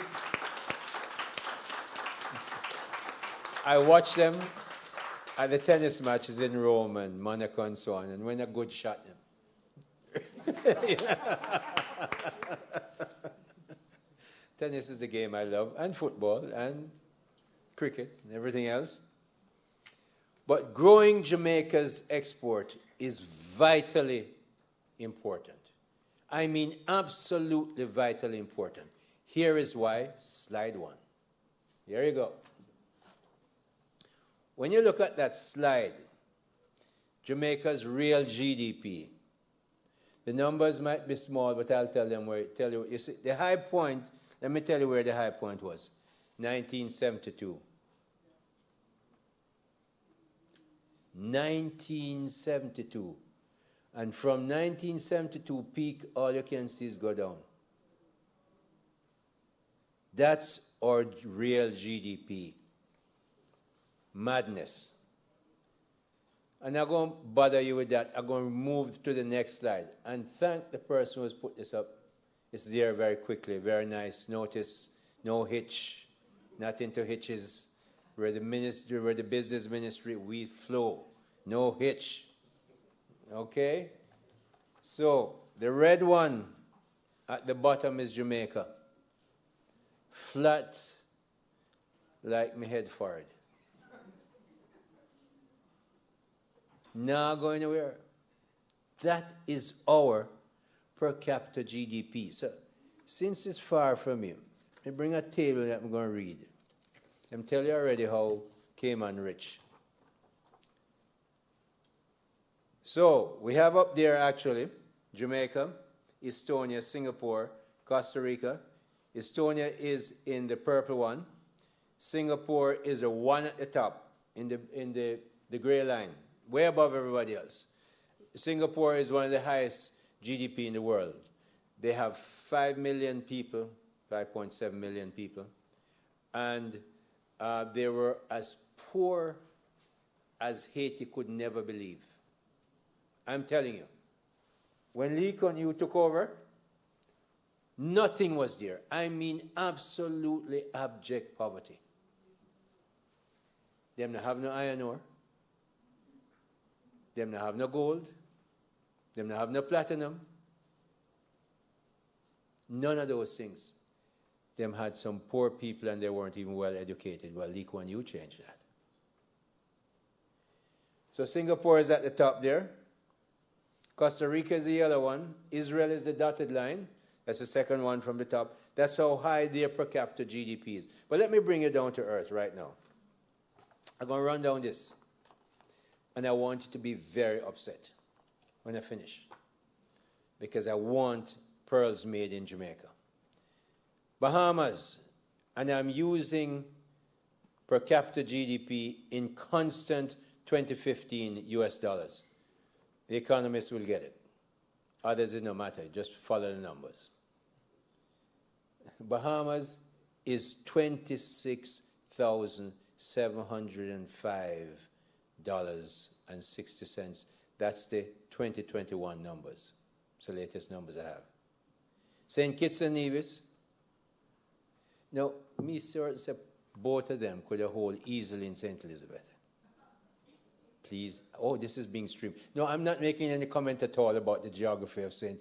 I watched them at the tennis matches in Rome and Monaco and so on, and when a good shot them. Tennis is the game I love, and football, and cricket, and everything else. But growing Jamaica's export is vitally important. I mean absolutely vitally important. Here is why. Slide 1. Here you go. When you look at that slide, Jamaica's real GDP, the numbers might be small, but I'll tell you. You see, the high point, let me tell you where the high point was. 1972. 1972. And from 1972 peak, all you can see is go down. That's our real GDP. Madness. And I'm going to bother you with that. I'm going to move to the next slide and thank the person who's put this up. It's there very quickly, very nice. Notice, no hitch, not into hitches. We're the ministry, we're the business ministry, we flow. No hitch. Okay? So, the red one at the bottom is Jamaica. Flat, like my head forward. Not going anywhere. That is our per capita GDP. So, since it's far from you, I bring a table that I'm going to read. I'm telling you already how Cayman rich. So, we have up there actually Jamaica, Estonia, Singapore, Costa Rica. Estonia is in the purple one. Singapore is the one at the top in the gray line, way above everybody else. Singapore is one of the highest GDP in the world. They have 5 million people, 5.7 million people, and they were as poor as Haiti could never believe. I'm telling you. When Lee Kuan Yew took over, nothing was there. I mean absolutely abject poverty. Them not have no iron ore. Them not have no gold. Them not have no platinum. None of those things. Them had some poor people and they weren't even well educated. Well, Lee Kuan Yew changed that. So Singapore is at the top there. Costa Rica is the yellow one. Israel is the dotted line. That's the second one from the top. That's how high their per capita GDP is. But let me bring you down to earth right now. I'm going to run down this. And I want you to be very upset when I finish. Because I want pearls made in Jamaica. Bahamas, and I'm using per capita GDP in constant 2015 US dollars. The economists will get it. Others, it no matter, just follow the numbers. Bahamas is $26,705.60. That's the 2021 numbers. It's the latest numbers I have. St. Kitts and Nevis. Now, me certain say both of them could hold easily in St. Elizabeth. Please. Oh, this is being streamed. No, I'm not making any comment at all about the geography of St.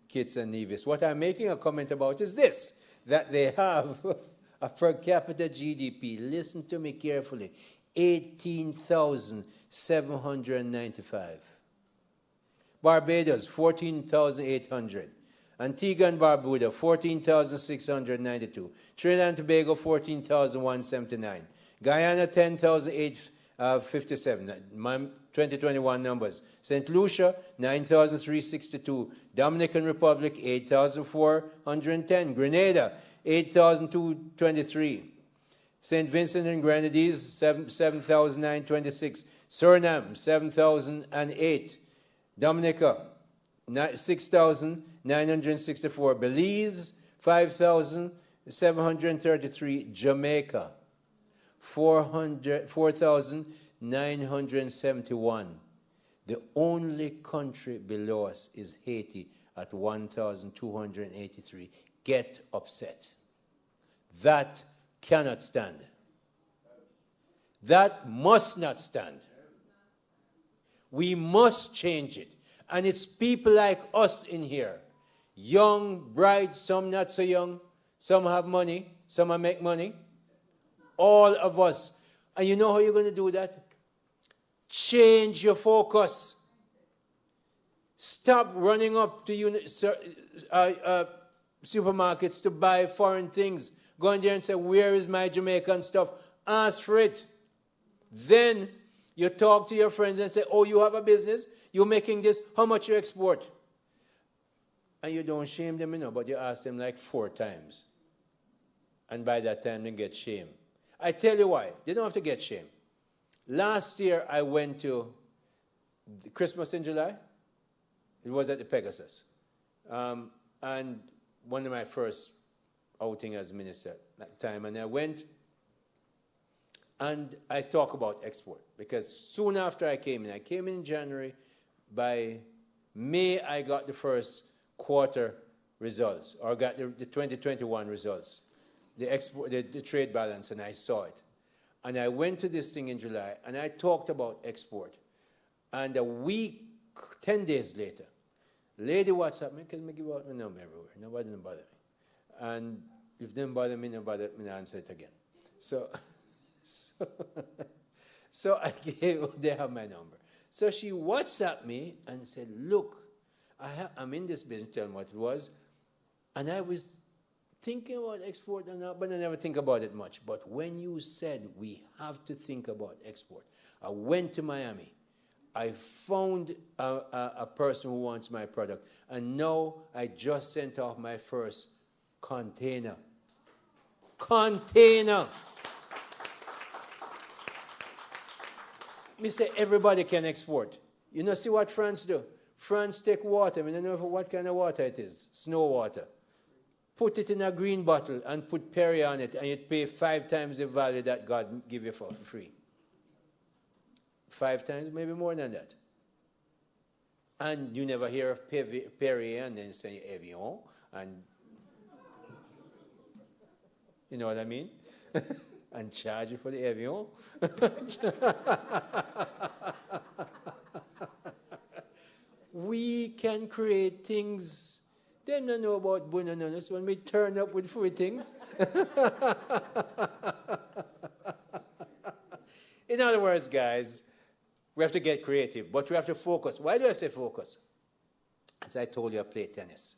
Kitts and Nevis. What I'm making a comment about is this, that they have a per capita GDP, listen to me carefully, 18,795. Barbados, 14,800. Antigua and Barbuda, 14,692. Trinidad and Tobago, 14,179. Guyana, 10,857. 2021 numbers. St. Lucia, 9,362. Dominican Republic, 8,410. Grenada, 8,223. St. Vincent and Grenadines, 7,926. Suriname, 7,008. Dominica, 6,964. Belize, 5,733. Jamaica, 4,971. The only country below us is Haiti at 1,283. Get upset. That cannot stand. That must not stand. We must change it. And it's people like us in here. Young, bright, some not so young. Some have money. Some make money. All of us. And you know how you're going to do that? Change your focus. Stop running up to supermarkets to buy foreign things. Go in there and say, where is my Jamaican stuff? Ask for it. Then you talk to your friends and say, oh, you have a business? You're making this? How much you export? And you don't shame them, but you ask them like 4 times. And by that time, they get shame. I tell you why. They don't have to get shame. Last year, I went to Christmas in July. It was at the Pegasus. And one of my first outing as minister at that time. And I went and I talk about export. Because soon after I came in January. By May, I got the first quarter results, or got the 2021 results, the trade balance, and I saw it. And I went to this thing in July, and I talked about export. And a week, 10 days later, lady WhatsApp me, because I give out my number everywhere. Nobody don't bother me. And if they don't bother me, nobody me answer it again. So I gave, they have my number. So she WhatsApped me and said, look, I'm in this business, tell me what it was. And I was thinking about export, but I never think about it much. But when you said we have to think about export, I went to Miami. I found a person who wants my product. And now I just sent off my first container. Container! Me say everybody can export. You know, see what France do? France take water. I don't know what kind of water it is. Snow water. Put it in a green bottle and put Perrier on it, and you'd pay 5 times the value that God give you for free. 5 times, maybe more than that. And you never hear of Perrier and then say Evian, and you know what I mean? And charge you for the Evian. We can create things. They don't know about bananas when we turn up with free things. In other words, guys, we have to get creative, but we have to focus. Why do I say focus? As I told you, I play tennis.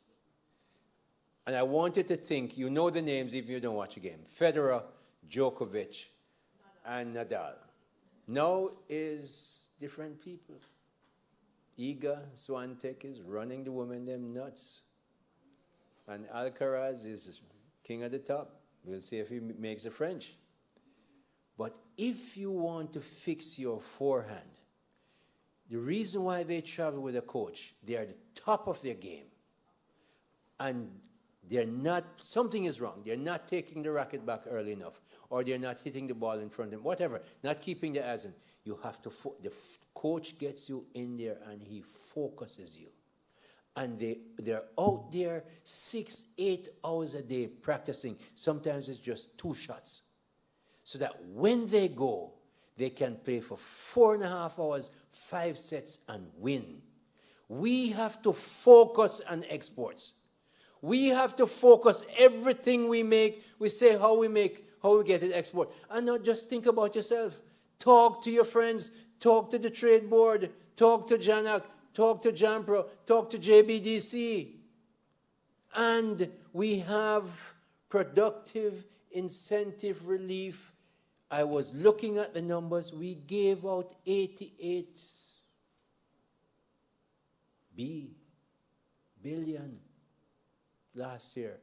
And I want you to think, you know the names if you don't watch a game. Federer, Djokovic, and Nadal. Now is different people. Iga Swiatek is running the women them nuts. And Alcaraz is king at the top. We'll see if he makes the French. But if you want to fix your forehand, the reason why they travel with a coach, they are the top of their game. And they're not, something is wrong. They're not taking the racket back early enough. Or they're not hitting the ball in front of them, whatever. Not keeping the eyes in. You have to, coach gets you in there and he focuses you. And they're out there 6-8 hours a day practicing. Sometimes it's just 2 shots. So that when they go, they can play for 4.5 hours, 5 sets, and win. We have to focus on exports. We have to focus everything we make. We say how we get it export. And not just think about yourself. Talk to your friends. Talk to the trade board. Talk to Janak. Talk to Jampro. Talk to JBDC. And we have productive incentive relief. I was looking at the numbers. We gave out 88 billion last year,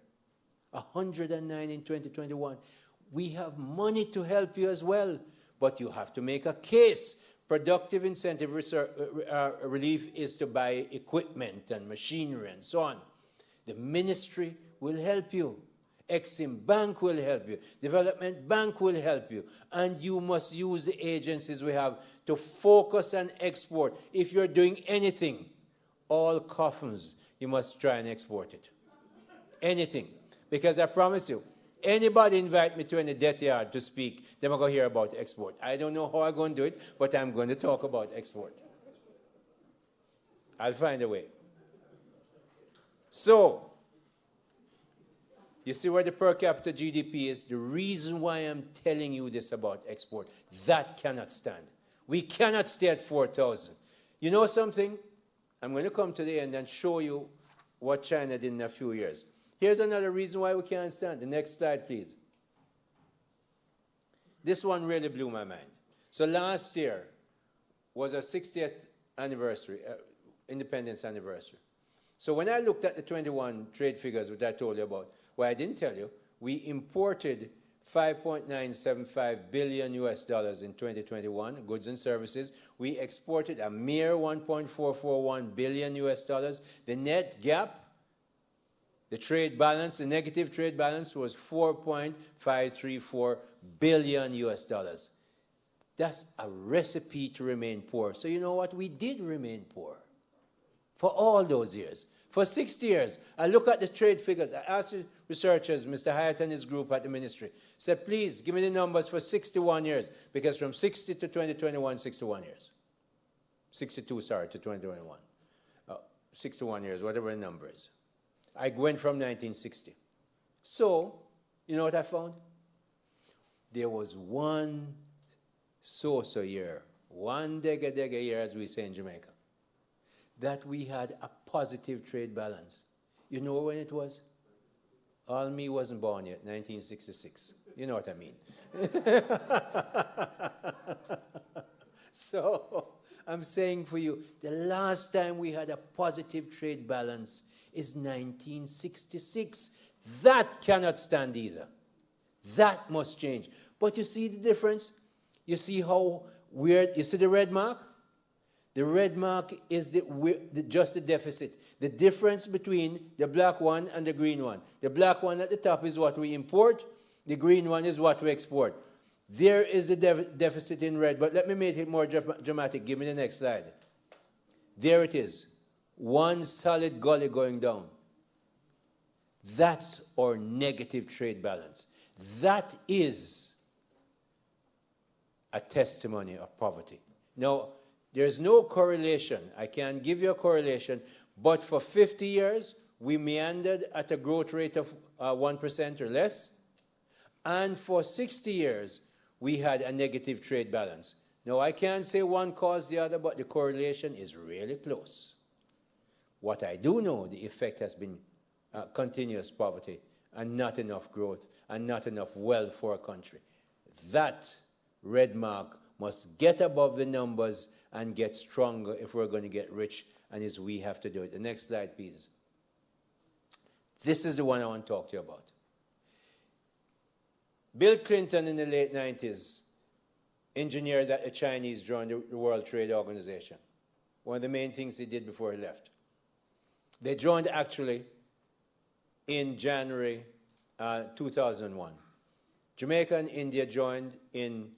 109 in 2021. We have money to help you as well, but you have to make a case. Productive incentive relief is to buy equipment and machinery and so on. The ministry will help you. Exim Bank will help you. Development Bank will help you. And you must use the agencies we have to focus on export. If you're doing anything, all coffins, you must try and export it. Anything. Because I promise you, anybody invite me to any debt yard to speak, they're going to hear about export. I don't know how I'm going to do it, but I'm going to talk about export. I'll find a way. So, you see where the per capita GDP is? The reason why I'm telling you this about export, that cannot stand. We cannot stay at 4,000. You know something? I'm going to come to the end and show you what China did in a few years. Here's another reason why we can't stand. The next slide, please. This one really blew my mind. So last year was our 60th anniversary, independence anniversary. So when I looked at the 21 trade figures, which I told you about, well, I didn't tell you, we imported $5.975 billion US dollars in 2021, goods and services. We exported a mere $1.441 billion US dollars. The net gap, the trade balance, the negative trade balance was $4.534 billion US dollars. That's a recipe to remain poor. So you know what? We did remain poor for all those years. For 60 years, I look at the trade figures. I asked the researchers, Mr. Hyatt and his group at the ministry, said, please give me the numbers for 61 years, because from 60 to 2021, 61 years. 62, sorry, to 2021. 61 years, whatever the number is. I went from 1960. So, you know what I found? There was one so-so year, one dega year, as we say in Jamaica, that we had a positive trade balance. You know when it was? All me wasn't born yet, 1966. You know what I mean. So, I'm saying for you, the last time we had a positive trade balance is 1966. That cannot stand either. That must change. But you see the difference? You see how weird, you see the red mark? The red mark is just the deficit. The difference between the black one and the green one. The black one at the top is what we import. The green one is what we export. There is a deficit in red, but let me make it more dramatic. Give me the next slide. There it is. One solid gully going down. That's our negative trade balance. That is a testimony of poverty. Now, there's no correlation. I can't give you a correlation, but for 50 years, we meandered at a growth rate of 1% or less. And for 60 years, we had a negative trade balance. Now, I can't say one caused the other, but the correlation is really close. What I do know, the effect has been continuous poverty and not enough growth and not enough wealth for a country. That red mark must get above the numbers and get stronger if we're going to get rich, and is we have to do it. The next slide, please. This is the one I want to talk to you about. Bill Clinton in the late 90s engineered that the Chinese joined the World Trade Organization. One of the main things he did before he left. They joined actually in January 2001. Jamaica and India joined in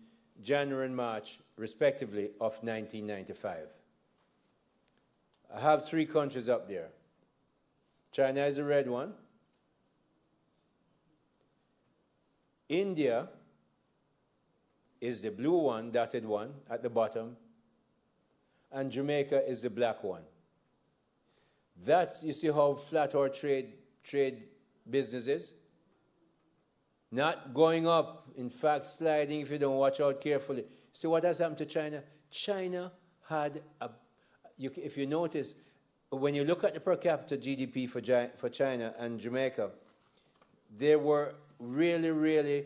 January and March respectively, of 1995. I have 3 countries up there. China is the red one. India is the blue one, dotted one, at the bottom. And Jamaica is the black one. That's, you see how flat our trade business is? Not going up, in fact, sliding if you don't watch out carefully. See what has happened to China? China had if you notice, when you look at the per capita GDP for China and Jamaica, they were really, really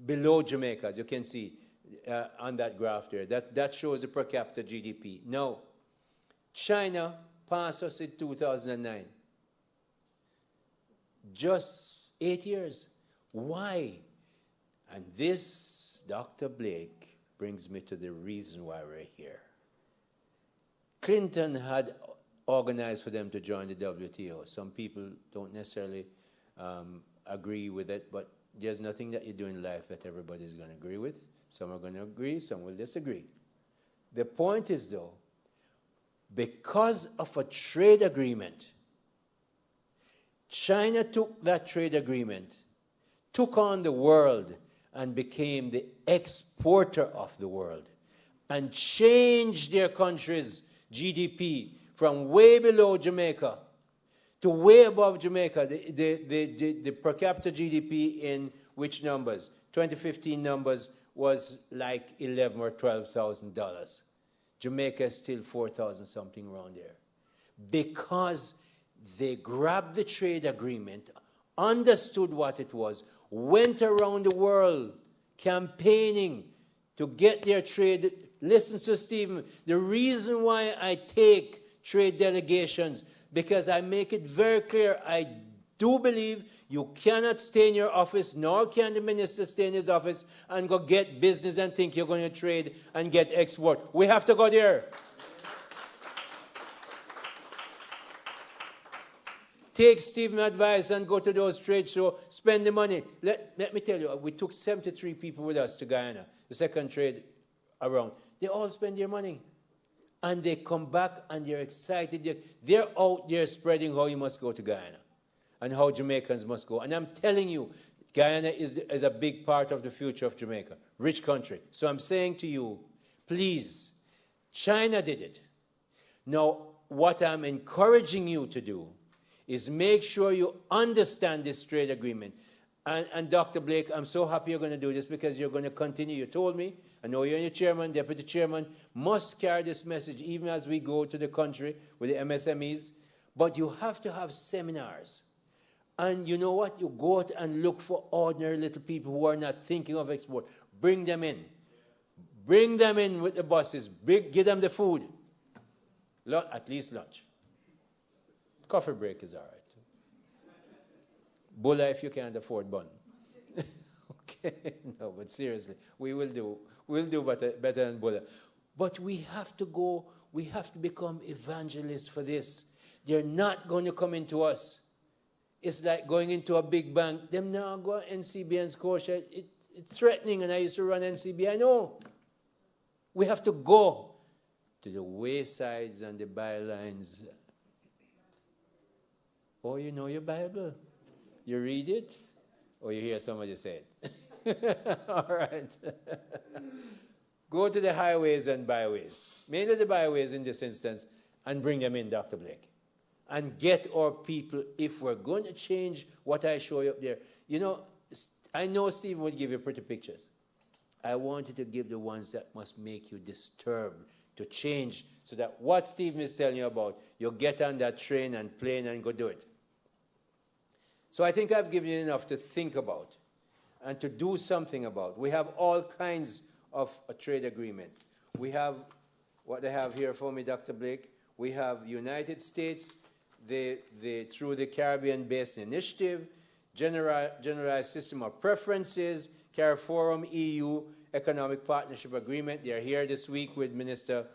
below Jamaica, as you can see on that graph there. That shows the per capita GDP. Now, China passed us in 2009. Just 8 years. Why? And this, Dr. Blake, brings me to the reason why we're here. Clinton had organized for them to join the WTO. Some people don't necessarily agree with it, but there's nothing that you do in life that everybody's going to agree with. Some are going to agree, some will disagree. The point is, though, because of a trade agreement, China took that trade agreement, took on the world, and became the exporter of the world, and changed their country's GDP from way below Jamaica to way above Jamaica. The per capita GDP in which numbers? 2015 numbers was like $11,000 or $12,000. Jamaica is still 4,000 something around there. Because they grabbed the trade agreement, understood what it was, went around the world campaigning to get their trade. Listen to Stephen, the reason why I take trade delegations, because I make it very clear, I do believe you cannot stay in your office, nor can the minister stay in his office and go get business and think you're going to trade and get export. We have to go there. Take Stephen's advice and go to those trade shows, spend the money. Let me tell you, we took 73 people with us to Guyana, the second trade around. They all spend their money. And they come back and they're excited. They're out there spreading how you must go to Guyana and how Jamaicans must go. And I'm telling you, Guyana is a big part of the future of Jamaica. Rich country. So I'm saying to you, please, China did it. Now, what I'm encouraging you to do is make sure you understand this trade agreement. And Dr. Blake, I'm so happy you're going to do this because you're going to continue. You told me, I know you're your chairman, deputy chairman, must carry this message even as we go to the country with the MSMEs. But you have to have seminars. And you know what? You go out and look for ordinary little people who are not thinking of export. Bring them in. Bring them in with the buses. Give them the food. At least lunch. Coffee break is all right. Bulla if you can't afford bun. Okay, no, but seriously, we'll do better than Bulla. But we have to go, we have to become evangelists for this. They're not going to come into us. It's like going into a big bank. Them now go NCB and Scotia. It's threatening, and I used to run NCB. I know. We have to go to the waysides and the bylines. Oh, you know your Bible? You read it? Or you hear somebody say it? All right. Go to the highways and byways, mainly the byways in this instance, and bring them in, Dr. Blake. And get our people, if we're going to change what I show you up there. You know, I know Stephen would give you pretty pictures. I want you to give the ones that must make you disturbed to change, so that what Stephen is telling you about, you'll get on that train and plane and go do it. So I think I've given you enough to think about and to do something about. We have all kinds of a trade agreement. We have what they have here for me, Dr. Blake. We have United States, through the Caribbean Basin Initiative, Generalized System of Preferences, CARIFORUM EU Economic Partnership Agreement. They are here this week with Minister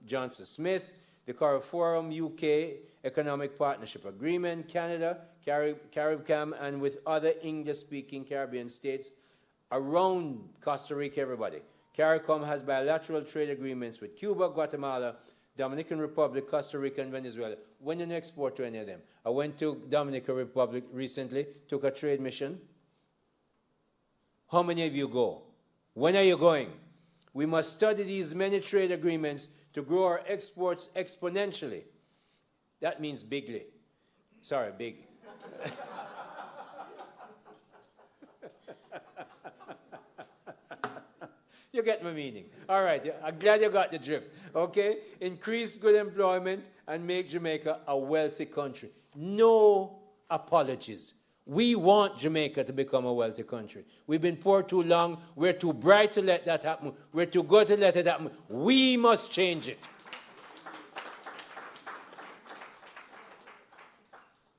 Johnson Smith. The CARIFORUM UK Economic Partnership Agreement, Canada, CARIBCAM, and with other English-speaking Caribbean states. around Costa Rica, everybody. CARICOM has bilateral trade agreements with Cuba, Guatemala, Dominican Republic, Costa Rica, and Venezuela. When you export to any of them? I went to Dominican Republic recently, took a trade mission. How many of you go? When are you going? We must study these many trade agreements to grow our exports exponentially. That means bigly. Sorry, big. You get my meaning. All right, I'm glad you got the drift. Okay? Increase good employment and make Jamaica a wealthy country. No apologies. We want Jamaica to become a wealthy country. We've been poor too long. We're too bright to let that happen. We're too good to let it happen. We must change it.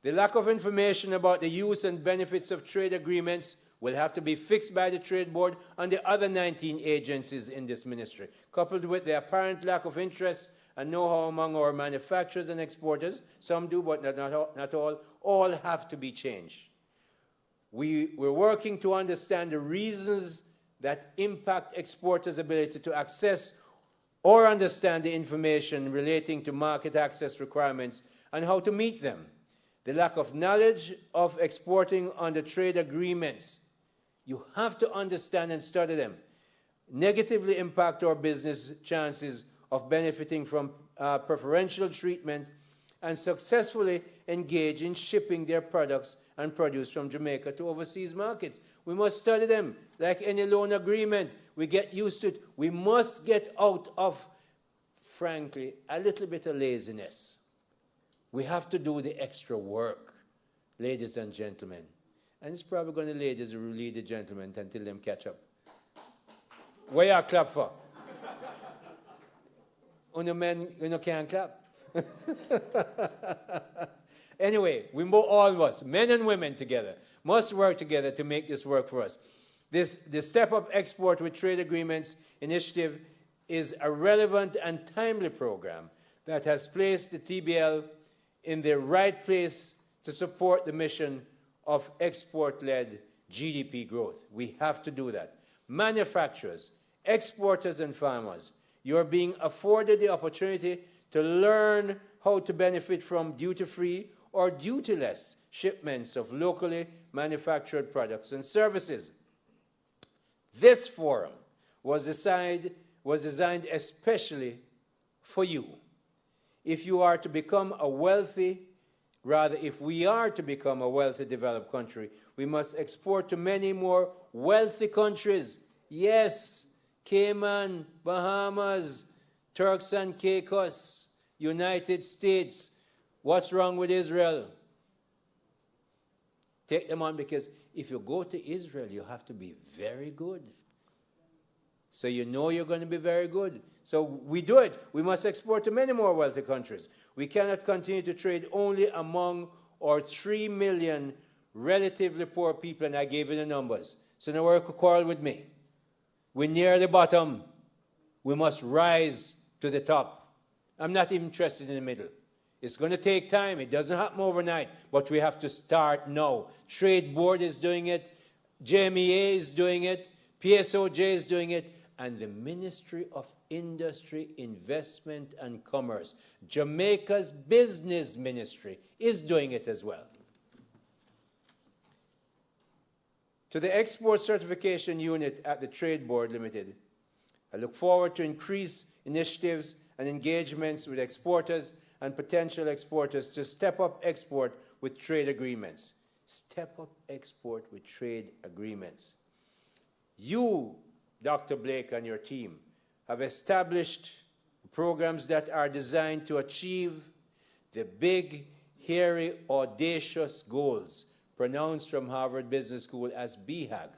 The lack of information about the use and benefits of trade agreements will have to be fixed by the Trade Board and the other 19 agencies in this ministry, coupled with the apparent lack of interest and know-how among our manufacturers and exporters. Some do, but not all have to be changed. We're working to understand the reasons that impact exporters' ability to access or understand the information relating to market access requirements and how to meet them. The lack of knowledge of exporting under trade agreements, you have to understand and study them, negatively impact our business chances of benefiting from preferential treatment and successfully engage in shipping their products and produce from Jamaica to overseas markets. We must study them like any loan agreement. We get used to it. We must get out of, frankly, a little bit of laziness. We have to do the extra work, ladies and gentlemen. And it's probably going to ladies who will lead the gentlemen until them catch up. What y'all clap for? Uno men, uno can't clap. Anyway, all of us, men and women together, must work together to make this work for us. The Step Up Export with Trade Agreements initiative is a relevant and timely program that has placed the TBL in the right place to support the mission of export-led GDP growth. We have to do that. Manufacturers, exporters, and farmers, you are being afforded the opportunity to learn how to benefit from duty-free or duty-less shipments of locally manufactured products and services. This forum was designed especially for you. If we are to become a wealthy developed country, we must export to many more wealthy countries. Yes, Cayman, Bahamas, Turks and Caicos, United States. What's wrong with Israel? Take them on, because if you go to Israel, you have to be very good. So you know you're going to be very good. So we do it. We must export to many more wealthy countries. We cannot continue to trade only among our 3 million relatively poor people, and I gave you the numbers. So now work a quarrel with me. We're near the bottom. We must rise to the top. I'm not even interested in the middle. It's going to take time. It doesn't happen overnight, but we have to start now. Trade Board is doing it. JMEA is doing it. PSOJ is doing it. And the Ministry of Industry, Investment, and Commerce, Jamaica's business ministry, is doing it as well. To the Export Certification Unit at the Trade Board Limited, I look forward to increased initiatives and engagements with exporters and potential exporters to step up export with trade agreements. Step up export with trade agreements. You, Dr. Blake, and your team have established programs that are designed to achieve the big, hairy, audacious goals pronounced from Harvard Business School as BHAG.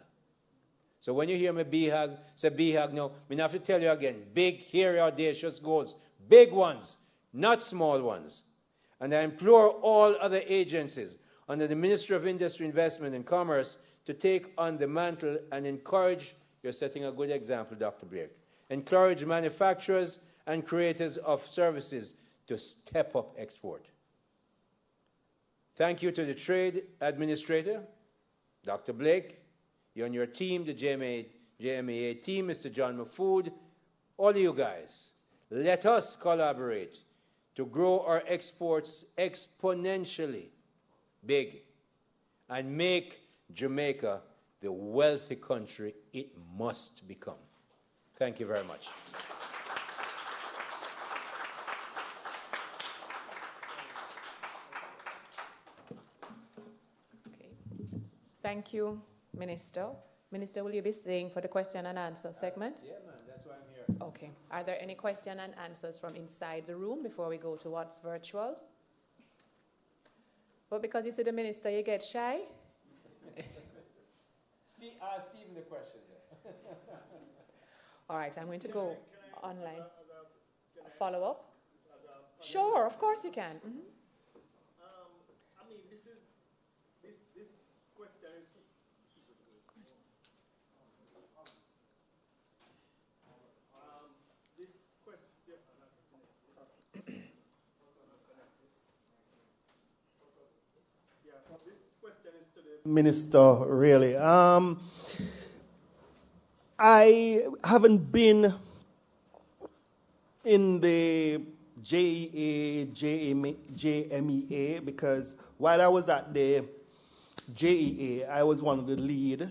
So when you hear me BHAG, say BHAG, no, I have to tell you again, big, hairy, audacious goals, big ones, not small ones. And I implore all other agencies under the Ministry of Industry, Investment, and Commerce to take on the mantle and encourage. You're setting a good example, Dr. Blake. Encourage manufacturers and creators of services to step up export. Thank you to the Trade Administrator, Dr. Blake, you and your team, the JMAA team, Mr. John Mahfood, all of you guys, let us collaborate to grow our exports exponentially big and make Jamaica the wealthy country it must become. Thank you very much. Okay. Thank you, Minister. Minister, will you be staying for the question and answer segment? Yeah, man, that's why I'm here. Okay. Are there any question and answers from inside the room before we go to what's virtual? But because you see the minister, you get shy? Stephen the question. All right, I'm going to go online. Follow up? Sure, of course you can. Mm-hmm. I mean, this question is. This question is to the minister, really. I haven't been in the JMEA because while I was at the JEA, I was one of the lead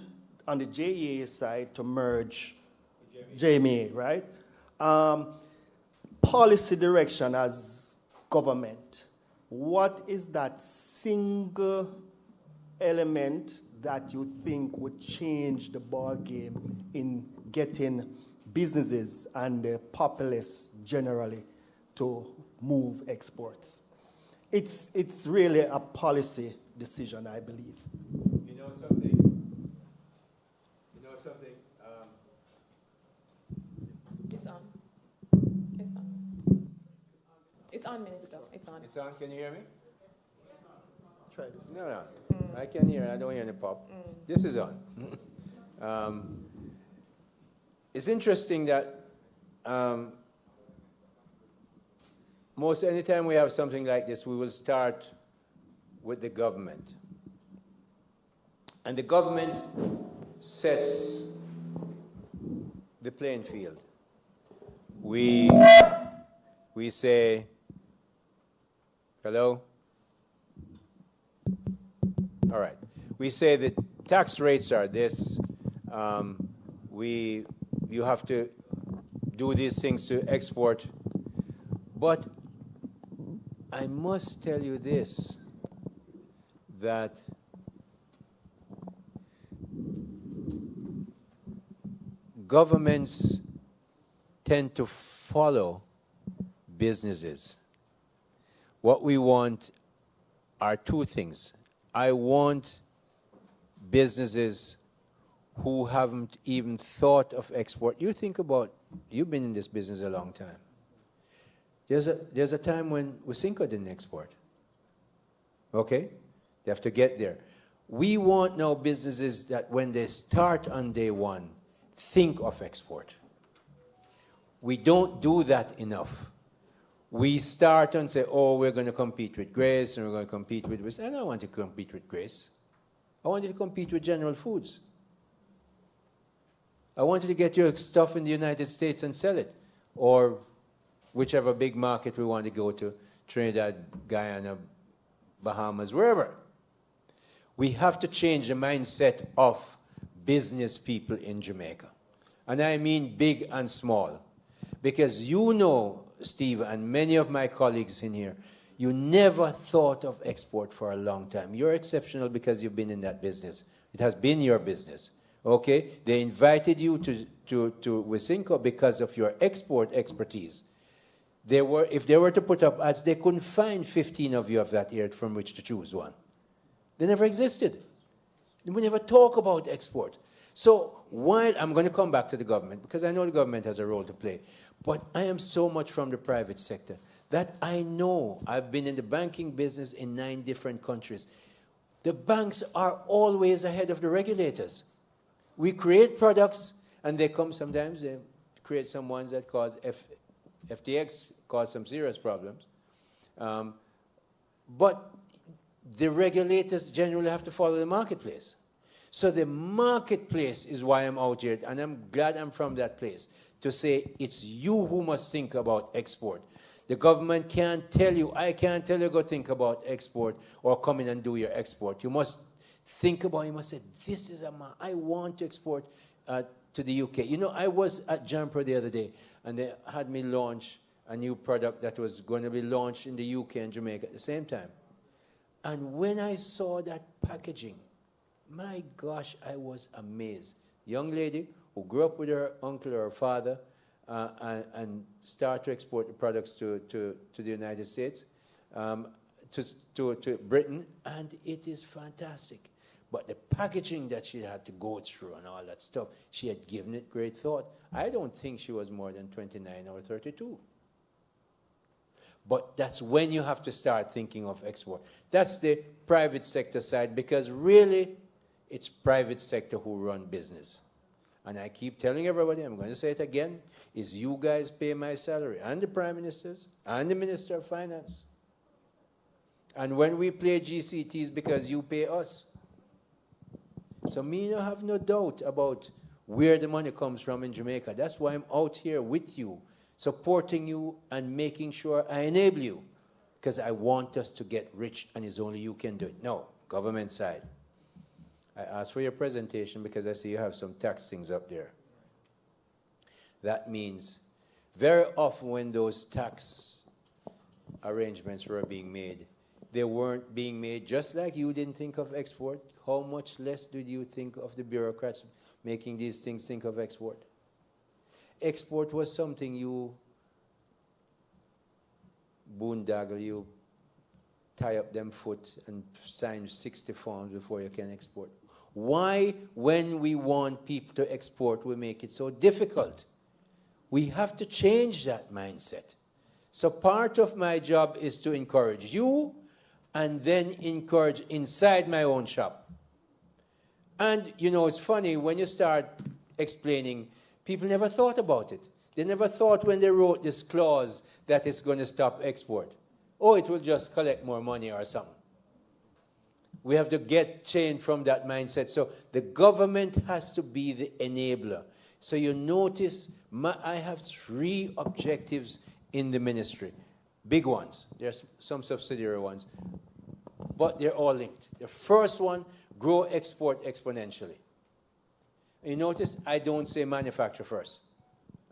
on the JEA side to merge JMEA, right? Policy direction as government. What is that single element that you think would change the ball game in getting businesses and the populace generally to move exports? It's really a policy decision, I believe. You know something? It's on. It's on. It's on, Minister. It's on. It's on. Can you hear me? Try this. No. I can hear. I don't hear any pop. This is on. It's interesting that most anytime we have something like this, we will start with the government. And the government sets the playing field. We say, hello? All right. We say that tax rates are this. You have to do these things to export. But I must tell you this, that governments tend to follow businesses. What we want are two things. I want businesses who haven't even thought of export. You think about, you've been in this business a long time. There's a time when Wisynco didn't export. Okay? They have to get there. We want now businesses that when they start on day one, think of export. We don't do that enough. We start and say, oh, we're going to compete with Grace and we're going to compete with this. I don't want to compete with Grace. I want you to compete with General Foods. I want you to get your stuff in the United States and sell it. Or whichever big market we want to go to, Trinidad, Guyana, Bahamas, wherever. We have to change the mindset of business people in Jamaica. And I mean big and small. Because you know, Steve, and many of my colleagues in here, you never thought of export for a long time. You're exceptional because you've been in that business. It has been your business. Okay? They invited you to Wisynco because of your export expertise. If they were to put up ads, they couldn't find 15 of you of that year from which to choose one. They never existed. We never talk about export. So while I'm going to come back to the government, because I know the government has a role to play, but I am so much from the private sector that I know I've been in the banking business in 9 different countries. The banks are always ahead of the regulators. We create products, and they come sometimes, they create some ones that cause FTX, cause some serious problems. But the regulators generally have to follow the marketplace. So the marketplace is why I'm out here, and I'm glad I'm from that place, to say it's you who must think about export. The government can't tell you, I can't tell you go think about export or come in and do your export. You must think about, you must say, this is I want to export to the UK. You know, I was at Jamaica the other day, and they had me launch a new product that was going to be launched in the UK and Jamaica at the same time. And when I saw that packaging, my gosh, I was amazed. Young lady who grew up with her uncle or her father and started to export the products to the United States, to Britain, and it is fantastic. But the packaging that she had to go through and all that stuff, she had given it great thought. I don't think she was more than 29 or 32. But that's when you have to start thinking of export. That's the private sector side, because really, it's private sector who run business. And I keep telling everybody, I'm going to say it again, is you guys pay my salary, and the Prime Minister's, and the Minister of Finance. And when we play GCTs, because you pay us. So me no have no doubt about where the money comes from in Jamaica. That's why I'm out here with you, supporting you and making sure I enable you, because I want us to get rich, and it's only you can do it. No, government side. I asked for your presentation because I see you have some tax things up there. That means very often when those tax arrangements were being made, they weren't being made just like you didn't think of export. How much less did you think of the bureaucrats making these things think of export? Export was something you boondoggle, you tie up them foot and sign 60 forms before you can export. Why, when we want people to export, we make it so difficult? We have to change that mindset. So part of my job is to encourage you and then encourage inside my own shop. And, you know, it's funny, when you start explaining, people never thought about it. They never thought when they wrote this clause that it's going to stop export. Oh, it will just collect more money or something. We have to get changed from that mindset. So the government has to be the enabler. So you notice I have 3 objectives in the ministry. Big ones. There's some subsidiary ones. But they're all linked. The first one, grow export exponentially. You notice I don't say manufacture first.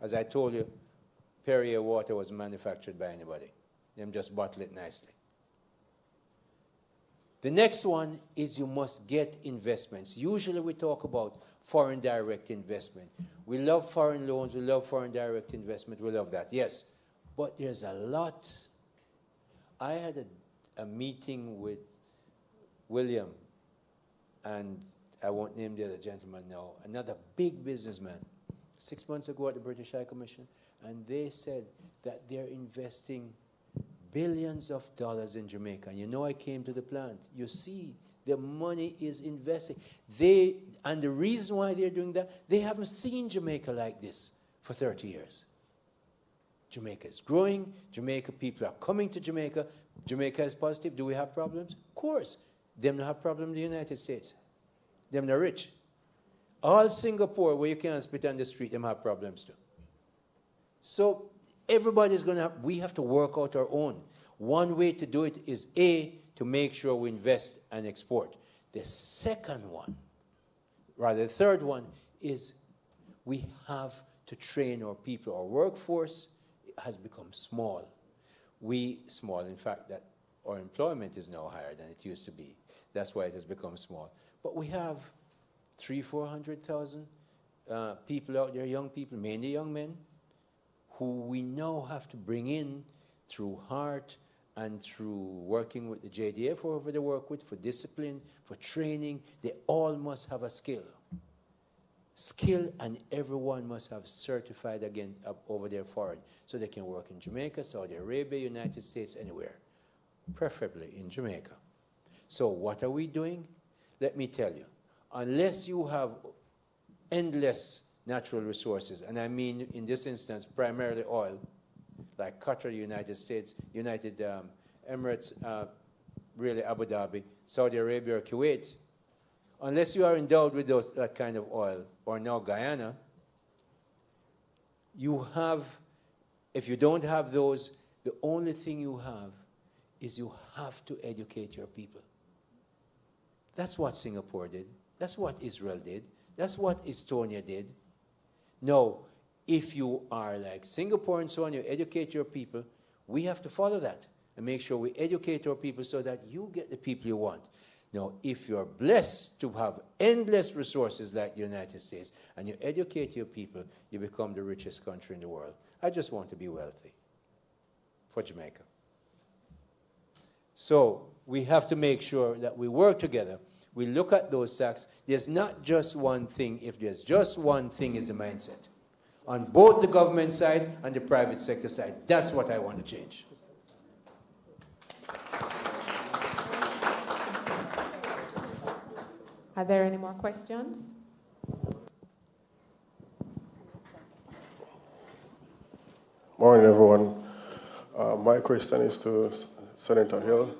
As I told you, Perrier water was manufactured by anybody. Them just bottle it nicely. The next one is you must get investments. Usually we talk about foreign direct investment. We love foreign loans, we love foreign direct investment, we love that, yes. But there's a lot. I had a meeting with William, and I won't name the other gentleman now, another big businessman, 6 months ago at the British High Commission, and they said that they're investing billions of dollars in Jamaica. And you know, I came to the plant. You see, the money is investing. And the reason why they're doing that, they haven't seen Jamaica like this for 30 years. Jamaica is growing. Jamaica people are coming to Jamaica. Jamaica is positive. Do we have problems? Of course. Them not have problems in the United States. Them not rich. All Singapore, where you can't spit on the street, them have problems too. So everybody's going to have, we have to work out our own. One way to do it is A, to make sure we invest and export. The second one, rather the third one, is we have to train our people. Our workforce has become small. Small, in fact, that our employment is now higher than it used to be. That's why it has become small. But we have 300,000-400,000 people out there, young people, mainly young men, who we now have to bring in through heart and through working with the JDF, whoever they work with, for discipline, for training. They all must have a skill. Skill, and everyone must have certified again over there foreign, so they can work in Jamaica, Saudi Arabia, United States, anywhere, preferably in Jamaica. So what are we doing? Let me tell you, unless you have endless natural resources, and I mean in this instance primarily oil, like Qatar, United States, United Emirates, really Abu Dhabi, Saudi Arabia or Kuwait, unless you are endowed with that kind of oil, or now Guyana, you have, if you don't have those, the only thing you have is you have to educate your people. That's what Singapore did. That's what Israel did. That's what Estonia did. No, if you are like Singapore and so on, you educate your people, we have to follow that and make sure we educate our people so that you get the people you want. Now, if you're blessed to have endless resources like the United States and you educate your people, you become the richest country in the world. I just want to be wealthy for Jamaica. So we have to make sure that we work together. We look at those taxes. There's not just one thing. If there's just one thing, is the mindset. On both the government side and the private sector side. That's what I want to change. Are there any more questions? Morning, everyone. My question is to Senator Hill.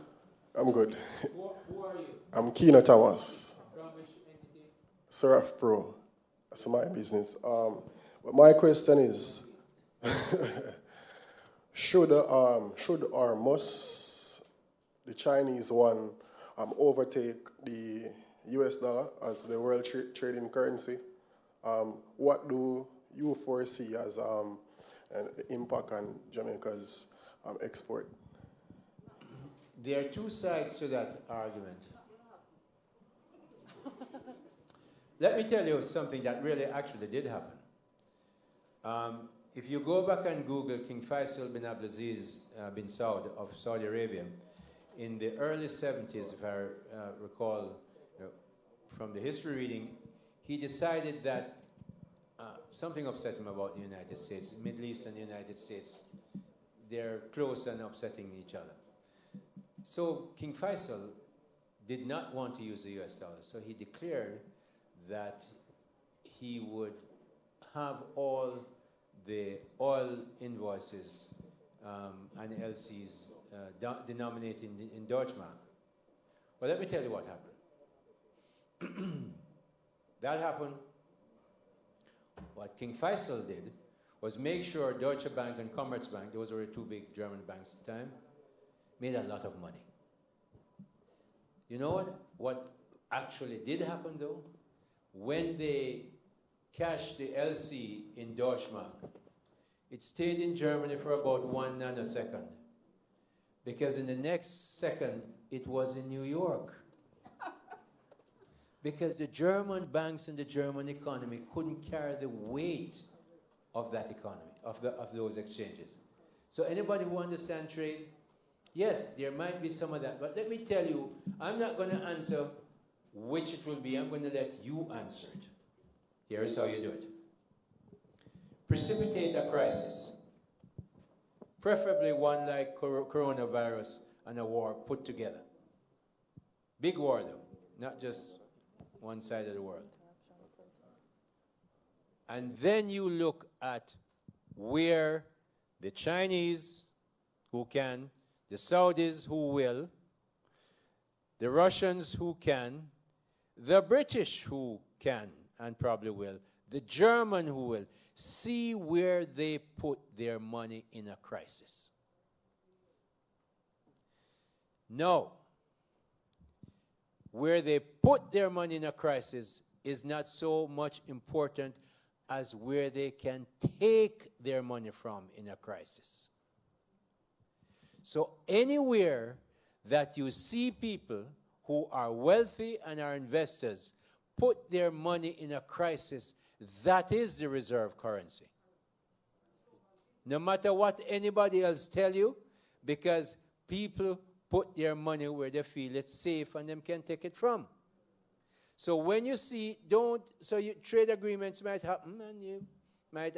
I'm good. Who are you? I'm Keena Thomas. From which entity? Seraph Pro. That's my business. But my question is, should or must the Chinese one overtake the US dollar as the world trading currency? What do you foresee as an impact on Jamaica's export? There are two sides to that argument. Let me tell you something that really actually did happen. If you go back and Google King Faisal bin Abdulaziz bin Saud of Saudi Arabia, in the early 70s, if I recall from the history reading, he decided that something upset him about the United States. The Middle East and the United States, they're close and upsetting each other. So King Faisal did not want to use the US dollar, so he declared that he would have all the oil invoices and LCs denominated in Deutschmark. Well, let me tell you what happened. That happened. What King Faisal did was make sure Deutsche Bank and Commerzbank, those were two big German banks at the time, made a lot of money. You know what? What actually did happen though? When they cashed the LC in Deutschmark, it stayed in Germany for about 1 nanosecond. Because in the next second, it was in New York. Because the German banks and the German economy couldn't carry the weight of that economy, of those exchanges. So anybody who understands trade, yes, there might be some of that. But let me tell you, I'm not going to answer which it will be. I'm going to let you answer it. Here's how you do it. Precipitate a crisis. Preferably one like coronavirus and a war put together. Big war, though, not just one side of the world. And then you look at where the Chinese, who can, the Saudis, who will, the Russians, who can, the British, who can and probably will, the German, who will, see where they put their money in a crisis. No. Where they put their money in a crisis is not so much important as where they can take their money from in a crisis. So anywhere that you see people who are wealthy and are investors put their money in a crisis, that is the reserve currency. No matter what anybody else tell you, because people put their money where they feel it's safe and them can take it from. So when you see, trade agreements might happen and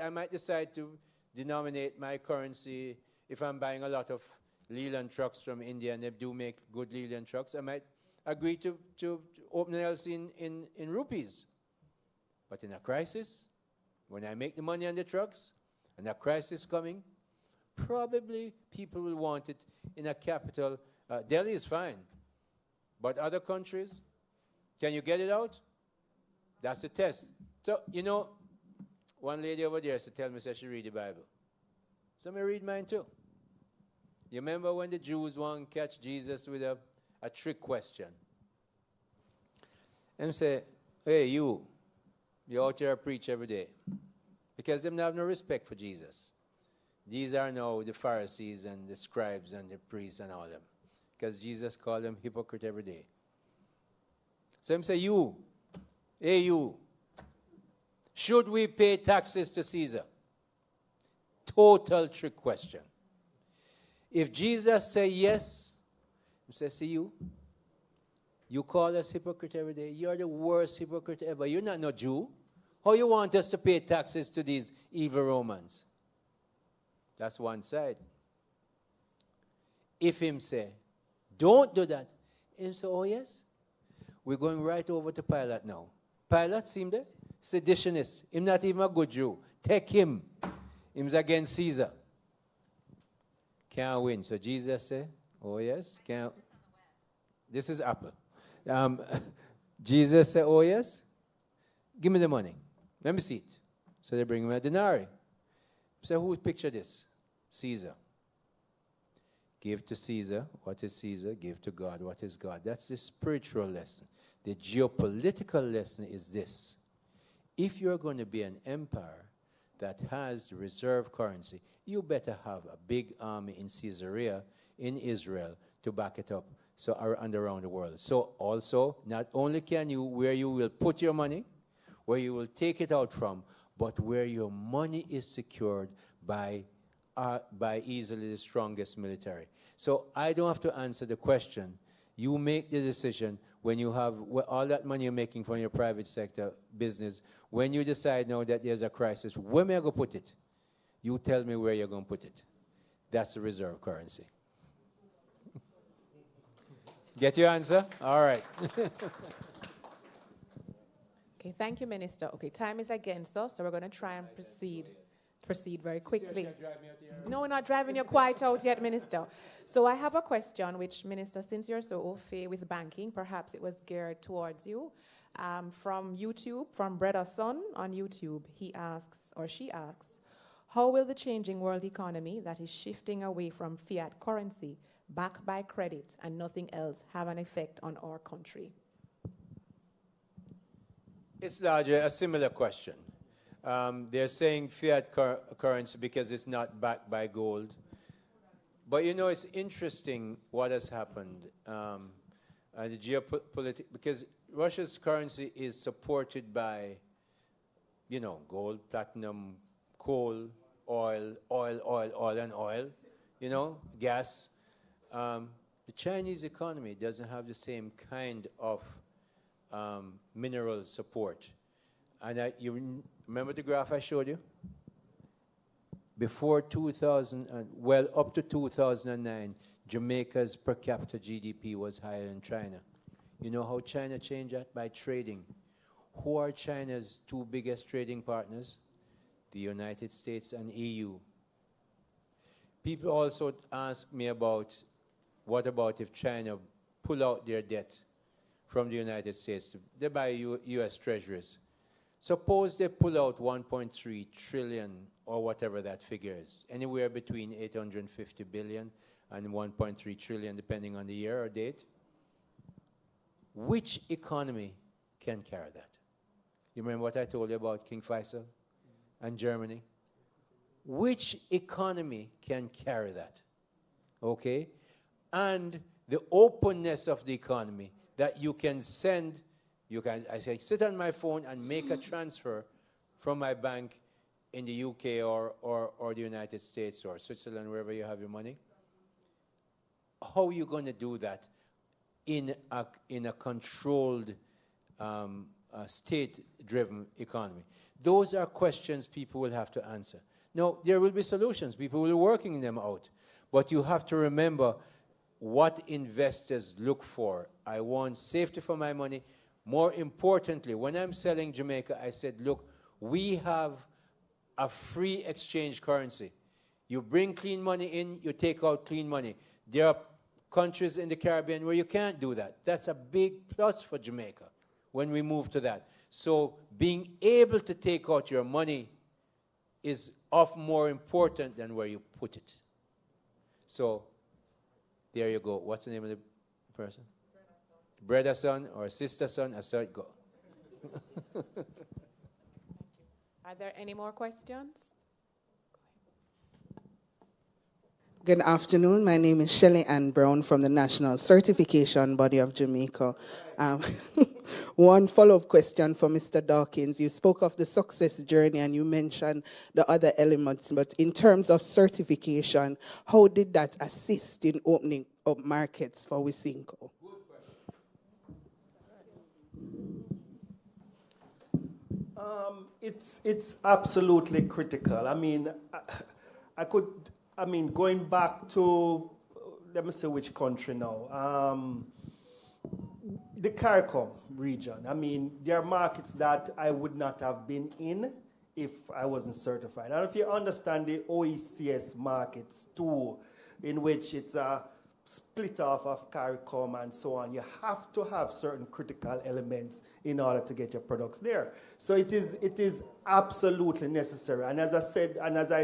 I might decide to denominate my currency. If I'm buying a lot of Leland trucks from India and they do make good Leland trucks, I might agree to open an LC in rupees. But in a crisis, when I make the money on the trucks and a crisis coming, probably people will want it in a capital. Delhi is fine, but other countries, Can you get it out? That's the test. So, you know, one lady over there used to tell me that she read the Bible. So I read mine too. You remember when the Jews want to catch Jesus with a trick question? And say, hey, you out there preach every day. Because they have no respect for Jesus. These are now the Pharisees and the scribes and the priests and all them. Because Jesus called them hypocrite every day. So him say, you, hey you, should we pay taxes to Caesar? Total trick question. If Jesus say yes, he says, see you call us hypocrite every day. You're the worst hypocrite ever. You're not no Jew. How you want us to pay taxes to these evil Romans? That's one side. If him say, don't do that, him say, oh yes, we're going right over to Pilate now. Pilate seemed there, seditionist. Him not even a good Jew. Take him. Him's against Caesar. Can't win. So Jesus said, oh yes, can't. This is Apple. Jesus said, oh yes, give me the money. Let me see it. So they bring him a denarius. So who would picture this? Caesar. Give to Caesar what is Caesar. Give to God what is God. That's the spiritual lesson. The geopolitical lesson is this. If you're going to be an empire that has the reserve currency, you better have a big army in Caesarea, in Israel, to back it up and around the world. So also, not only can you, where you will put your money, where you will take it out from, but where your money is secured by easily the strongest military. So I don't have to answer the question. You make the decision when you have all that money you're making from your private sector business. When you decide now that there's a crisis, where am I going to put it? You tell me where you're going to put it. That's the reserve currency. Get your answer? All right. Okay, thank you, Minister. Okay, time is against us, so we're going to try and proceed very quickly. No, we're not driving you quite out yet, Minister. So I have a question, which, Minister, since you're so au fait with banking, perhaps it was geared towards you. From YouTube, from Brother Son on YouTube, he asks, or she asks, how will the changing world economy that is shifting away from fiat currency, backed by credit and nothing else, have an effect on our country? It's largely a similar question. They're saying fiat currency because it's not backed by gold. But you know, it's interesting what has happened. The geopolitics, because Russia's currency is supported by, you know, gold, platinum, coal, oil, and oil, you know, gas. The Chinese economy doesn't have the same kind of mineral support. And you remember the graph I showed you? Before 2000, up to 2009, Jamaica's per capita GDP was higher than China. You know how China changed that? By trading. Who are China's two biggest trading partners? The United States and EU. People also ask me about, what about if China pull out their debt from the United States? They buy U.S. treasuries. Suppose they pull out 1.3 trillion or whatever that figure is, anywhere between 850 billion and 1.3 trillion, depending on the year or date. Which economy can carry that? You remember what I told you about King Faisal and Germany? Which economy can carry that? Okay? And the openness of the economy, that you can send, I say, sit on my phone and make a transfer from my bank in the UK or the United States or Switzerland, wherever you have your money. How are you going to do that in a controlled, state-driven economy? Those are questions people will have to answer. Now, there will be solutions. People will be working them out. But you have to remember what investors look for. I want safety for my money. More importantly, when I'm selling Jamaica, I said, look, we have a free exchange currency. You bring clean money in, you take out clean money. There are countries in the Caribbean where you can't do that. That's a big plus for Jamaica. when we move to that. So being able to take out your money is of more important than where you put it. So there you go. What's the name of the person? Brother son or sister son, I saw it go. Are there any more questions? Good afternoon. My name is Shelley Ann Brown from the National Certification Body of Jamaica. One follow-up question for Mr. Dawkins. You spoke of the success journey and you mentioned the other elements, but in terms of certification, how did that assist in opening up markets for Wisynco? It's absolutely critical. I mean, going back to, let me see which country now. The CARICOM region. I mean, there are markets that I would not have been in if I wasn't certified. I don't know if you understand the OECS markets too, in which it's a split off of CARICOM and so on. You have to have certain critical elements in order to get your products there. So it is absolutely necessary. And as I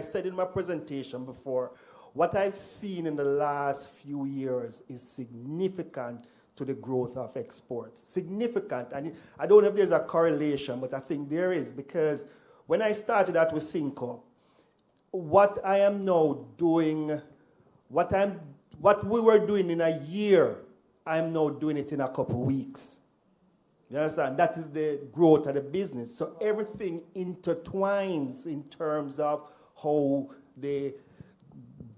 said in my presentation before, what I've seen in the last few years is significant to the growth of exports. Significant. And I don't know if there's a correlation, but I think there is, because when I started at Wisynco, what I am now doing, what we were doing in a year, I'm now doing it in a couple of weeks. You understand? That is the growth of the business. So everything intertwines in terms of how the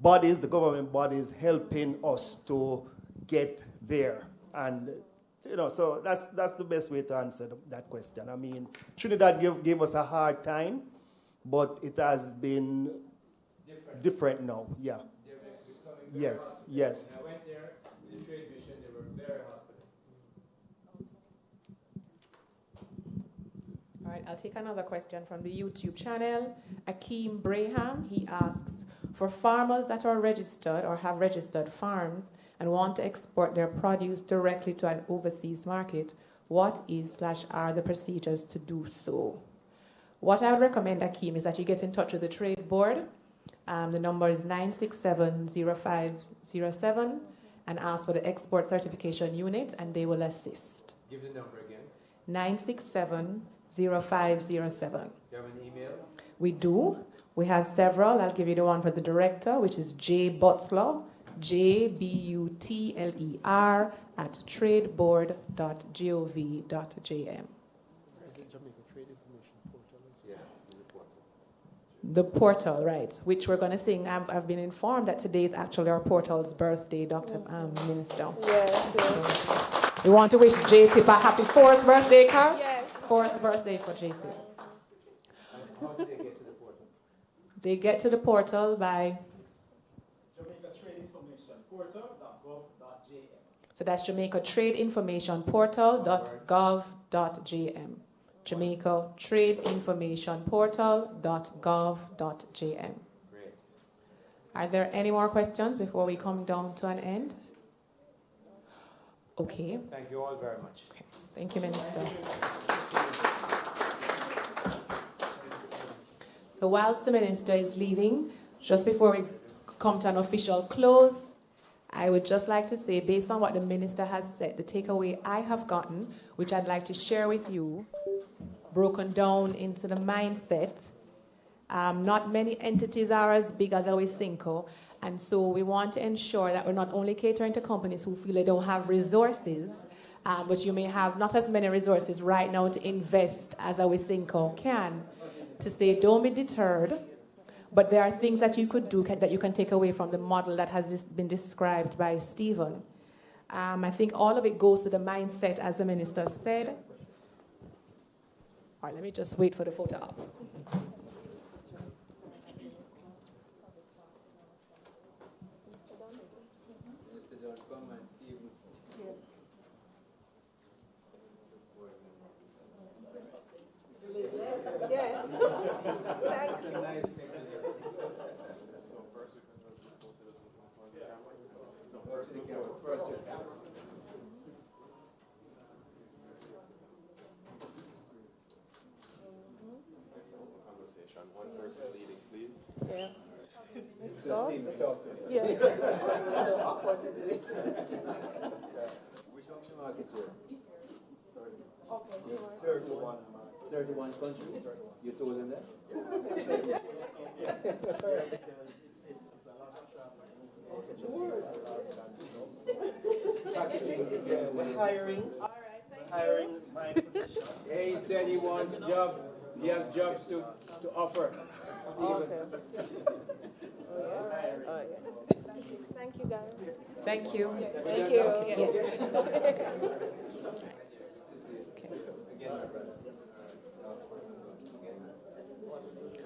bodies, the government bodies, helping us to get there. And, so that's the best way to answer that question. I mean, Trinidad gave us a hard time, but it has been different now, yeah. Yes. When I went there with the trade mission, they were very hospitable. All right, I'll take another question from the YouTube channel. Akeem Braham, he asks, for farmers that are registered or have registered farms and want to export their produce directly to an overseas market, what are the procedures to do so? What I would recommend, Akeem, is that you get in touch with the Trade Board. The number is 967-0507 and ask for the Export Certification Unit and they will assist. Give the number again. 967-0507. Do you have an email? We do. We have several. I'll give you the one for the director, which is J. Butler, JBUTLER @tradeboard.gov.jm. The portal, right, which we're going to sing. I've been informed that today is actually our portal's birthday, Dr. Minister. Yes. So we want to wish JT a happy 4th birthday, Carl. Yes. 4th birthday for JT. How do they get to the portal? They get to the portal by... Jamaica Trade Information Portal.gov.jm. So that's Jamaica Trade Information Portal.gov.jm. Jamaica Trade Information Portal.gov.jm. Great. Are there any more questions before we come down to an end? Okay. Thank you all very much. Okay. Thank you, Minister. So whilst the Minister is leaving, just before we come to an official close, I would just like to say, based on what the Minister has said, the takeaway I have gotten, which I'd like to share with you, broken down into the mindset. Not many entities are as big as Wisynco, and so we want to ensure that we're not only catering to companies who feel they don't have resources, but you may have not as many resources right now to invest as Wisynco can, to say don't be deterred, but there are things that you could do that you can take away from the model that has been described by Stephen. I think all of it goes to the mindset, as the Minister said. All right, let me just wait for the photo up. Yes. team to talk to. Yeah. Which one of the markets here? Okay, sure. 31 countries? You told them that? We're hiring. Hiring my position. Yeah, he said he wants job. He has jobs to offer. Okay. Thank you, guys. Thank you. Thank you. Yes.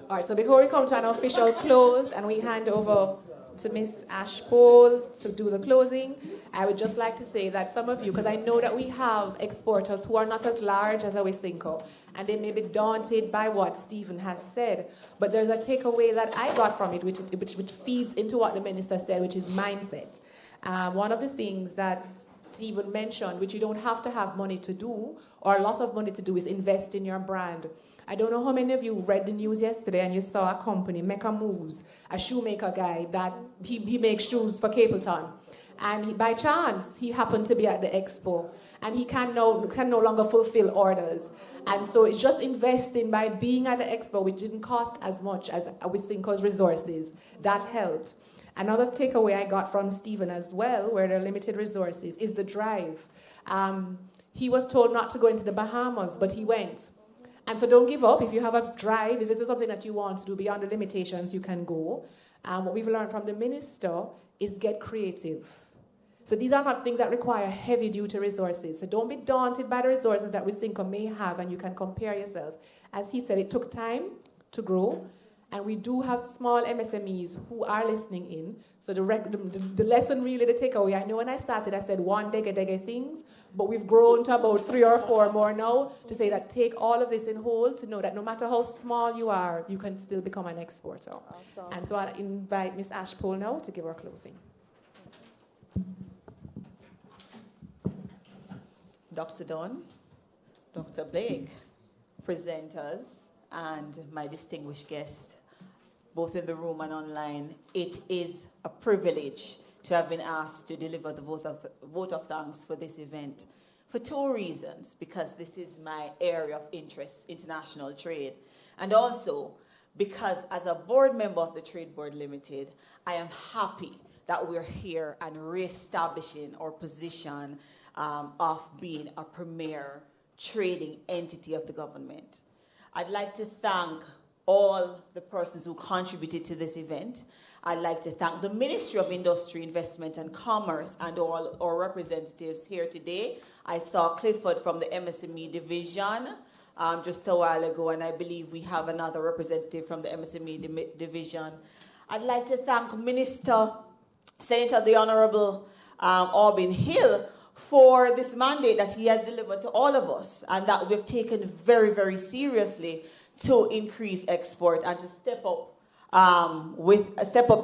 All right, so before we come to an official close and we hand over to Ms. Ashpole to do the closing, I would just like to say that some of you, because I know that we have exporters who are not as large as Awisinko, and they may be daunted by what Stephen has said, but there's a takeaway that I got from it, which feeds into what the minister said, which is mindset. One of the things that Stephen mentioned, which you don't have to have money to do, or a lot of money to do, is invest in your brand. I don't know how many of you read the news yesterday and you saw a company, Mecca Moves, a shoemaker guy, that he makes shoes for Capleton. And by chance, he happened to be at the expo. And he can no longer fulfill orders. And so it's just investing by being at the expo, which didn't cost as much as Awisinko's resources. That helped. Another takeaway I got from Stephen as well, where there are limited resources, is the drive. He was told not to go into the Bahamas, but he went. And so don't give up. If you have a drive, if this is something that you want to do beyond the limitations, you can go. What we've learned from the minister is get creative. So these are not things that require heavy-duty resources. So don't be daunted by the resources that Awisinko may have, and you can compare yourself. As he said, it took time to grow, and we do have small MSMEs who are listening in. So the lesson, really, the takeaway, I know when I started, I said one dege things, but we've grown to about 3 or 4 more now to say that take all of this in hold, to know that no matter how small you are, you can still become an exporter. Awesome. And so I'll invite Ms. Ashpole now to give our closing. Dr. Dunn, Dr. Blake, presenters, and my distinguished guest, both in the room and online, it is a privilege to have been asked to deliver the vote of thanks for this event for 2 reasons, because this is my area of interest, international trade, and also because as a board member of the Trade Board Limited, I am happy that we're here and reestablishing our position of being a premier trading entity of the government. I'd like to thank all the persons who contributed to this event. I'd like to thank the Ministry of Industry, Investment and Commerce and all our representatives here today. I saw Clifford from the MSME division just a while ago, and I believe we have another representative from the MSME division. I'd like to thank Senator the Honorable Aubin Hill for this mandate that he has delivered to all of us, and that we've taken very, very seriously to increase export and to step up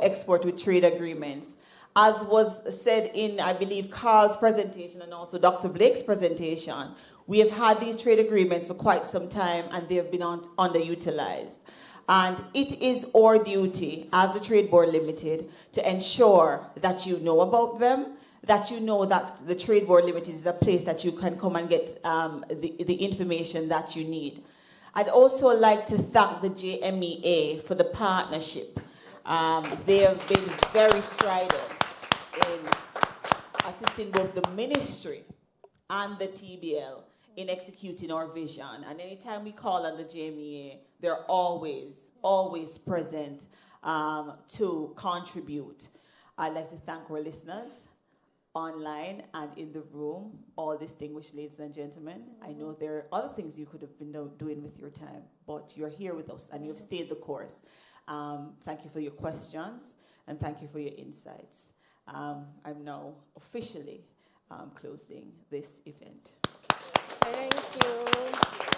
export with trade agreements. As was said in, I believe, Carl's presentation and also Dr. Blake's presentation, we have had these trade agreements for quite some time and they have been underutilized. And it is our duty as the Trade Board Limited to ensure that you know about them, that you know that the Trade Board Limited is a place that you can come and get the information that you need. I'd also like to thank the JMEA for the partnership. They have been very strident in assisting both the ministry and the TBL in executing our vision. And anytime we call on the JMEA, they're always present to contribute. I'd like to thank our listeners online and in the room, all distinguished ladies and gentlemen. I know there are other things you could have been doing with your time, but you're here with us and you've stayed the course. Thank you for your questions and thank you for your insights. I'm now officially closing this event. Thank you.